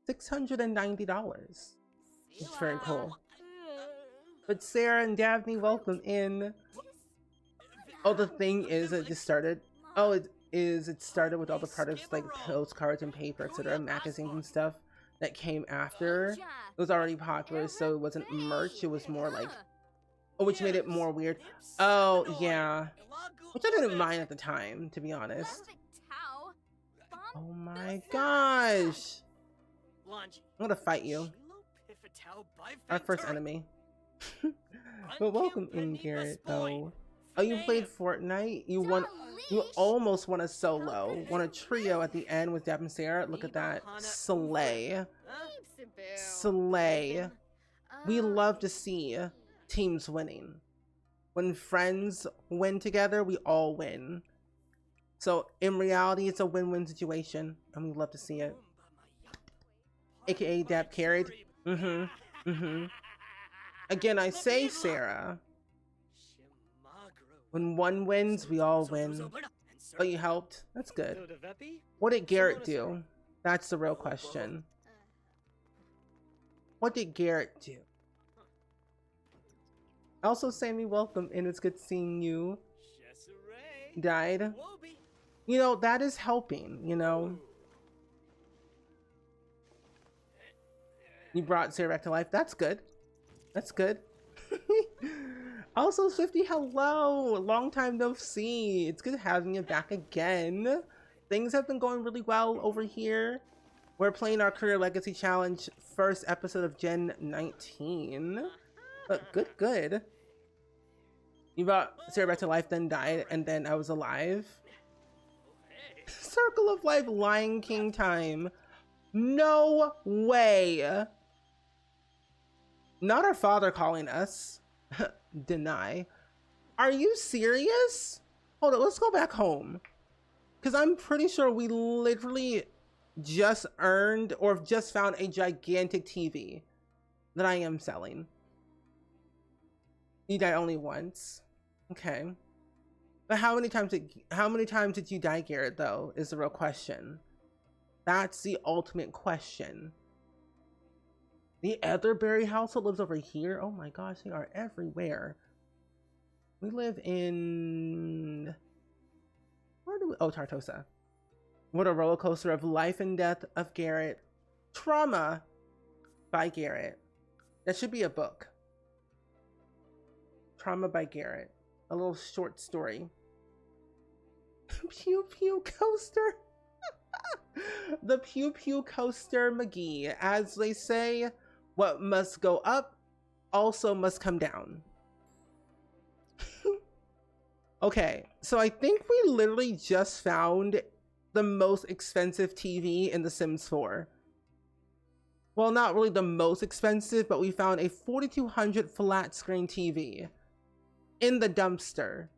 $690. It's very cool. But Sarah and Daphne, welcome in. Oh, the thing is, it just started. Oh, it started with all the products like postcards and paper, etc., magazines and stuff that came after. It was already popular, so it wasn't merch. It was more like, oh, which made it more weird. Oh, yeah. Which I didn't mind at the time, to be honest. Oh my gosh. I'm gonna fight you. Our first enemy. But welcome in, Garrett, though. Oh, you played Fortnite? You almost won a solo. Won a trio at the end with Deb and Sarah. Look at that. Slay. Slay. We love to see teams winning. When friends win together, we all win. So in reality, it's a win-win situation, and we love to see it. AKA Dab carried. Again, I say, Sarah, when one wins, we all win. Oh, you helped? That's good. What did Garrett do? That's the real question. What did Garrett do? Also, Sammy, welcome, and it's good seeing you. Died. You know, that is helping, you know. You brought Sarah back to life. That's good. That's good. Also, Swifty, hello. Long time no see. It's good having you back again. Things have been going really well over here. We're playing our Career Legacy Challenge first episode of Gen 19. But good. You brought Sarah back to life, then died, and then I was alive. Circle of Life Lion King time. No way. Not our father calling us. Deny. Are you serious? Hold on, let's go back home. Because I'm pretty sure we literally just earned or just found a gigantic TV that I am selling. You died only once. Okay. But how many times did you die, Garrett, though, is the real question. That's the ultimate question. The Etherberry household lives over here. Oh my gosh, they are everywhere. We live in... Where do we... Oh, Tartosa. What a roller coaster of life and death of Garrett. Trauma by Garrett. That should be a book. Trauma by Garrett. A little short story. Pew Pew Coaster. The Pew Pew Coaster McGee. As they say, what must go up also must come down. Okay, so I think we literally just found the most expensive TV in The Sims 4. Well, not really the most expensive, but we found a 4200 flat screen TV in the dumpster.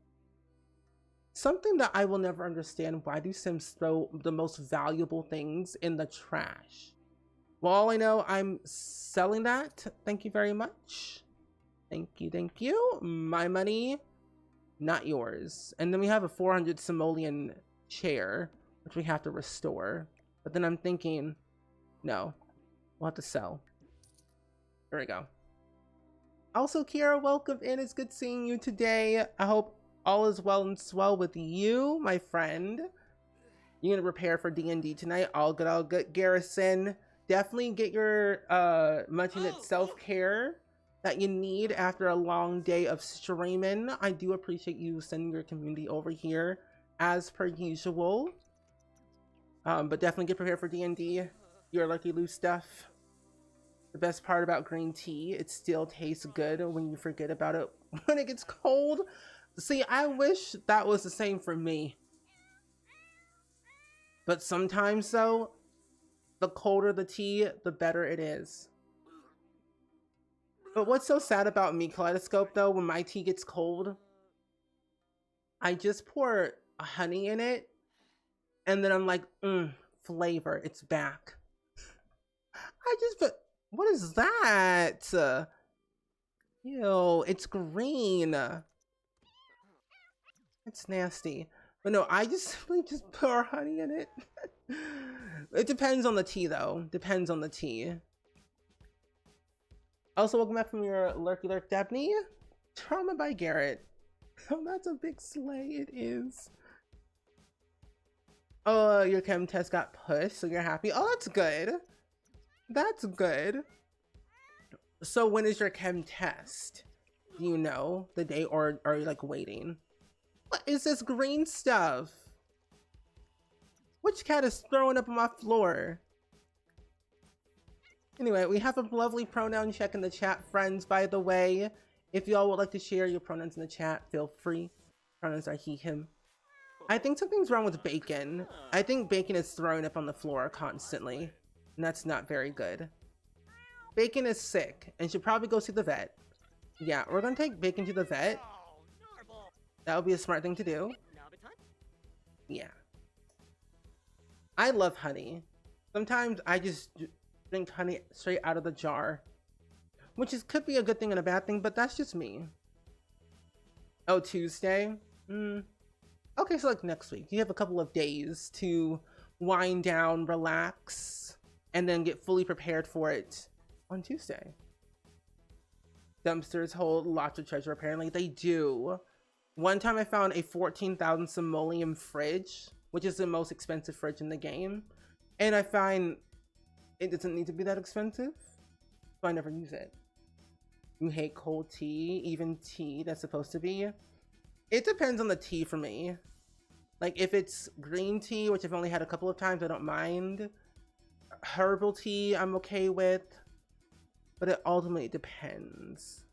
Something that I will never understand. Why do Sims throw the most valuable things in the trash? Well, all I know, I'm selling that. Thank you very much. Thank you. My money, not yours. And then we have a 400 simoleon chair, which we have to restore. But then I'm thinking, no, we'll have to sell. There we go. Also, Kira, welcome in. It's good seeing you today. I hope all is well and swell with you, my friend. You're gonna prepare for D&D tonight. All good. Garrison, definitely get your much-needed self-care that you need after a long day of streaming. I do appreciate you sending your community over here as per usual. But definitely get prepared for D&D. Your Lucky Lou stuff. The best part about green tea, it still tastes good when you forget about it when it gets cold. See, I wish that was the same for me. But sometimes, though, the colder the tea, the better it is. But what's so sad about me, Kaleidoscope, though, when my tea gets cold, I just pour honey in it, and then I'm like, flavor, it's back. What is that? Ew, it's green. It's nasty. But no, I just simply just pour honey in it. It depends on the tea, though. Depends on the tea. Also, welcome back from your Lurky Lurk, Dabney. Trauma by Garrett. Oh, that's a big slay. It is. Oh, your chem test got pushed, so you're happy. Oh, that's good. That's good. So when is your chem test? Do you know the day, or are you like waiting? What is this green stuff? Which cat is throwing up on my floor? Anyway, we have a lovely pronoun check in the chat, friends, by the way. If y'all would like to share your pronouns in the chat, feel free. Pronouns are he, him. I think something's wrong with Bacon. I think Bacon is throwing up on the floor constantly, and that's not very good. Bacon is sick and should probably go see the vet. Yeah, we're gonna take Bacon to the vet. That would be a smart thing to do. Yeah. I love honey. Sometimes I just drink honey straight out of the jar, which could be a good thing and a bad thing, but that's just me. Oh, Tuesday? Okay, so like next week. You have a couple of days to wind down, relax, and then get fully prepared for it on Tuesday. Dumpsters hold lots of treasure, apparently. They do. One time I found a 14,000 simoleon fridge, which is the most expensive fridge in the game. And I find it doesn't need to be that expensive. so I never use it. You hate cold tea, even tea that's supposed to be? It depends on the tea for me. Like if it's green tea, which I've only had a couple of times, I don't mind. Herbal tea, I'm okay with, but it ultimately depends.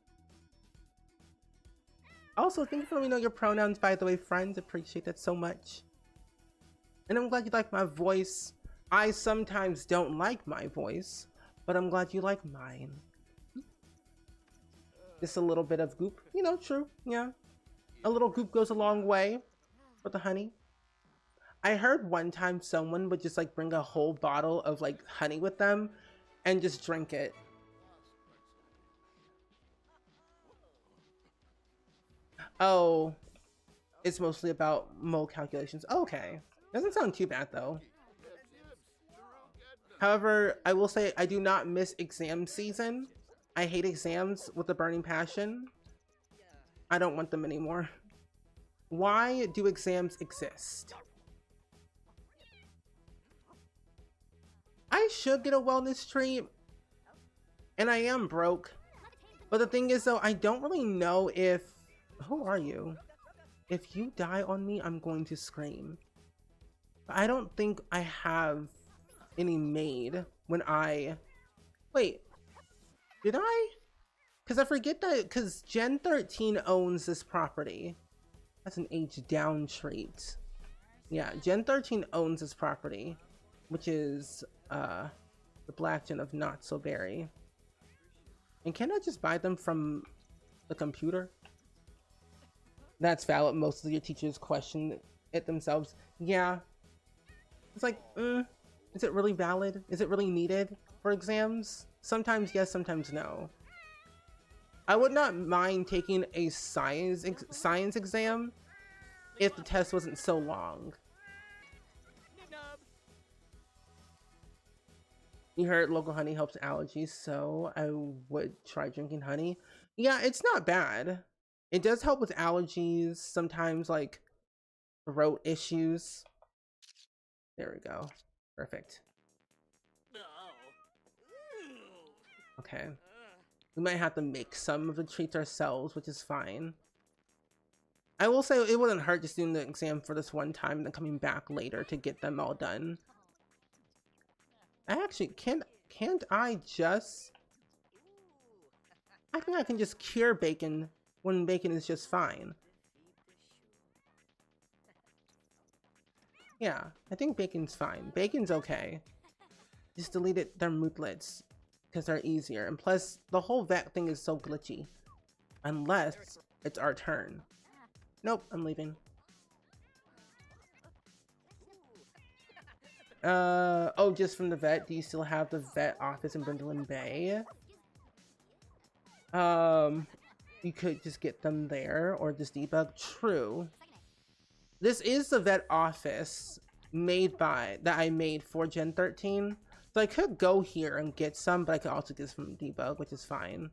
Also, thank you for letting me know your pronouns, by the way, friends. Appreciate that so much. And I'm glad you like my voice. I sometimes don't like my voice, but I'm glad you like mine. Just a little bit of goop, you know, true, yeah. A little goop goes a long way with the honey. I heard one time someone would just like bring a whole bottle of like honey with them and just drink it. Oh, it's mostly about mole calculations. Okay, doesn't sound too bad though. However, I will say I do not miss exam season. I hate exams with a burning passion. I don't want them anymore. Why do exams exist? I should get a wellness treat, and I am broke. But the thing is though, I don't really know if... Who are you? If you die on me, I'm going to scream. I don't think I have any made when I... Wait, did I? Because I forget that, because Gen 13 owns this property. That's an age down trait. Yeah, Gen 13 owns this property, which is the Black Gen of Not So Berry. And can I just buy them from the computer? That's valid. Most of your teachers question it themselves. Yeah. It's like, is it really valid? Is it really needed for exams? Sometimes yes, sometimes no. I would not mind taking a science exam if the test wasn't so long. You heard local honey helps allergies, so I would try drinking honey. Yeah, it's not bad. It does help with allergies, sometimes like throat issues. There we go. Perfect. Okay. We might have to make some of the treats ourselves, which is fine. I will say it wouldn't hurt just doing the exam for this one time and then coming back later to get them all done. I actually can't I just... I think I can just cure bacon when bacon is just fine. Yeah, I think bacon's fine. Bacon's okay. Just delete their mootlets because they're easier. And plus, the whole vet thing is so glitchy. Unless it's our turn. Nope, I'm leaving. Oh, just from the vet. Do you still have the vet office in Brindleland Bay? You could just get them there or just debug. True. This is the vet office that I made for Gen 13. So I could go here and get some, but I could also get this from debug, which is fine.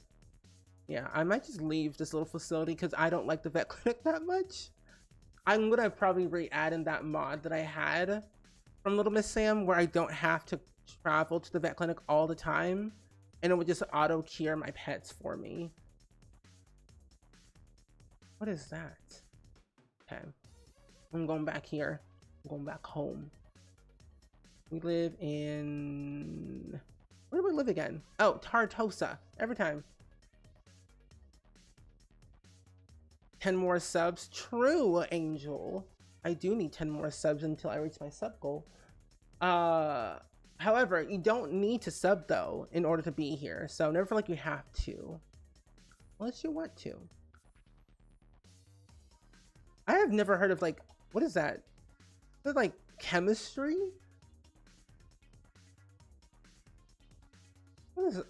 Yeah, I might just leave this little facility because I don't like the vet clinic that much. I'm gonna probably re-add in that mod that I had from Little Miss Sam where I don't have to travel to the vet clinic all the time and it would just auto cure my pets for me. What is that? Okay, I'm going back here. I'm going back home. We live in... Where do we live again? Oh, Tartosa. Every time. 10 more subs. True, Angel. I do need 10 more subs until I reach my sub goal. However, you don't need to sub though in order to be here. So never feel like you have to. Unless you want to. I have never heard of like, what is that? Is it like chemistry? What is it?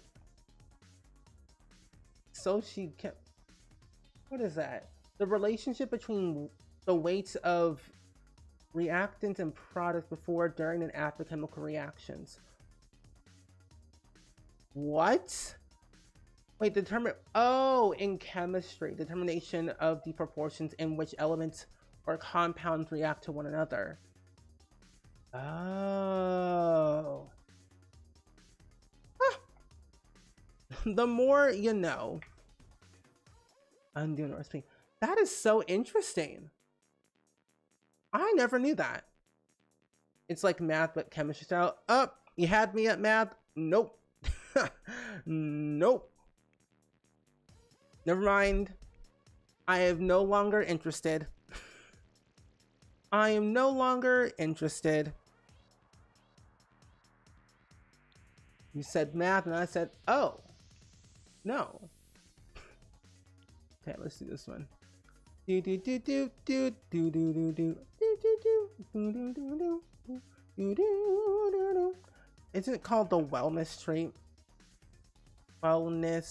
So she kept... What is that? The relationship between the weights of reactants and products before, during, and after chemical reactions. What? Wait, oh, in chemistry, determination of the proportions in which elements or compounds react to one another. Oh. The more you know. Undo North Pink. That is so interesting. I never knew that. It's like math, but chemistry style. Up, you had me at math. Nope. Nope. Never mind. I am no longer interested. I am no longer interested. You said math, and I said, oh, no. Okay, let's do this one. Do do do do do do do do do do do do do do do do. Isn't it called the wellness trait? Wellness.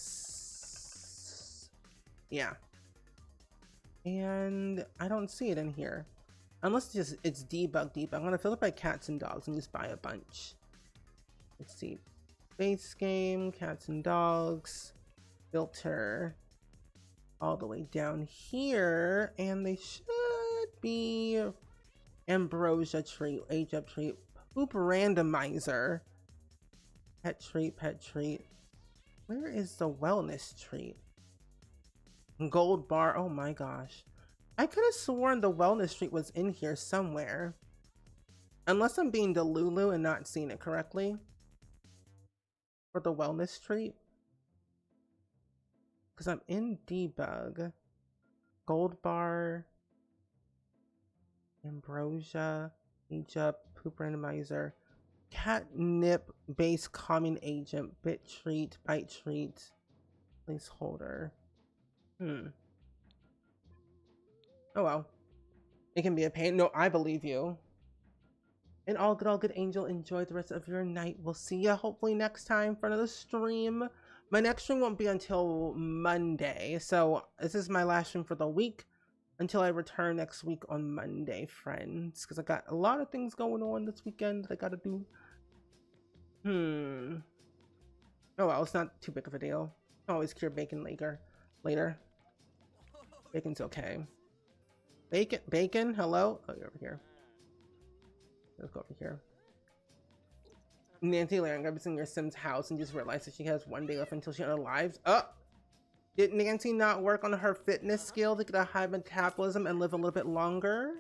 Yeah. And I don't see it in here. Unless it's debug deep. I'm gonna fill it by cats and dogs and just buy a bunch. Let's see. Base game, cats and dogs, filter all the way down here, and they should be ambrosia trait, age up trait, poop randomizer, pet trait. Where is the wellness trait? Gold bar. Oh my gosh, I could have sworn the wellness trait was in here somewhere, unless I'm being Delulu and not seeing it correctly. For the wellness trait, because I'm in debug. Gold bar, ambrosia, age up, poop randomizer, catnip base calming agent, bit treat, bite treat, placeholder. Oh well, it can be a pain. No, I believe you. And all good angel, enjoy the rest of your night. We'll see ya hopefully next time for another stream. My next stream won't be until Monday, so this is my last stream for the week until I return next week on Monday, friends, because I got a lot of things going on this weekend that I gotta do. Oh well, it's not too big of a deal. I always cure bacon later. Bacon's okay. Bacon, hello? Oh, you're over here. Let's go over here. Nancy Lang, I was in your Sim's house and just realized that she has one day left until she unalives. Oh! Did Nancy not work on her fitness skill to get a high metabolism and live a little bit longer?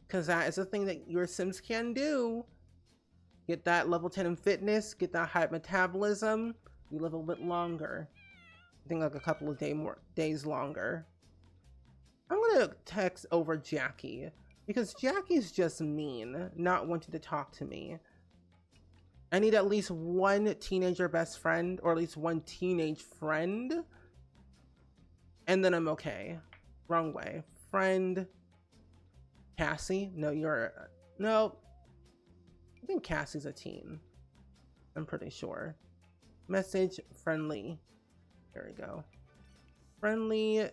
Because that is a thing that your Sims can do. Get that level 10 in fitness, get that high metabolism, you live a little bit longer. I think like a couple of days longer. I'm gonna text over Jackie. Because Jackie's just mean, not wanting to talk to me. I need at least one teenager best friend, or at least one teenage friend. And then I'm okay. Wrong way. Friend. Cassie? No, no. I think Cassie's a teen. I'm pretty sure. Message friendly. There we go. Friendly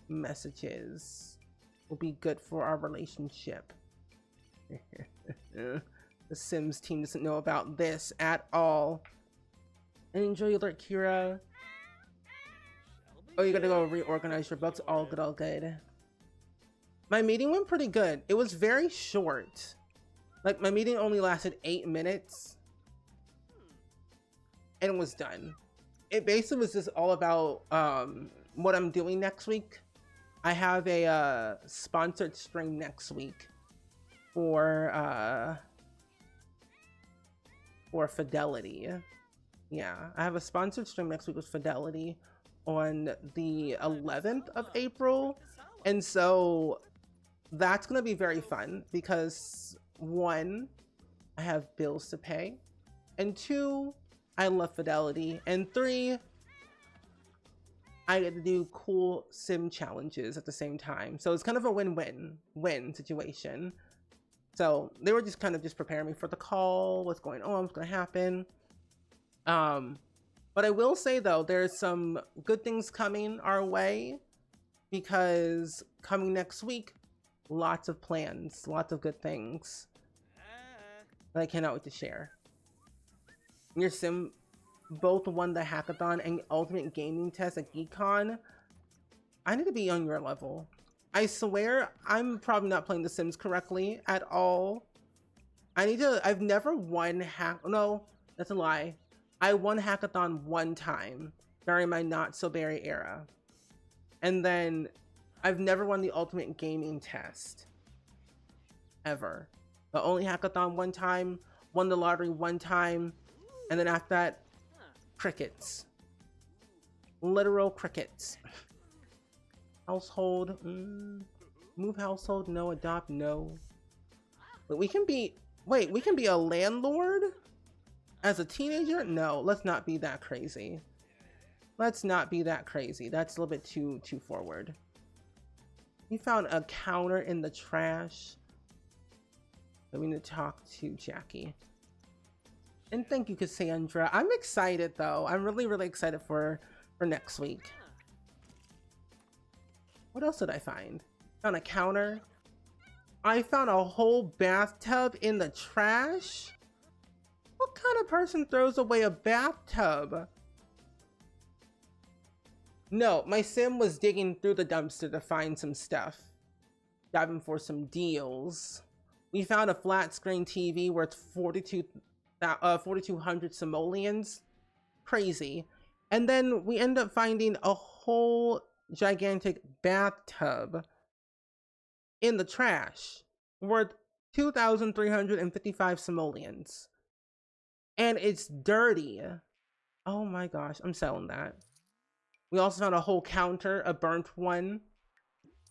messages will be good for our relationship. The Sims team doesn't know about this at all. And enjoy your alert, Kira. Oh, you gotta go reorganize your books. All good. My meeting went pretty good. It was very short. Like, my meeting only lasted 8 minutes. And it was done. It basically was just all about what I'm doing next week. I have a sponsored stream next week for Fidelity. Yeah, I have a sponsored stream next week with Fidelity on the 11th of April. And so that's going to be very fun because 1, I have bills to pay, and 2, I love Fidelity, and 3, I get to do cool sim challenges at the same time. So it's kind of a win-win situation. So they were just kind of preparing me for the call, what's going on, what's going to happen. But I will say though, there's some good things coming our way, because coming next week, lots of plans, lots of good things that I cannot wait to share. Your sim both won the hackathon and ultimate gaming test at GeekCon. I need to be on your level. I swear I'm probably not playing The Sims correctly at all. I've never won no, that's a lie. I won hackathon one time during my not so berry era. And then I've never won the ultimate gaming test. Ever. The only hackathon one time, won the lottery one time, and then after that, crickets. Literal crickets. Household, move household, no. Adopt, no. But we can be a landlord as a teenager? No, let's not be that crazy. Let's not be that crazy. That's a little bit too forward. We found a counter in the trash. So we need to talk to Jackie. And thank you, Cassandra. I'm excited though. I'm really excited for next week. What else did I find? Found a counter. I found a whole bathtub in the trash. What kind of person throws away a bathtub? No, my sim was digging through the dumpster to find some stuff. Diving for some deals. We found a flat screen TV worth 4,200 simoleons. Crazy. And then we end up finding a whole gigantic bathtub in the trash worth 2,355 simoleons. And it's dirty. Oh my gosh, I'm selling that. We also found a whole counter, a burnt one.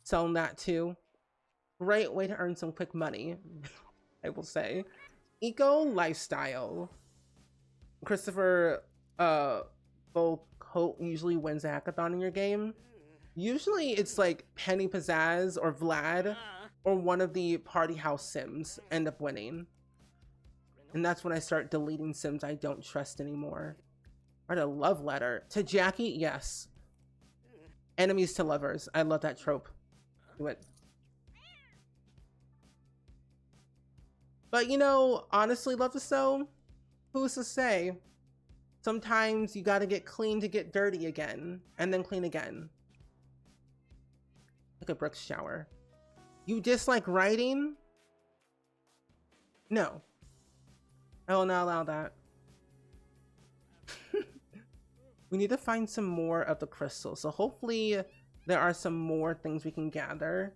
Selling that too. Great way to earn some quick money, I will say. Eco lifestyle. Christopher Volcoat usually wins a hackathon in your game. Usually it's like Penny Pizzazz or Vlad or one of the party house sims end up winning. And that's when I start deleting sims I don't trust anymore. Write a love letter to Jackie. Yes. Enemies to lovers. I love that trope. Do it. But you know, honestly, Love to Sew, who's to say? Sometimes you gotta get clean to get dirty again, and then clean again. Look at Brooke's shower. You dislike writing? No. I will not allow that. We need to find some more of the crystals, so hopefully there are some more things we can gather.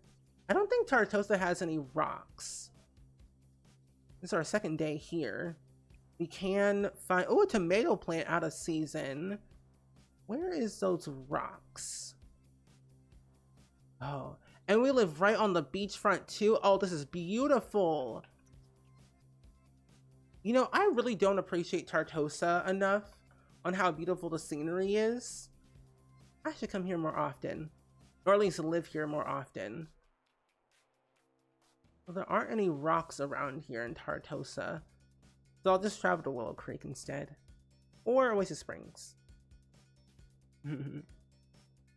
I don't think Tartosa has any rocks. This is our second day here. We can find, oh, a tomato plant out of season. Where is those rocks? Oh, and we live right on the beachfront too. Oh, this is beautiful. You know, I really don't appreciate Tartosa enough on how beautiful the scenery is. I should come here more often, or at least live here more often. Well, there aren't any rocks around here in Tartosa, so I'll just travel to Willow Creek instead, or Oasis Springs.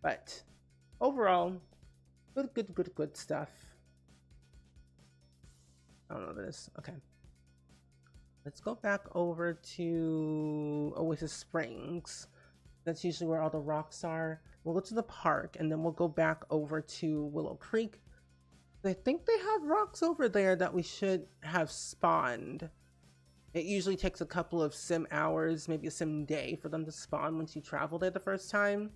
But overall, good stuff. I don't know this. Okay. Let's go back over to Oasis Springs. That's usually where all the rocks are. We'll go to the park and then we'll go back over to Willow Creek. I think they have rocks over there that we should have spawned. It usually takes a couple of sim hours, maybe a sim day for them to spawn once you travel there the first time.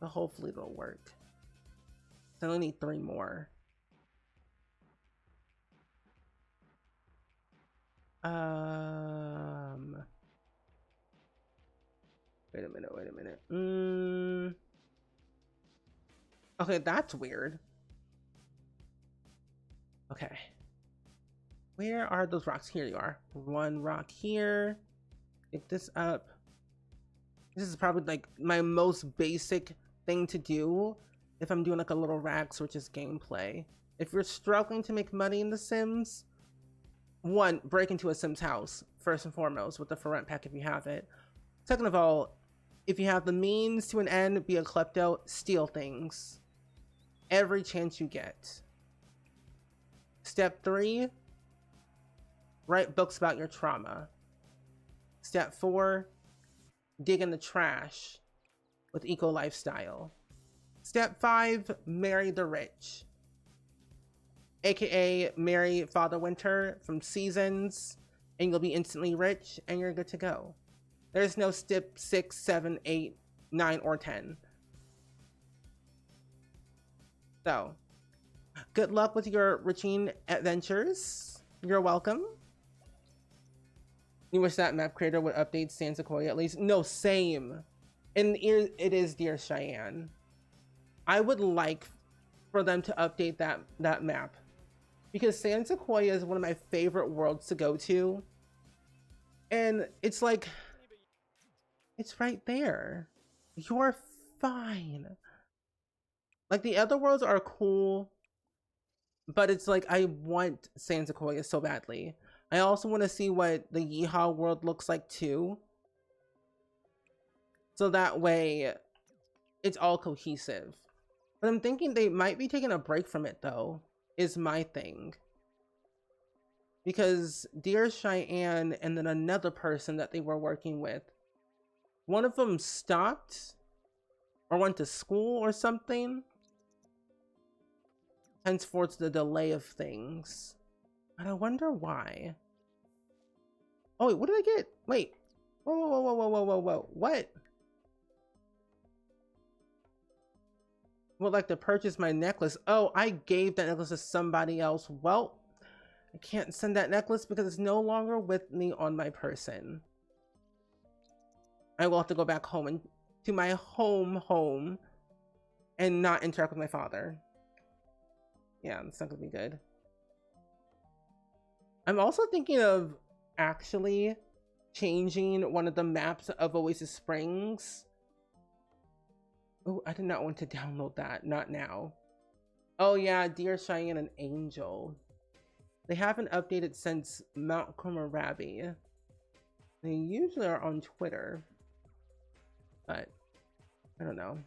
But hopefully it'll work. I only need 3 more. Wait a minute. Okay, that's weird. Okay. Where are those rocks? Here you are. 1 rock here. Pick this up. This is probably like my most basic thing to do if I'm doing like a little Rags Riches gameplay. If you're struggling to make money in The Sims, 1, break into a Sim's house, first and foremost, with the for rent pack if you have it. Second of all, if you have the means to an end, be a klepto, steal things. Every chance you get. Step 3, write books about your trauma. Step 4, dig in the trash with eco lifestyle. Step 5, marry the rich. AKA marry Father Winter from Seasons and you'll be instantly rich and you're good to go. There's no step 6, 7, 8, 9, or 10. So, good luck with your riching adventures. You're welcome. You wish that map creator would update San Sequoia at least? No, same. And it is Dear Cheyenne. I would like for them to update that map, because San Sequoia is one of my favorite worlds to go to. And it's like, it's right there. You're fine. Like, the other worlds are cool, but it's like, I want San Sequoia so badly. I also want to see what the Yeehaw world looks like too. So that way, it's all cohesive. But I'm thinking they might be taking a break from it though, is my thing. Because Dear Cheyenne and then another person that they were working with, one of them stopped or went to school or something. Henceforth, the delay of things. And I wonder why. Oh, wait, what did I get? Wait. Whoa, whoa, whoa, whoa, whoa, whoa, whoa. What? Would like to purchase my necklace. Oh, I gave that necklace to somebody else. Well, I can't send that necklace because it's no longer with me on my person. I will have to go back home and to my home and not interact with my father. Yeah, it's not gonna be good. I'm also thinking of actually changing one of the maps of Oasis Springs. Oh, I did not want to download that. Not now. Oh yeah, Dear Cheyenne and Angel. They haven't updated since Mount Komorebi. They usually are on Twitter, but I don't know.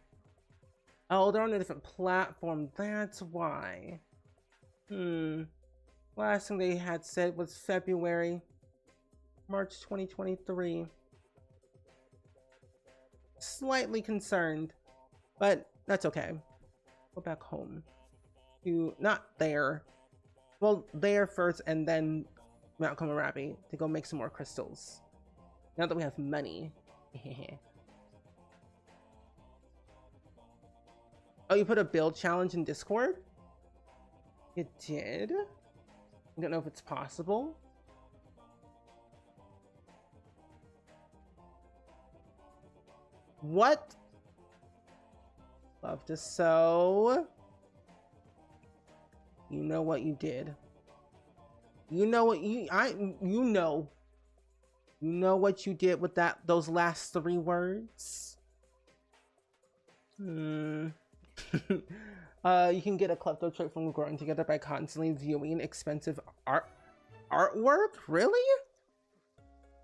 Oh, they're on a different platform. That's why. Last thing they had said was March 2023. Slightly concerned, but that's okay. Go back home. To not there. Well, there first and then Mount Komorebi to go make some more crystals. Now that we have money. Oh, you put a build challenge in Discord? You did? I don't know if it's possible. What? Love to sew. You know what you did. You know what you know. You know what you did with those last 3 words? You can get a klepto trait from growing together by constantly viewing expensive artwork? Really?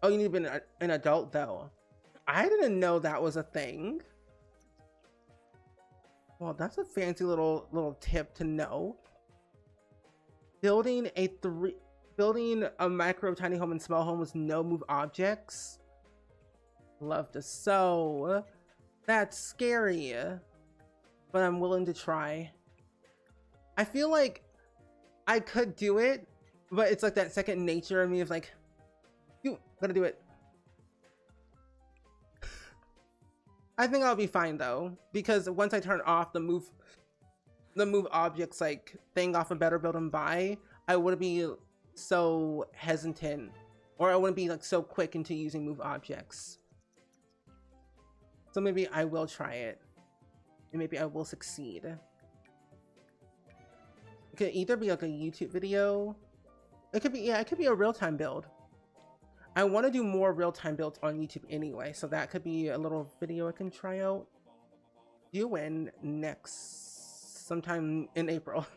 Oh, you need to be an adult though. I didn't know that was a thing. Well, that's a fancy little tip to know. Building a micro tiny home and small home with no move objects. Love to sew. That's scary, but I'm willing to try. I feel like I could do it, but it's like that second nature of me of like, you gotta do it. I think I'll be fine though, because once I turn off the move objects like thing off of Better Build and Buy, I wouldn't be so hesitant, or I wouldn't be like so quick into using move objects. So maybe I will try it, and maybe I will succeed. It could either be like a YouTube video. It could be, yeah, it could be a real-time build. I want to do more real-time builds on YouTube anyway, so that could be a little video I can try out doing sometime in April.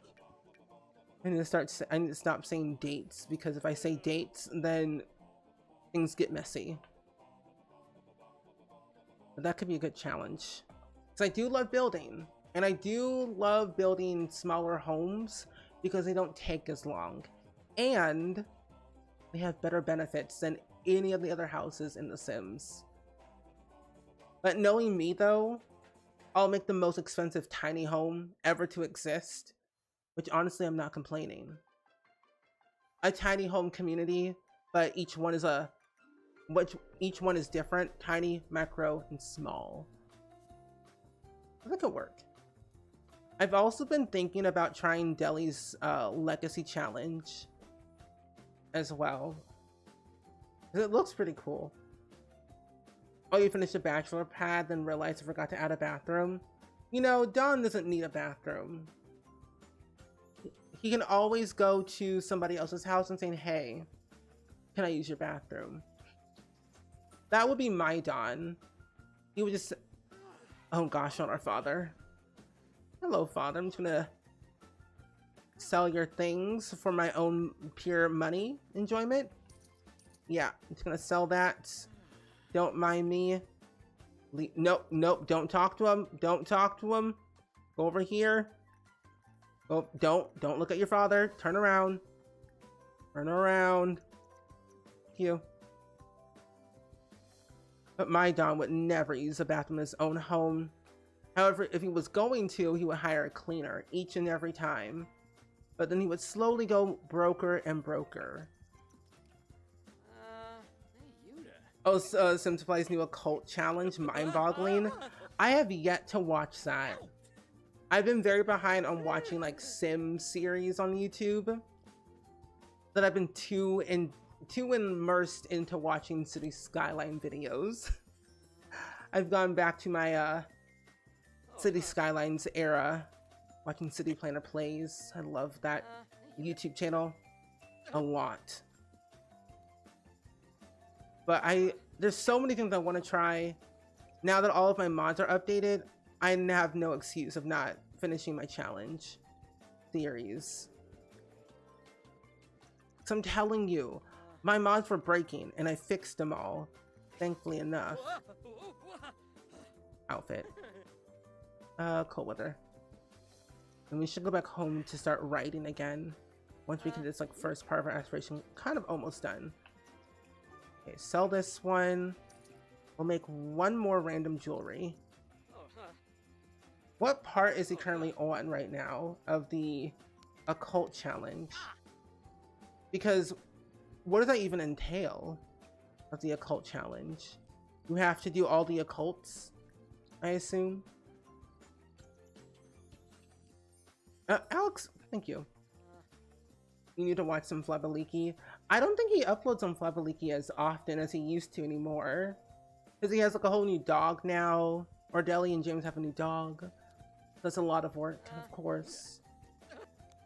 I need to stop saying dates, because if I say dates, then things get messy. But that could be a good challenge. Because I do love building, and I do love building smaller homes because they don't take as long, and they have better benefits than any of the other houses in The Sims. But knowing me though, I'll make the most expensive tiny home ever to exist, which honestly I'm not complaining. A tiny home community but each one is different: tiny, macro, and small. That could work. I've also been thinking about trying Deli's legacy challenge as well. It looks pretty cool. Oh, you finished a bachelor pad, then realized I forgot to add a bathroom. You know, Don doesn't need a bathroom. He can always go to somebody else's house and say, hey, can I use your bathroom? That would be my Don. He would just, oh gosh, on our father. Hello, father. I'm just gonna sell your things for my own pure money enjoyment. Yeah, I'm just gonna sell that. Don't mind me. Nope, nope, don't talk to him. Don't talk to him. Go over here. Oh, don't look at your father. Turn around. Turn around. Thank you. But my Don would never use a bathroom in his own home. However, if he was going to, he would hire a cleaner each and every time. But then he would slowly go broker and broker. Oh, Sims Play's new occult challenge, mind-boggling. I have yet to watch that. I've been very behind on watching like Sim series on YouTube. That I've been too immersed into watching City Skyline videos. I've gone back to my City Skylines era, watching City Planner Plays. I love that YouTube channel a lot. But there's so many things I want to try. Now that all of my mods are updated, I have no excuse of not finishing my challenge series. So I'm telling you, my mods were breaking and I fixed them all, thankfully enough. Outfit. Cold weather. And we should go back home to start writing again. Once we get this like first part of our aspiration kind of almost done. Okay, sell this one. We'll make one more random jewelry. What part is he currently on right now of the occult challenge? Because what does that even entail of the occult challenge? You have to do all the occults, I assume. Alex, thank you. You need to watch some Flabaliki. I don't think he uploads on Flabaliki as often as he used to anymore. Because he has like a whole new dog now. Or Deli and James have a new dog. That's a lot of work, of course.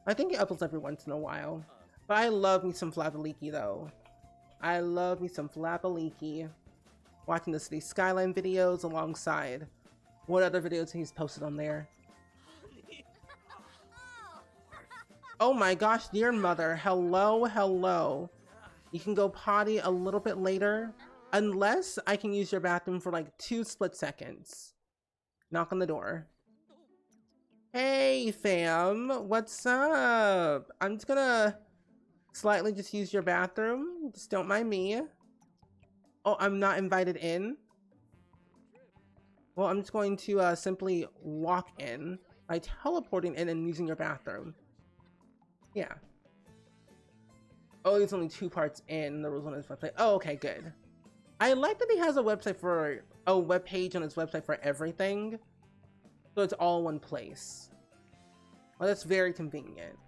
I think he uploads every once in a while. But I love me some Flabaliki though. I love me some Flabaliki. Watching the City Skyline videos alongside what other videos he's posted on there. Oh my gosh, dear mother, hello, hello. You can go potty a little bit later, unless I can use your bathroom for like 2 split seconds. Knock on the door. Hey fam, what's up? I'm just gonna slightly just use your bathroom. Just don't mind me. Oh, I'm not invited in? Well, I'm just going to simply walk in by teleporting in and using your bathroom. Yeah. Oh, there's only 2 parts in. There was on his website. Oh, okay, good. I like that he has a website for a web page on his website for everything, so it's all in one place. Well, that's very convenient.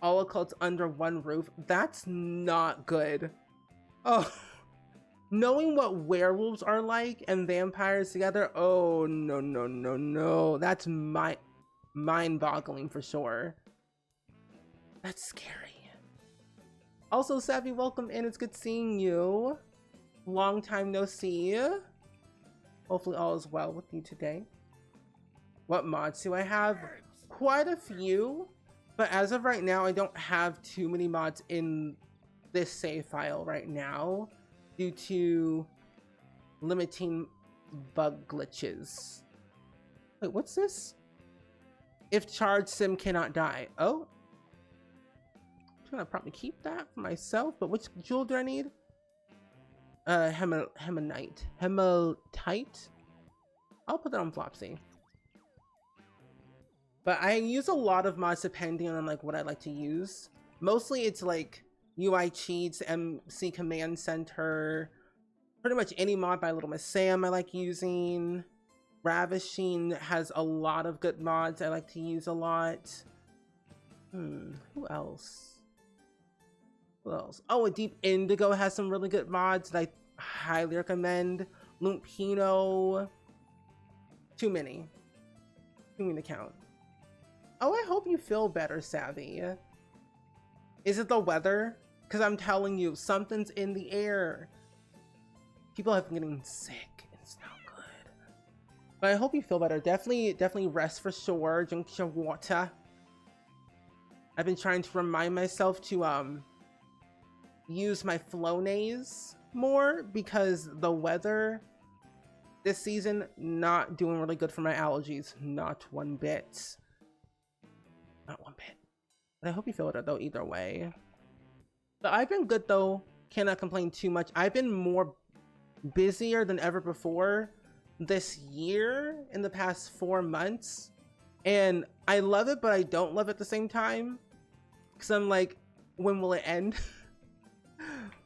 All occults under one roof. That's not good. Oh, knowing what werewolves are like and vampires together. Oh no no no no. That's mind-boggling for sure. That's scary. Also, Savvy, welcome in. It's good seeing you. Long time no see. Hopefully all is well with you today. What mods do I have? Quite a few, but as of right now, I don't have too many mods in this save file right now due to limiting bug glitches. Wait, what's this? If charged, Sim cannot die. Oh. I'm gonna probably keep that for myself, but which jewel do I need? Hematite. I'll put that on Flopsy. But I use a lot of mods depending on like what I like to use. Mostly it's like UI Cheats, MC Command Center, pretty much any mod by Little Miss Sam I like using. Ravishing has a lot of good mods I like to use a lot. Who else? Who else? Oh, a Deep Indigo has some really good mods that I highly recommend. Lumpino. Too many to count. Oh, I hope you feel better, Savvy. Is it the weather? Because I'm telling you, something's in the air. People have been getting sick. It's not good. But I hope you feel better. Definitely rest for sure. Drink your water. I've been trying to remind myself to use my Flonase more because the weather this season not doing really good for my allergies. Not one bit. Not one bit. But I hope you feel better though either way. But I've been good though. Cannot complain too much. I've been more busier than ever before this year in the past 4 months. And I love it, but I don't love it at the same time. Because I'm like, when will it end?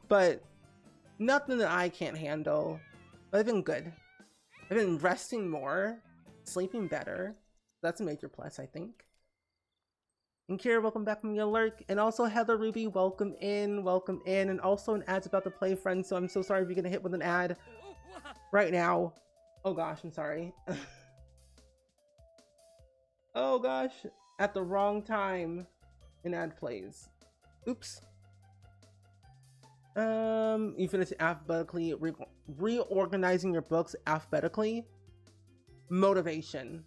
But nothing that I can't handle. But I've been good. I've been resting more, sleeping better. That's a major plus, I think. And Kira, welcome back from your lurk. And also Heather Ruby, welcome in. And also an ad's about to play, friends. So I'm so sorry if you're gonna hit with an ad right now. Oh gosh, I'm sorry. Oh gosh, at the wrong time an ad plays. Oops. You finished alphabetically reorganizing your books alphabetically. Motivation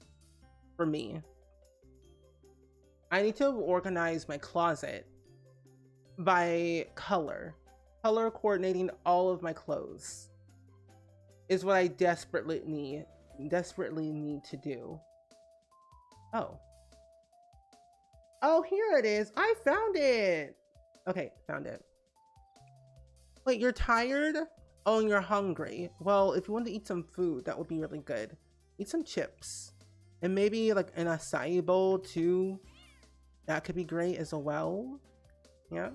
for me. I need to organize my closet by color. Color coordinating all of my clothes is what I desperately need to do. Oh, here it is. I found it. Okay, found it. Wait, you're tired? Oh, and you're hungry. Well, if you want to eat some food, that would be really good. Eat some chips. And maybe like an acai bowl too. That could be great as well. Yeah.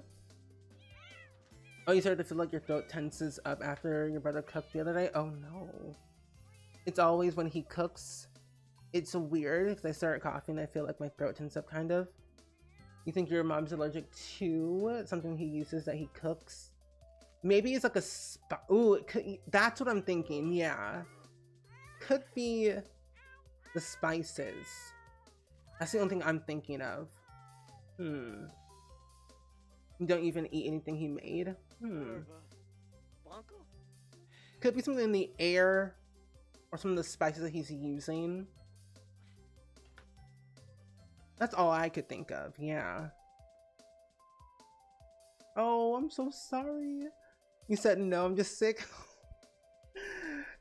Oh, you started to feel like your throat tenses up after your brother cooked the other day? Oh no. It's always when he cooks. It's weird because I start coughing. I feel like my throat tenses up kind of. You think your mom's allergic to something he uses that he cooks? Maybe it's like a ooh, that's what I'm thinking. Yeah, could be the spices. That's the only thing I'm thinking of. You don't even eat anything he made. Could be something in the air or some of the spices that he's using. That's all I could think of. Yeah. Oh, I'm so sorry. You said no, I'm just sick.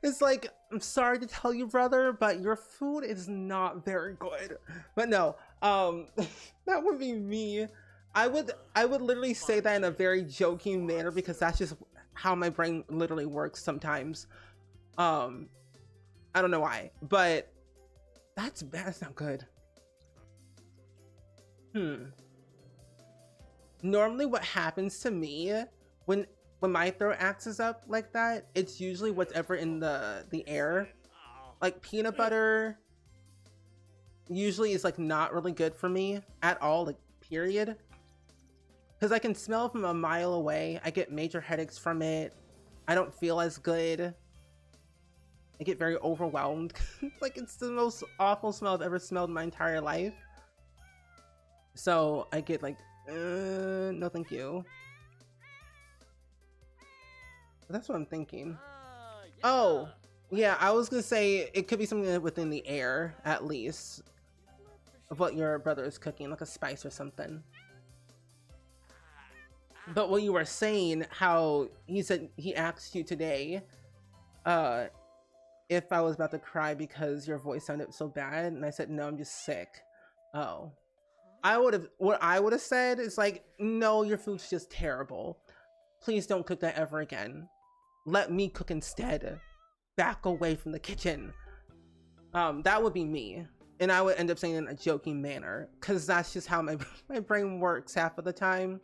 It's like, I'm sorry to tell you, brother, but your food is not very good. But no, that would be me. I would literally say that in a very joking manner because that's just how my brain literally works sometimes. I don't know why, but that's bad. That's not good. Normally what happens to me when my throat acts up like that, it's usually whatever in the air. Like peanut butter usually is like not really good for me at all, like period. Because I can smell from a mile away. I get major headaches from it. I don't feel as good. I get very overwhelmed. Like it's the most awful smell I've ever smelled in my entire life. So I get like, no thank you. That's what I'm thinking. Oh, yeah, I was gonna say it could be something within the air, at least, of what your brother is cooking, like a spice or something. But what you were saying, how he said he asked you today, if I was about to cry because your voice sounded so bad, and I said, no, I'm just sick. Oh. What I would have said is like, no, your food's just terrible. Please don't cook that ever again. Let me cook instead. Back away from the kitchen. That would be me. And I would end up saying it in a joking manner, because that's just how my brain works half of the time.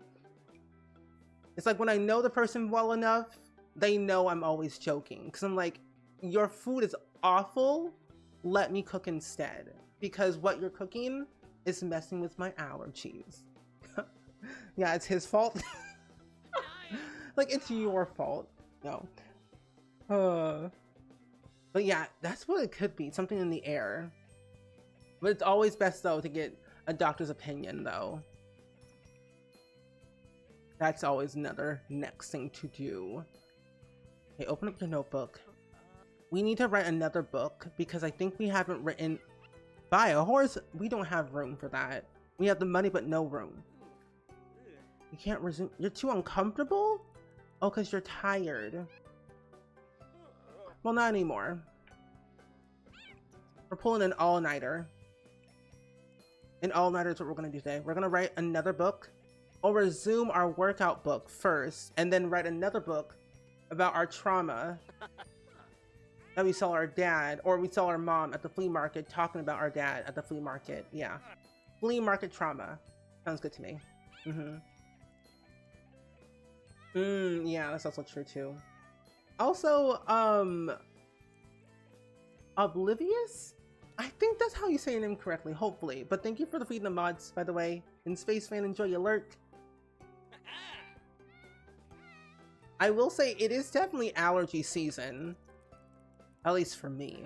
It's like when I know the person well enough, they know I'm always joking. Because I'm like, your food is awful. Let me cook instead. Because what you're cooking is messing with my allergies. Yeah, it's his fault. Like, it's your fault. No. But yeah, that's what it could be. Something in the air. But it's always best, though, to get a doctor's opinion, though. That's always another next thing to do. Okay, open up your notebook. We need to write another book because I think we haven't written... Buy a horse? We don't have room for that. We have the money, but no room. You can't resume... You're too uncomfortable? Oh, because you're tired. Well, not anymore. We're pulling an all-nighter. An all-nighter is what we're going to do today. We're going to write another book. Or resume our workout book first, and then write another book about our trauma that we saw our dad, or we saw our mom at the flea market talking about our dad at the flea market. Yeah. Flea market trauma. Sounds good to me. Yeah, that's also true too. Also, Oblivious? I think that's how you say your name correctly, hopefully. But thank you for the feeding the mods, by the way. And Space Fan, enjoy your lurk. I will say it is definitely allergy season. At least for me.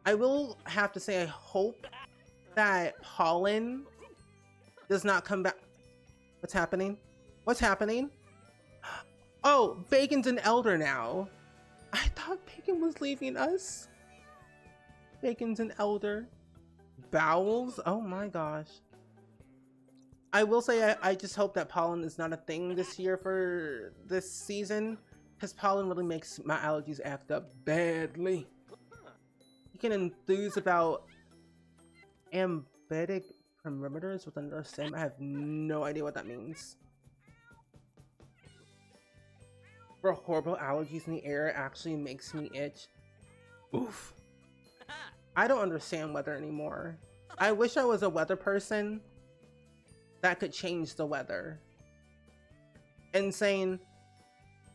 I will have to say I hope that pollen does not come back. What's happening? What's happening? Oh, Bacon's an elder now. I thought Bacon was leaving us. Bacon's an elder. Bowels? Oh my gosh. I will say I just hope that pollen is not a thing this year for this season, because pollen really makes my allergies act up badly. You can enthuse about amphibic perimeters with another sim. I have no idea what that means. For horrible allergies in the air actually makes me itch. Oof. I don't understand weather anymore. I wish I was a weather person that could change the weather. And saying,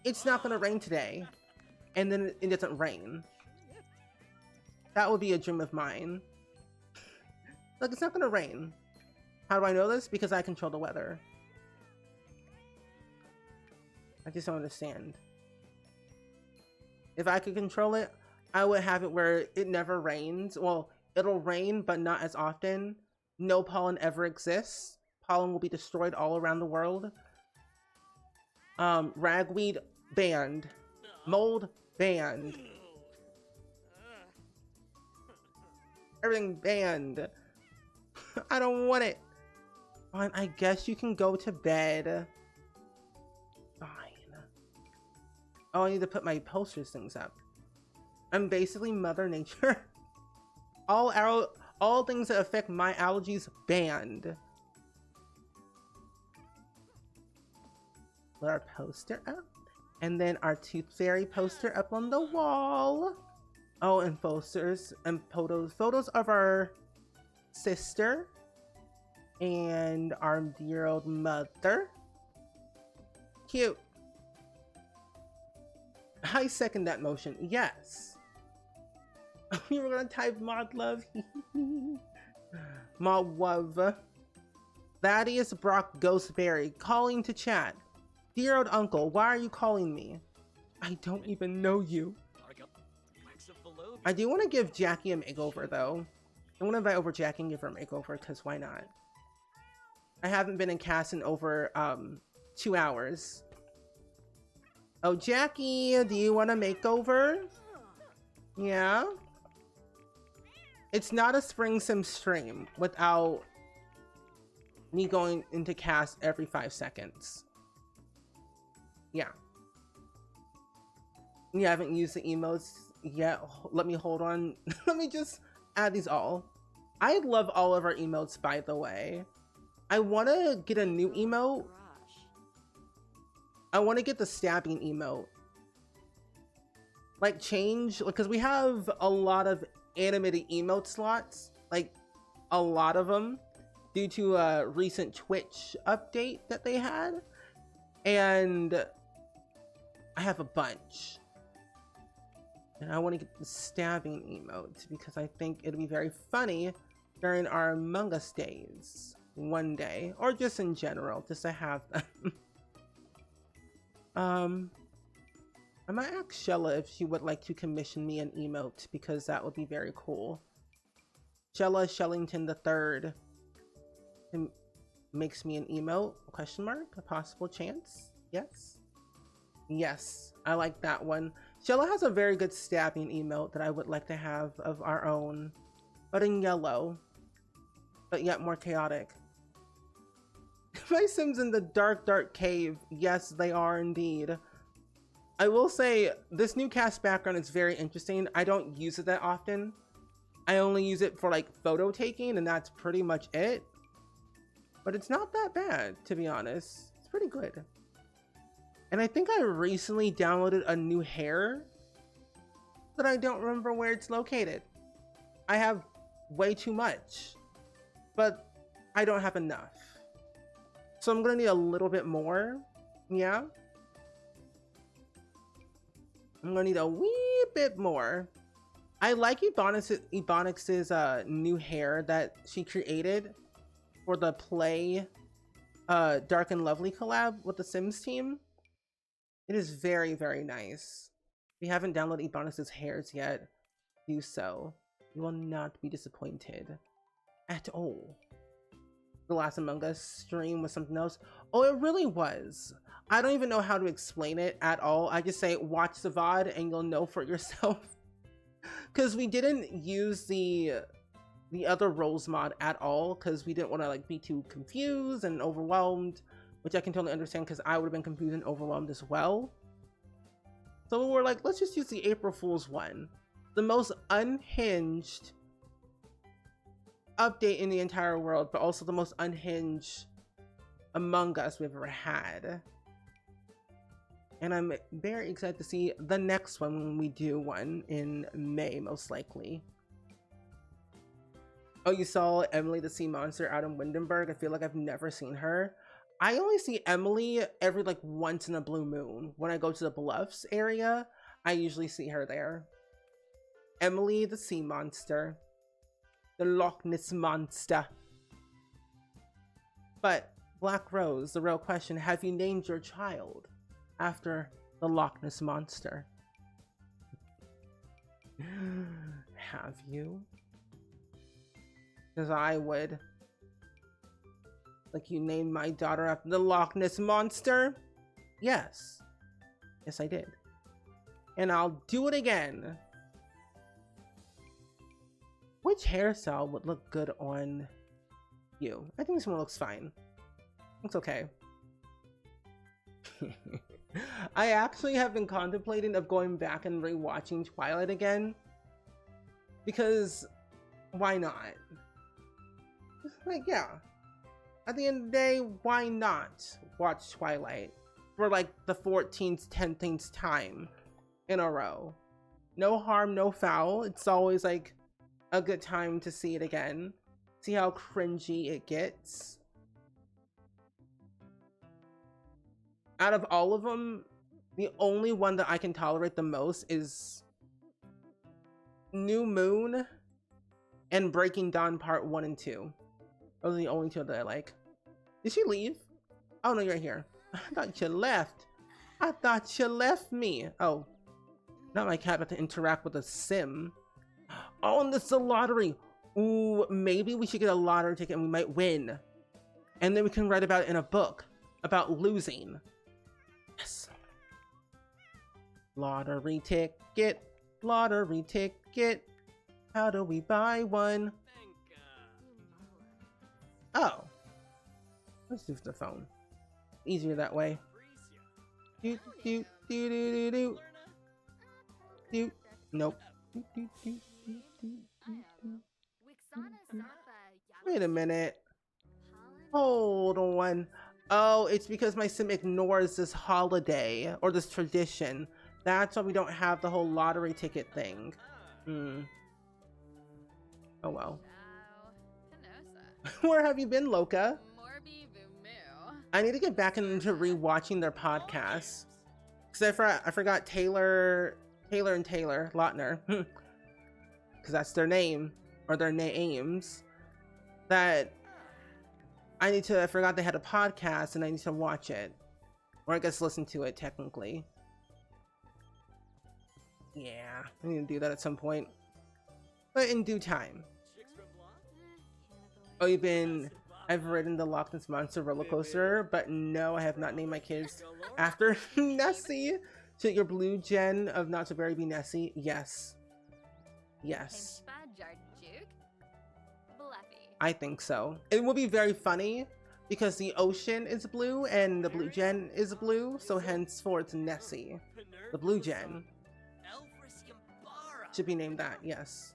it's not gonna rain today, and then it doesn't rain. That would be a dream of mine. Like, it's not gonna rain. How do I know this? Because I control the weather. I just don't understand. If I could control it, I would have it where it never rains. Well, it'll rain, but not as often. No pollen ever exists. Pollen will be destroyed all around the world. Ragweed banned. Mold banned. Everything banned. I don't want it. Fine, I guess you can go to bed. Fine. Oh, I need to put my posters things up. I'm basically Mother Nature. All things that affect my allergies banned. Put our poster up. And then our Tooth Fairy poster up on the wall. Oh, and posters and photos of our sister and our dear old mother. Cute. I second that motion. Yes. We were gonna type mod love. Mod love. Thaddeus Brock Ghostberry calling to chat. Dear old uncle, why are you calling me? I don't even know you. I do want to give Jackie a makeover though. I want to invite over Jackie and give her a makeover because why not? I haven't been in cast in over 2 hours. Oh, Jackie, do you want a makeover? Yeah? It's not a Spring Sim stream without me going into cast every 5 seconds. Yeah. You haven't used the emotes yet. Let me hold on. Let me just add these all. I love all of our emotes, by the way. I want to get a new emote. I want to get the stabbing emote. Like change, because we have a lot of animated emote slots. Like a lot of them due to a recent Twitch update that they had. And I have a bunch. And I want to get the stabbing emote because I think it'll be very funny during our Among Us days one day, or just in general, just to have them. I might ask Shella if she would like to commission me an emote because that would be very cool. Shella Shellington III makes me an emote? Question mark? A possible chance? Yes. Yes, I like that one. Shella has a very good stabbing emote that I would like to have of our own, but in yellow, but yet more chaotic. My Sims in the dark cave. Yes, they are indeed. I will say this new cast background is very interesting. I don't use it that often. I only use it for like photo taking, and that's pretty much it. But it's not that bad, to be honest. It's pretty good. And I think I recently downloaded a new hair that I don't remember where it's located. I have way too much, but I don't have enough. So I'm gonna need a little bit more. Yeah. I'm gonna need a wee bit more. I like Ebonix's new hair that she created for the Play Dark and Lovely collab with the Sims team. It is very, very nice. If you haven't downloaded Ebonix's hairs yet, do so. You will not be disappointed at all. The last Among Us stream was something else. Oh, it really was. I don't even know how to explain it at all. I just say watch the VOD and you'll know for yourself. Because we didn't use the other roles mod at all because we didn't want to like be too confused and overwhelmed, which I can totally understand because I would have been confused and overwhelmed as well. So we were like, let's just use the April Fool's one. The most unhinged update in the entire world, but also the most unhinged Among Us we've ever had. And I'm very excited to see the next one when we do one in May, most likely. Oh, you saw Emily the Sea Monster out in Windenburg? I feel like I've never seen her. I only see Emily every like once in a blue moon. When I go to the Bluffs area, I usually see her there. Emily the Sea Monster. The Loch Ness Monster. But, Black Rose, the real question, have you named your child after the Loch Ness Monster? Have you? Because I would. Like you named my daughter after the Loch Ness Monster? Yes. Yes, I did. And I'll do it again. Which hairstyle would look good on you? I think this one looks fine. Looks okay. I actually have been contemplating of going back and rewatching Twilight again. Because why not? Like, yeah. At the end of the day, why not watch Twilight for like the 14th, 10th time in a row? No harm, no foul. It's always like a good time to see it again. See how cringy it gets. Out of all of them, the only one that I can tolerate the most is New Moon and Breaking Dawn Part 1 and 2. Those are the only two that I like. Did she leave? Oh no, you're here. I thought you left. I thought you left me. Oh, not my cat about to interact with a sim. Oh, and this is a lottery. Ooh, maybe we should get a lottery ticket and we might win. And then we can write about it in a book about losing. Yes. Lottery ticket, lottery ticket. How do we buy one? Oh. Let's do the phone. Easier that way. Do, do, do, do, do, do. Do. Nope. Do, do, do, do, do, do. Wait a minute. Hold on. Oh, it's because my sim ignores this holiday or this tradition. That's why we don't have the whole lottery ticket thing. Oh well. Where have you been, Loka? I need to get back into rewatching their podcasts. Because I forgot Taylor and Taylor Lautner. Because that's their name, or their names. That I forgot they had a podcast and I need to watch it. Or I guess listen to it, technically. Yeah, I need to do that at some point. But in due time. Oh, I've ridden the Loch Ness Monster roller coaster, but no, I have not named my kids after Nessie. Should your blue gen of Not So Berry be Nessie? Yes. Yes. I think so. It will be very funny because the ocean is blue and the blue gen is blue, so henceforth Nessie. The blue gen should be named that, yes.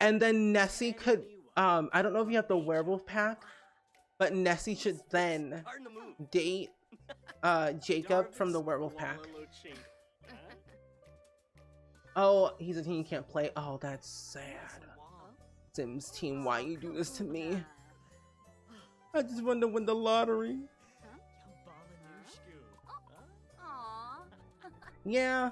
And then Nessie could, I don't know if you have the werewolf pack, but Nessie should then date Jacob from the werewolf pack. Oh, he's a team you can't play. Oh, that's sad. Sims team, why you do this to me? I just want to win the lottery. Yeah.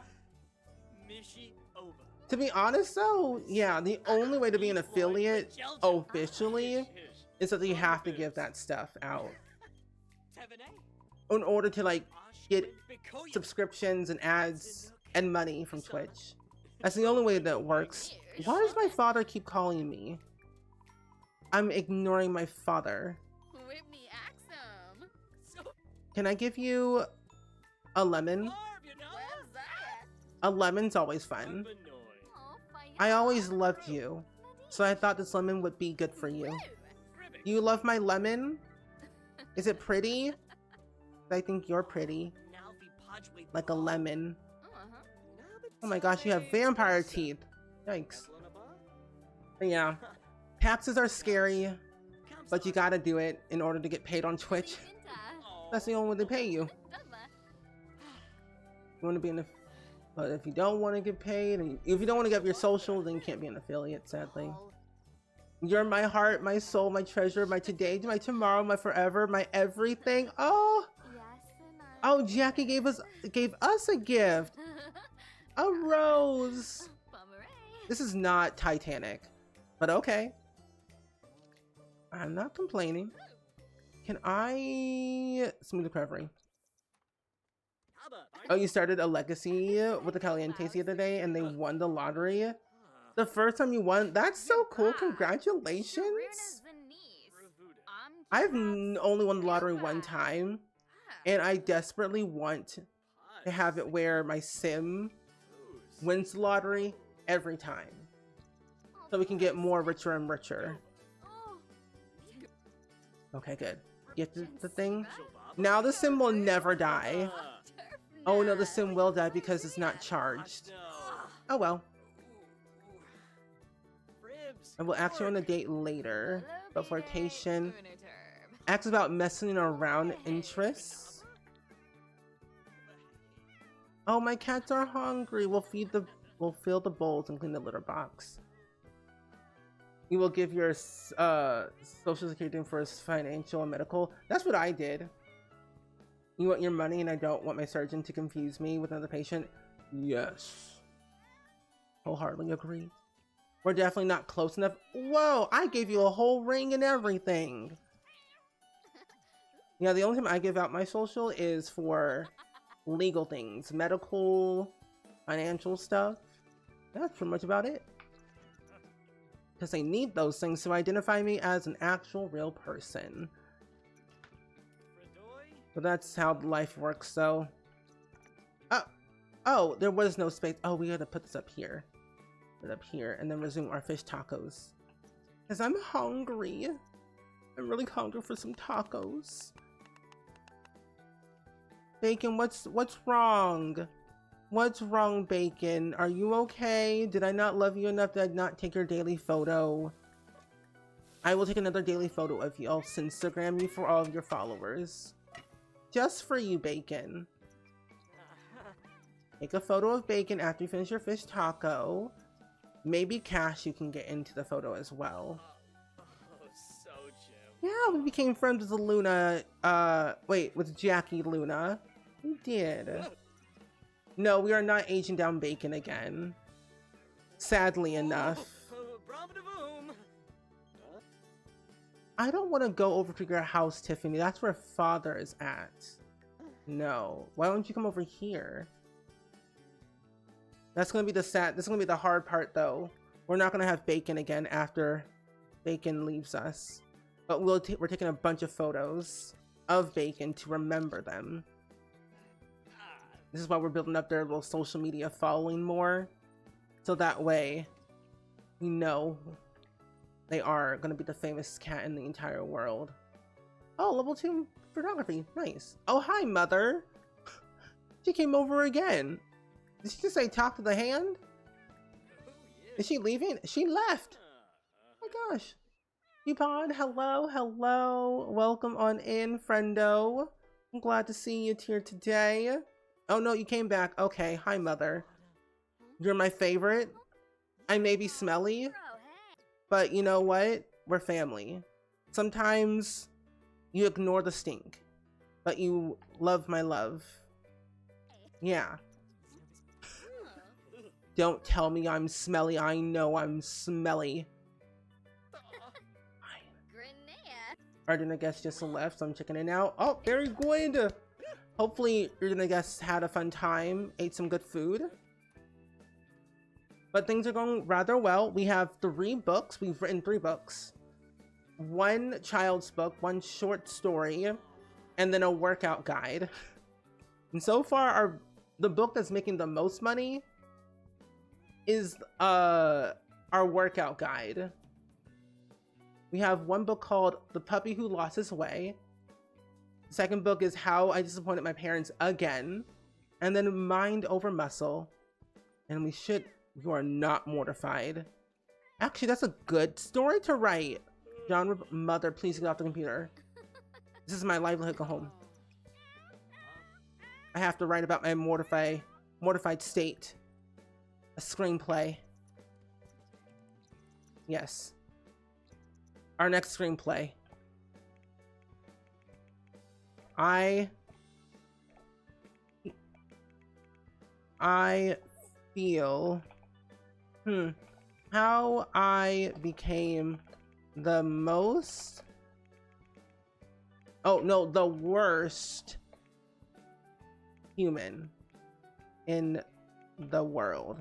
To be honest though, yeah, the only way to be an affiliate officially is that you have to give that stuff out in order to like get subscriptions and ads and money from Twitch. That's the only way that works. Why does my father keep calling me? I'm ignoring my father. Can I give you a lemon? A lemon's always fun. I always loved you, so I thought this lemon would be good for you. You love my lemon? Is it pretty? I think you're pretty. Like a lemon. Oh my gosh, you have vampire teeth. Yikes. But yeah, taxes are scary, but you gotta do it in order to get paid on Twitch. That's the only way they pay you. You want to be an but if you don't want to get paid, and if you don't want to give your social, then you can't be an affiliate, sadly. You're my heart, my soul, my treasure, my today, my tomorrow, my forever, my everything. Oh, oh, Jackie gave us a gift. A rose. This is not Titanic, but okay. I'm not complaining. Can I smooth recovery? Oh, you started a legacy with the Calientes the other day and they won the lottery? The first time you won? That's so cool. Congratulations. I've only won the lottery one time and I desperately want to have it where my sim wins the lottery every time so we can get more richer and richer. Okay, good. Get the thing. Now the sim will never die. Oh no, the sim will die because it's not charged. Oh well. I will ask you on a date later. But flirtation. Ask about messing around interests. Oh, my cats are hungry. We'll fill the bowls and clean the litter box. You will give your social security for financial and medical. That's what I did. You want your money and I don't want my surgeon to confuse me with another patient? Yes. Wholeheartedly agree. We're definitely not close enough. Whoa, I gave you a whole ring and everything. Yeah, the only time I give out my social is for legal things. Medical, financial stuff. That's pretty much about it. Because they need those things to identify me as an actual real person. But that's how life works, so. Oh, there was no space. Oh, we gotta put this up here. Put it up here and then resume our fish tacos. Because I'm hungry. I'm really hungry for some tacos. Bacon, what's wrong? What's wrong, Bacon? Are you okay? Did I not love you enough? Did I not take your daily photo? I will take another daily photo of you. I'll Instagram you for all of your followers. Just for you, Bacon. Take a photo of Bacon after you finish your fish taco. Maybe Cash you can get into the photo as well. Yeah, we became friends with Luna. Wait, with Jackie Luna. We did. No, we are not aging down Bacon again. Sadly enough. I don't want to go over to your house, Tiffany. That's where father is at. No. Why don't you come over here? That's gonna be the hard part though. We're not gonna have Bacon again after Bacon leaves us. But we're taking a bunch of photos of Bacon to remember them. This is why we're building up their little social media following more. So that way, we know they are going to be the famous cat in the entire world. Oh, level 2 photography. Nice. Oh, hi, mother. She came over again. Did she just say talk to the hand? Is she leaving? She left. Oh my gosh. Upod, hello, hello. Welcome on in, friendo. I'm glad to see you here today. Oh no, you came back. Okay, hi, mother. You're my favorite. I may be smelly, but you know what? We're family. Sometimes you ignore the stink, but you love my love. Yeah. Don't tell me I'm smelly. I know I'm smelly. Ardena guest just left, so I'm checking it out. Oh, very good. Hopefully Ardena guest had a fun time, ate some good food. But things are going rather well. We have 3 books. We've written 3 books. 1 child's book, 1 short story, and then a workout guide. And so far, the book that's making the most money is our workout guide. We have 1 book called The Puppy Who Lost His Way. The second book is How I Disappointed My Parents Again. And then Mind Over Muscle. And you are not mortified. Actually, that's a good story to write. Genre, mother, please get off the computer. This is my livelihood, go home. I have to write about my mortified state. A screenplay. Yes. Our next screenplay. I feel how I became the worst human in the world.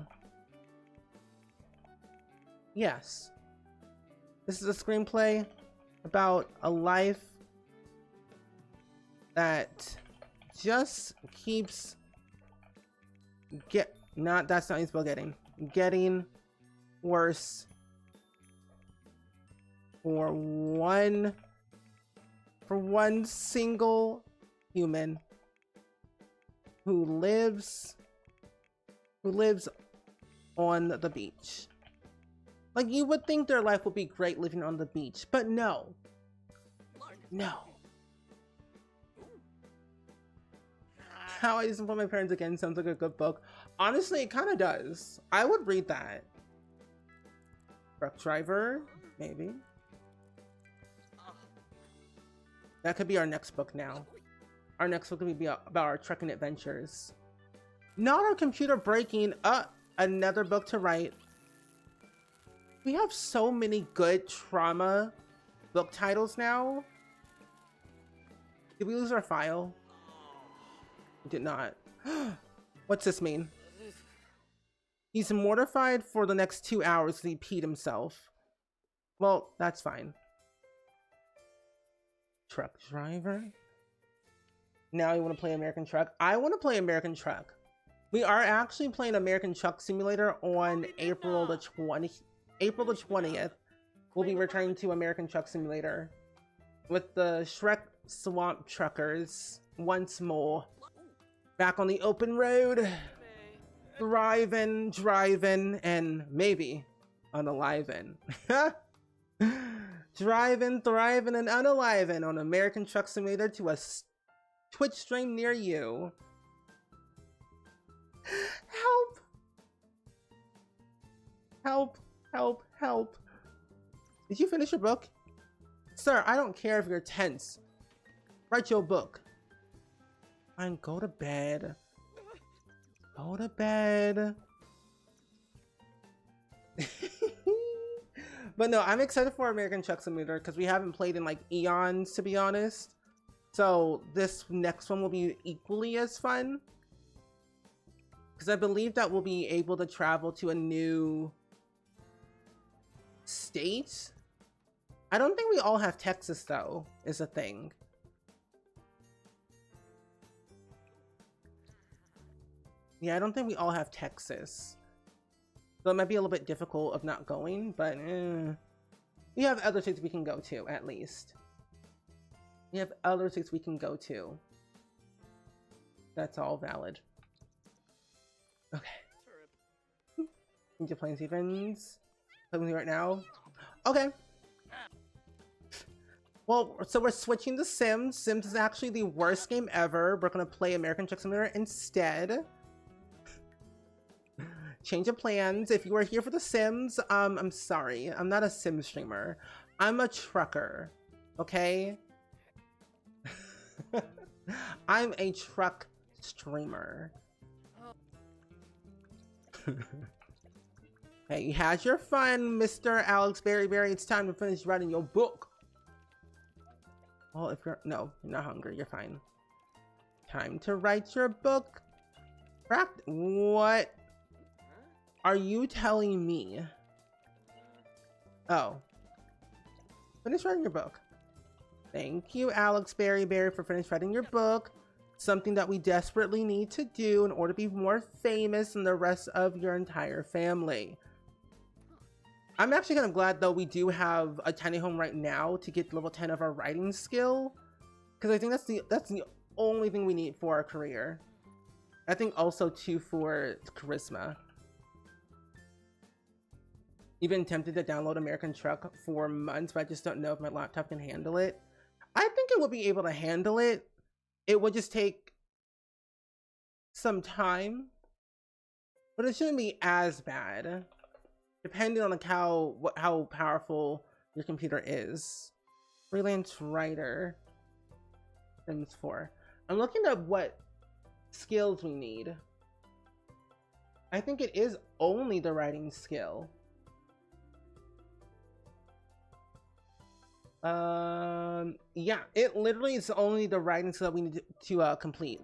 Yes. This is a screenplay about a life that just keeps getting worse for one single human who lives on the beach. Like, you would think their life would be great living on the beach, but no. How I Disappoint My Parents Again sounds like a good book. Honestly, it kind of does. I would read that. Truck driver, maybe. That could be our next book now. Our next book could be about our trekking adventures. Not our computer breaking. Another book to write. We have so many good trauma book titles now. Did we lose our file? We did not. What's this mean? He's mortified for the next 2 hours because he peed himself. Well, that's fine. Truck driver? Now you want to play American Truck? I want to play American Truck. We are actually playing American Truck Simulator on April the 20th. We'll be returning to American Truck Simulator with the Shrek Swamp Truckers once more. Back on the open road, driving, and maybe unaliving. Driving, thriving, and unaliving on American Truck Simulator to a Twitch stream near you. Help! Help, help, help. Did you finish your book? Sir, I don't care if you're tense. Write your book. Fine, go to bed. Go to bed. But no, I'm excited for American Truck Simulator because we haven't played in like eons, to be honest. So this next one will be equally as fun. Because I believe that we'll be able to travel to a new state. I don't think we all have Texas though, is a thing. Yeah, I don't think we all have Texas. So it might be a little bit difficult of not going, but we have other states we can go to, at least. We have other states we can go to. That's all valid. Okay. Ninja playing Stevens. Playing with me right now. Okay. Well, so we're switching to Sims. Sims is actually the worst game ever. We're gonna play American Truck Simulator instead. Change of plans. If you are here for the Sims, I'm sorry. I'm not a Sim streamer. I'm a trucker. Okay? I'm a truck streamer. Hey, you had your fun, Mr. Alex Berry. It's time to finish writing your book. Well, if you're you're not hungry. You're fine. Time to write your book. What are you telling me? Oh, finish writing your book. Thank you, Alex Berry, for finish writing your book. Something that we desperately need to do in order to be more famous than the rest of your entire family. I'm actually kind of glad though we do have a tiny home right now to get level 10 of our writing skill, because I think that's the only thing we need for our career. I think also too for charisma. Even tempted to download American Truck for months, but I just don't know if my laptop can handle it. I think it would be able to handle it. It would just take some time, but it shouldn't be as bad, depending on like how powerful your computer is. Freelance writer, Sims 4. I'm looking at what skills we need. I think it is only the writing skill. Yeah, it literally is only the writing skill that we need to complete.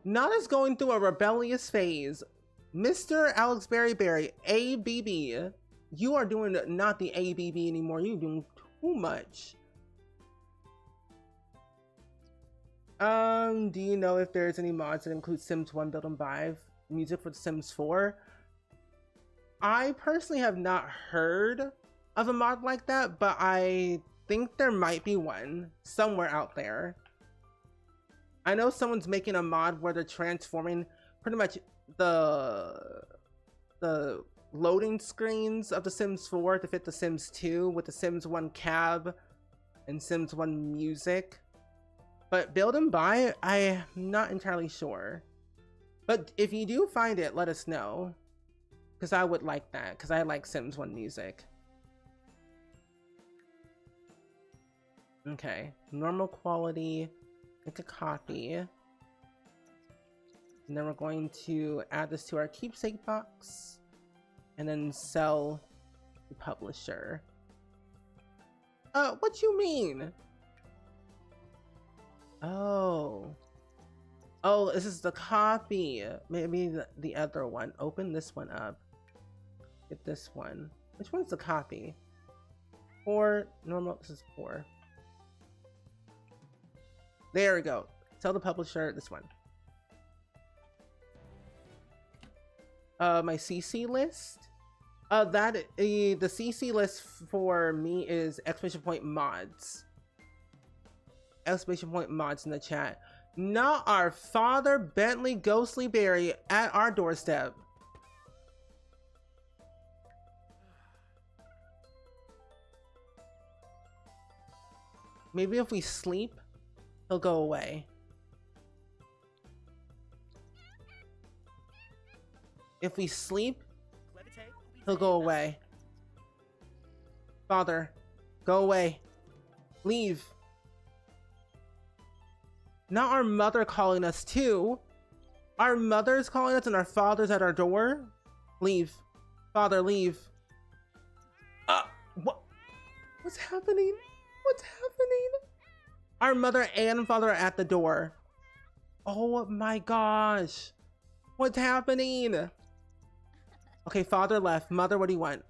Nana's going through a rebellious phase. Mr. Alex Berry, ABB. You are doing not the ABB anymore. You're doing too much. Do you know if there's any mods that include Sims 1 Build and 5 music for The Sims 4? I personally have not heard of a mod like that, but I think there might be one somewhere out there. I know someone's making a mod where they're transforming pretty much the loading screens of The Sims 4 to fit The Sims 2 with The Sims 1 cab and Sims 1 music. But build and buy, I'm not entirely sure. But if you do find it, let us know, because I would like that, because I like Sims 1 music. Okay, normal quality, make a copy. And then we're going to add this to our keepsake box and then sell the publisher. What you mean? Oh, this is the copy. Maybe the other one. Open this one up. Get this one. Which one's the copy? 4, normal, this is 4. There we go. Tell the publisher this one. My CC list. The CC list for me is exclamation point mods. Exclamation point mods in the chat. Not our father Bentley Ghostly Berry at our doorstep. Maybe if we sleep, he'll go away. If we sleep, he'll go away. Father, go away. Leave. Not our mother calling us too. Our mother's calling us and our father's at our door. Leave. Father, leave. What? What's happening? What's happening? Our mother and father are at the door. Oh my gosh. What's happening? Okay, father left. Mother, what do you want?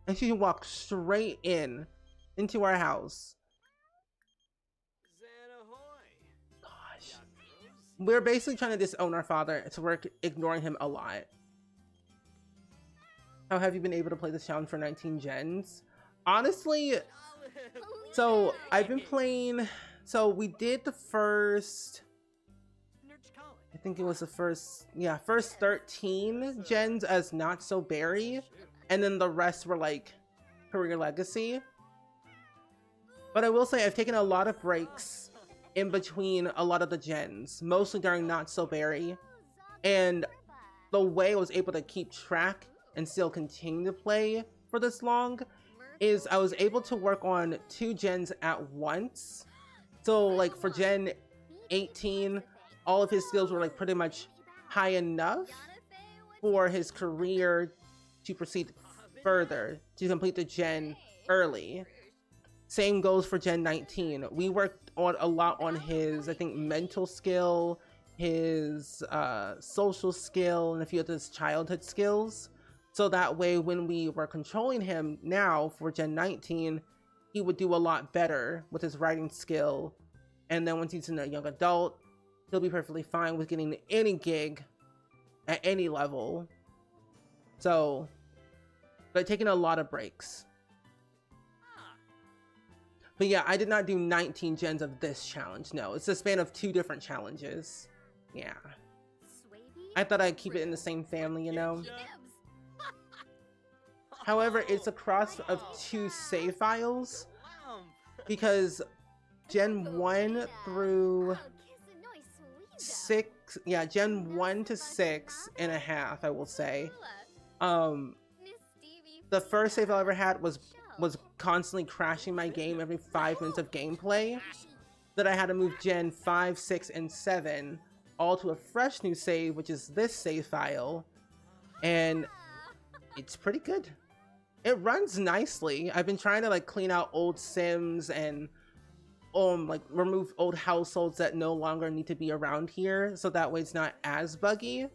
And she walked straight into our house. Gosh. We're basically trying to disown our father, so we're ignoring him a lot. How have you been able to play this challenge for 19 gens? Honestly, so I've been playing, so we did the first, I think it was the first 13 gens as Not So Berry, and then the rest were like Career Legacy. But I will say I've taken a lot of breaks in between a lot of the gens, mostly during Not So Berry, and the way I was able to keep track and still continue to play for this long is I was able to work on 2 gens at once. So like for Gen 18, all of his skills were like pretty much high enough for his career to proceed further, to complete the gen early. Same goes for Gen 19. We worked on a lot on his, I think, mental skill, his social skill, and a few of his childhood skills. So that way, when we were controlling him now for Gen 19, he would do a lot better with his writing skill. And then once he's a young adult, he'll be perfectly fine with getting any gig at any level. So, but taking a lot of breaks. But yeah, I did not do 19 gens of this challenge. No, it's a span of 2 different challenges. Yeah. I thought I'd keep it in the same family, you know? However, it's a cross of 2 save files because Gen 1 through 6, yeah, Gen 1 to 6.5, I will say. The first save I ever had was constantly crashing my game every 5 minutes of gameplay. That I had to move Gen 5, 6, and 7 all to a fresh new save, which is this save file, and it's pretty good. It runs nicely. I've been trying to like clean out old sims and like remove old households that no longer need to be around here, so that way it's not as buggy.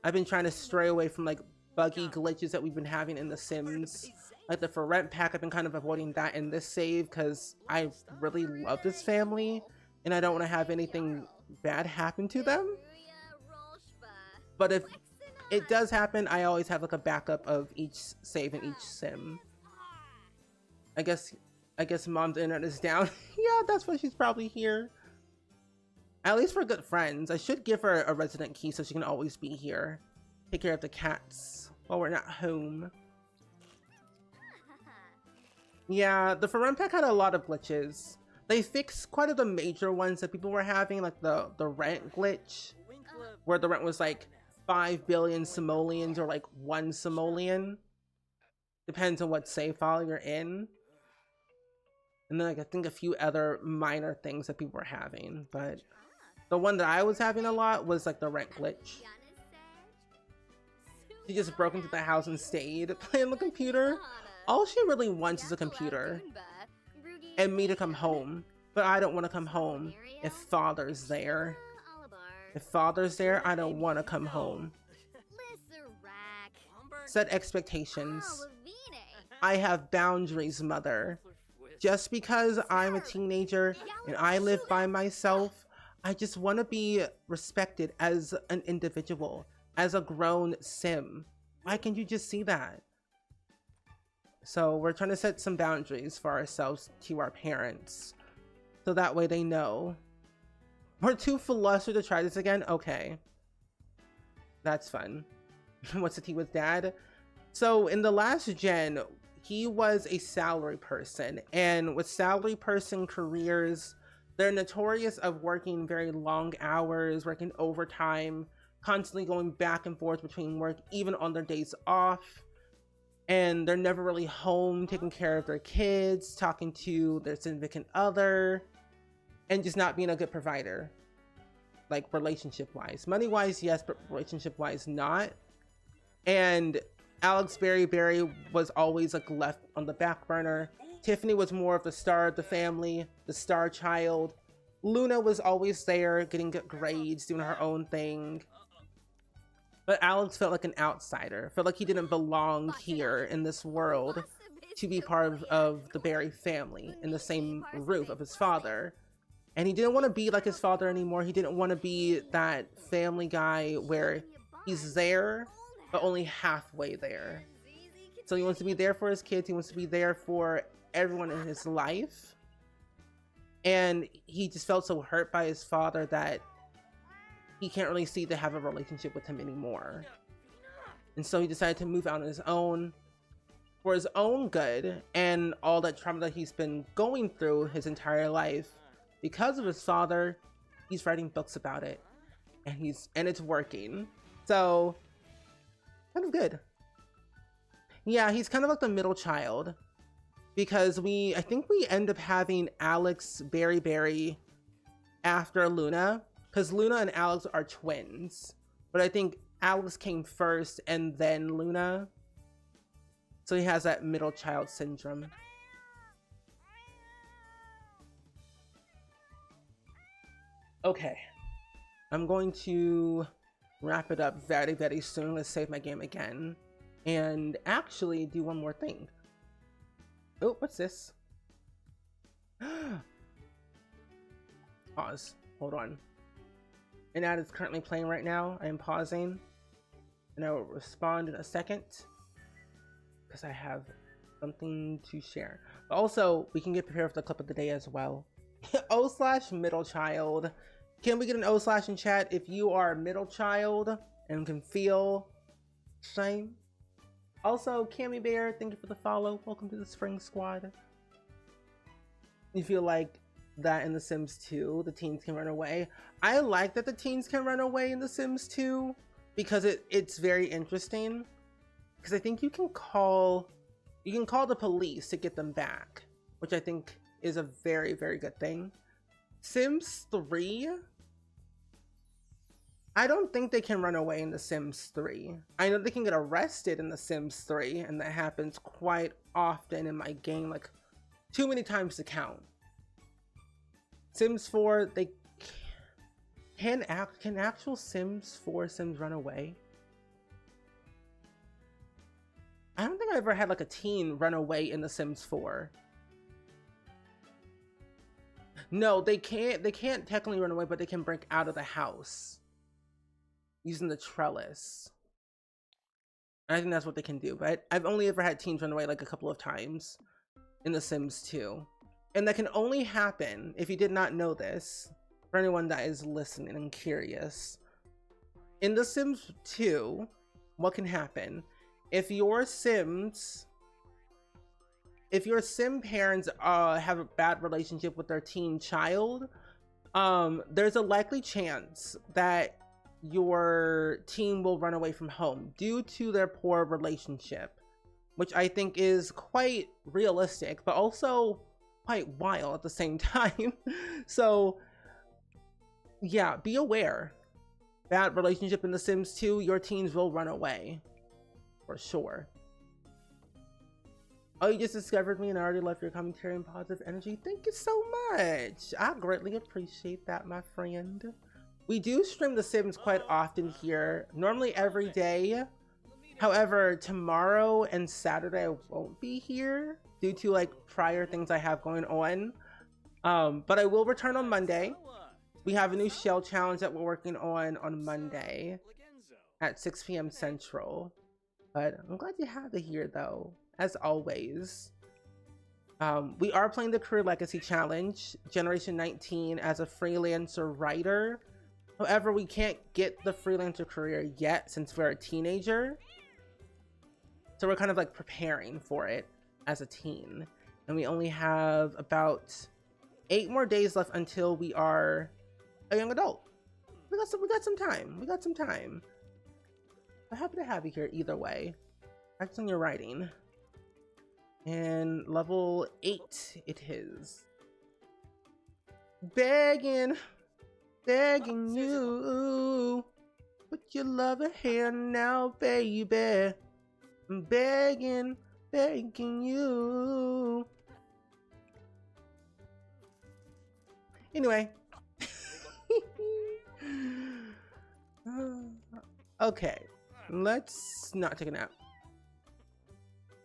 I've been trying to stray away from like buggy glitches that we've been having in the Sims. Like the For Rent pack, I've been kind of avoiding that in this save because I really love this family and I don't want to have anything bad happen to them. But if it does happen, I always have like a backup of each save in each sim. I guess mom's internet is down. Yeah, that's why she's probably here. At least we're good friends. I should give her a resident key so she can always be here. Take care of the cats while we're not home. Yeah, the For Rent pack had a lot of glitches. They fixed quite a the major ones that people were having, like the rent glitch, where the rent was like 5 billion simoleons or like 1 simoleon. Depends on what save file you're in. And then like, I think a few other minor things that people were having, but the one that I was having a lot was like the rent glitch. She just broke into the house and stayed playing the computer. All she really wants is a computer and me to come home, but I don't want to come home if father's there. If father's there, I don't want to come home. Set expectations. I have boundaries, mother. Just because I'm a teenager and I live by myself, I just want to be respected as an individual, as a grown sim. Why can't you just see that? So we're trying to set some boundaries for ourselves to our parents, so that way they know. We're too flustered to try this again? Okay. That's fun. What's the tea with dad? So in the last gen, he was a salary person, and with salary person careers, they're notorious of working very long hours, working overtime, constantly going back and forth between work, even on their days off. and they're never really home taking care of their kids, talking to their significant other, and just not being a good provider, like relationship wise. Money wise, yes, but relationship wise, not. And Alex Berry was always like left on the back burner. Tiffany was more of the star of the family, the star child. Luna was always there, getting good grades, doing her own thing. But Alex felt like an outsider, felt like he didn't belong here in this world to be part of the Berry family in the same roof of his father. And he didn't want to be like his father anymore. He didn't want to be that family guy where he's there, but only halfway there. So he wants to be there for his kids. He wants to be there for everyone in his life. And he just felt so hurt by his father that he can't really see to have a relationship with him anymore. And so he decided to move out on his own for his own good, and all that trauma that he's been going through his entire life because of his father. He's writing books about it, and it's working. So kind of good. Yeah, he's kind of like the middle child, because I think we end up having Alex Berry after Luna, because Luna and Alex are twins, but I think Alex came first and then Luna. So he has that middle child syndrome. Okay, I'm going to wrap it up very, very soon. Let's save my game again and actually do one more thing. Oh, what's this? Pause. Hold on. An ad is currently playing right now. I am pausing, and I will respond in a second because I have something to share. But also, we can get prepared for the clip of the day as well. O/middle child. Can we get an O/ in chat if you are a middle child and can feel shame? Also, Cammy Bear, thank you for the follow. Welcome to the Spring Squad. You feel like that in The Sims 2, the teens can run away. I like that the teens can run away in The Sims 2 because it's very interesting. Because I think you can call the police to get them back, which I think is a very, very good thing. Sims 3, I don't think they can run away in The Sims 3. I know they can get arrested in The Sims 3, and that happens quite often in my game, like too many times to count. Sims 4, they can actual Sims 4 Sims run away? I don't think I ever had like a teen run away in The Sims 4. No, they can't technically run away, but they can break out of the house using the trellis. And I think that's what they can do, but I've only ever had teens run away like a couple of times in The Sims 2. And that can only happen, if you did not know this, for anyone that is listening and curious. In The Sims 2, what can happen? If your Sim parents have a bad relationship with their teen child, there's a likely chance that your teen will run away from home due to their poor relationship, which I think is quite realistic, but also quite wild at the same time. So yeah, be aware. Bad relationship in The Sims 2, your teens will run away for sure. Oh, you just discovered me and I already left your commentary and positive energy. Thank you so much. I greatly appreciate that, my friend. We do stream The Sims quite often here, normally every day. However, tomorrow and Saturday I won't be here due to like prior things I have going on. But I will return on Monday. We have a new shell challenge that we're working on Monday at 6 p.m. Central. But I'm glad you have it here though, as always. We are playing the Career Legacy Challenge, Generation 19, as a freelancer writer. However, we can't get the freelancer career yet since we're a teenager. So we're kind of like preparing for it as a teen. And we only have about 8 more days left until we are a young adult. We got some time. I'm happy to have you here either way. Practice on your writing. And level 8 it is. Begging you, put your loving hand now, baby. I'm begging you. Anyway. Okay, let's not take a nap.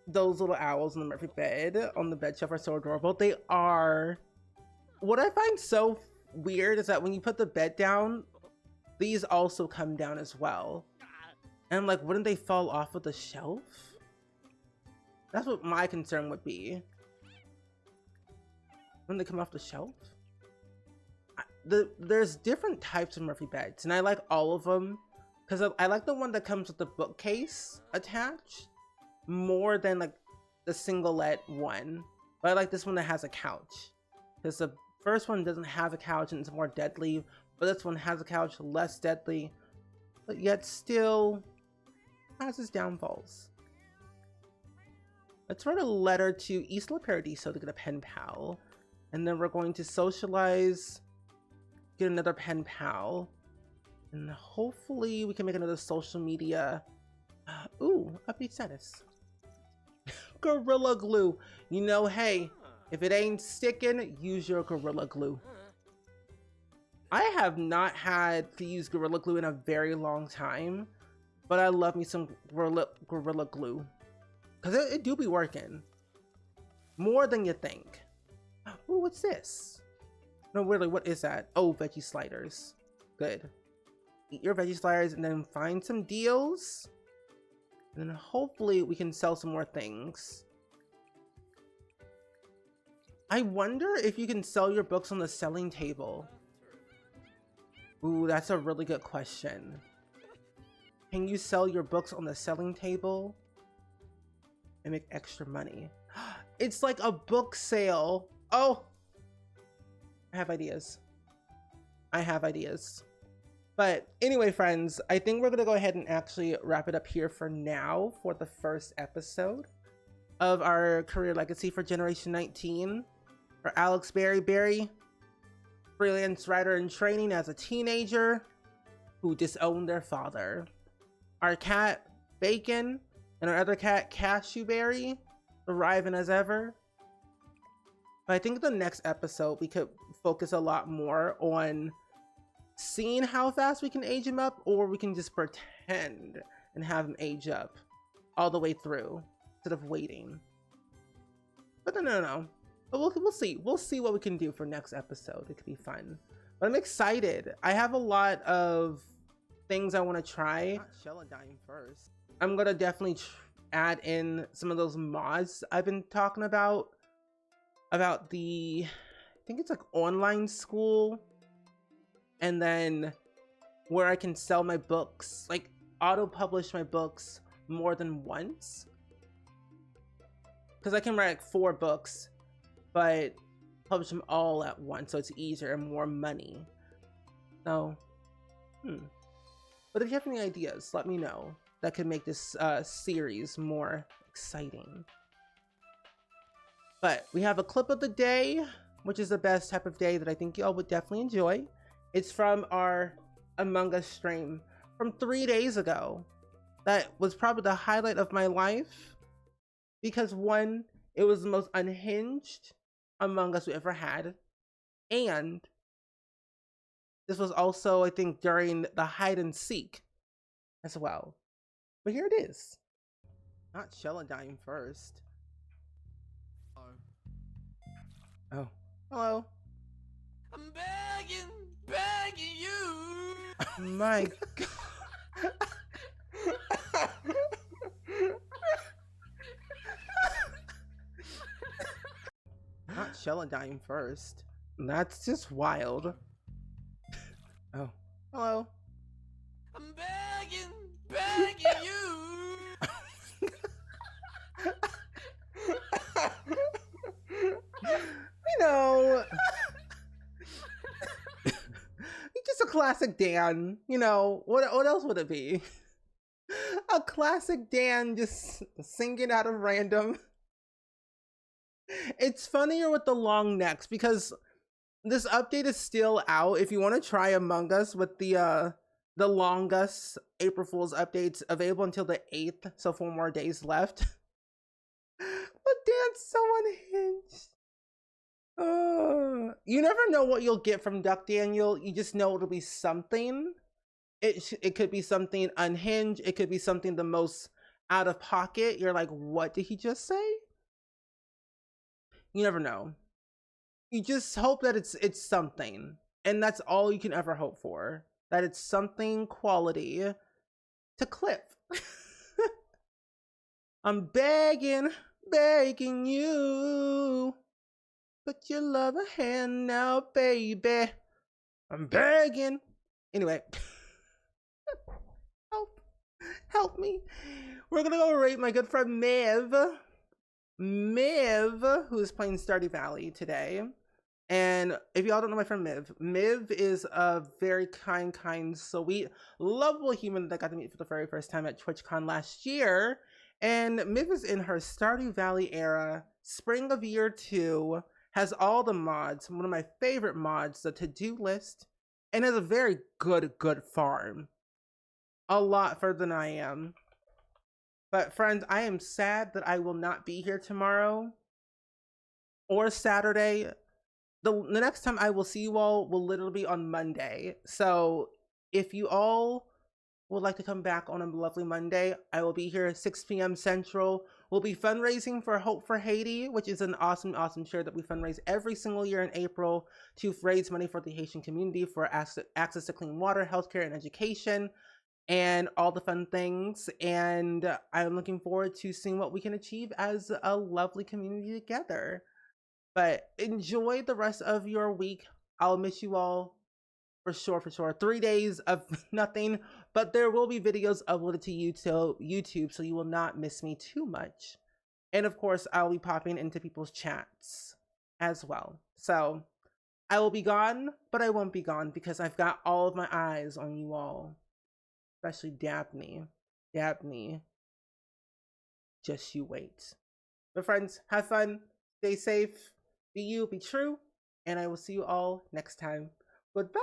Those little owls on the Murphy bed, on the bed shelf, are so adorable. They are. What I find so weird is that when you put the bed down, these also come down as well. And I'm like, wouldn't they fall off of the shelf? That's what my concern would be. When they come off the shelf? There's different types of Murphy beds, and I like all of them because I like the one that comes with the bookcase attached more than like the singlet one. But I like this one that has a couch because the first one doesn't have a couch and it's more deadly, but this one has a couch, less deadly, but yet still has its downfalls. Let's write a letter to Isla Paradiso to get a pen pal, and then we're going to socialize, get another pen pal, and hopefully we can make another social media. Ooh, update status. Gorilla Glue. You know, hey, if it ain't sticking, use your Gorilla Glue. I have not had to use Gorilla Glue in a very long time, but I love me some Gorilla Glue. Because it do be working. More than you think. Ooh, what's this? No, really, what is that? Oh, veggie sliders. Good. Eat your veggie sliders and then find some deals. And then hopefully we can sell some more things. I wonder if you can sell your books on the selling table. Ooh, that's a really good question. Can you sell your books on the selling table and make extra money? It's like a book sale. Oh, I have ideas. I have ideas. But anyway, friends, I think we're gonna go ahead and actually wrap it up here for now for the first episode of our career legacy for Generation 19. For Alex Berry, freelance writer in training as a teenager who disowned their father. Our cat, Bacon, and our other cat, Cashewberry, thriving as ever. But I think the next episode we could focus a lot more on seeing how fast we can age him up, or we can just pretend and have him age up all the way through instead of waiting. But no. But we'll see. We'll see what we can do for next episode. It could be fun. But I'm excited. I have a lot of things I want to try. Not Sheldine first. I'm gonna definitely add in some of those mods I've been talking about the, I think it's like online school, and then where I can sell my books, like auto publish my books more than once, because I can write like 4 books but publish them all at once, so it's easier and more money. So but if you have any ideas, let me know that could make this series more exciting. But we have a clip of the day, which is the best type of day that I think y'all would definitely enjoy. It's from our Among Us stream from 3 days ago. That was probably the highlight of my life, because one, it was the most unhinged Among Us we ever had, and this was also, I think, during the hide and seek as well. But here it is. Not Sheldine first. Oh, hello. I'm begging you. My God. Not Sheldine first. That's just wild. Oh, hello. I'm begging you. You know, he's just a classic Dan. You know, what else would it be? A classic Dan just singing out of random. It's funnier with the long necks because this update is still out. If you want to try Among Us with the longest April Fool's updates available until the 8th, so 4 more days left. But Dan's so unhinged. You never know what you'll get from Duck Daniel. You just know it'll be something. It could be something unhinged. It could be something the most out of pocket. You're like, what did he just say? You never know. You just hope that it's something, and that's all you can ever hope for. That it's something quality to clip. I'm begging you. Put your love a hand now, baby. I'm begging. Anyway. Help me. We're gonna go rate my good friend Miv. Miv, who is playing Stardew Valley today. And if y'all don't know my friend Miv, Miv is a very kind, sweet, lovable human that I got to meet for the very first time at TwitchCon last year. And Miv is in her Stardew Valley era, spring of year 2, has all the mods, one of my favorite mods, the to-do list, and has a very good farm. A lot further than I am. But friends, I am sad that I will not be here tomorrow or Saturday. The next time I will see you all will literally be on Monday. So if you all would like to come back on a lovely Monday, I will be here at 6 p.m. Central. We'll be fundraising for Hope for Haiti, which is an awesome share that we fundraise every single year in April to raise money for the Haitian community for access to clean water, healthcare, and education, and all the fun things. And I'm looking forward to seeing what we can achieve as a lovely community together. But enjoy the rest of your week. I'll miss you all for sure. 3 days of nothing, but there will be videos uploaded to YouTube, so you will not miss me too much. And of course, I'll be popping into people's chats as well. So I will be gone, but I won't be gone because I've got all of my eyes on you all. Especially Dabney. Just you wait. But friends, have fun, stay safe, be you, be true, and I will see you all next time. Goodbye!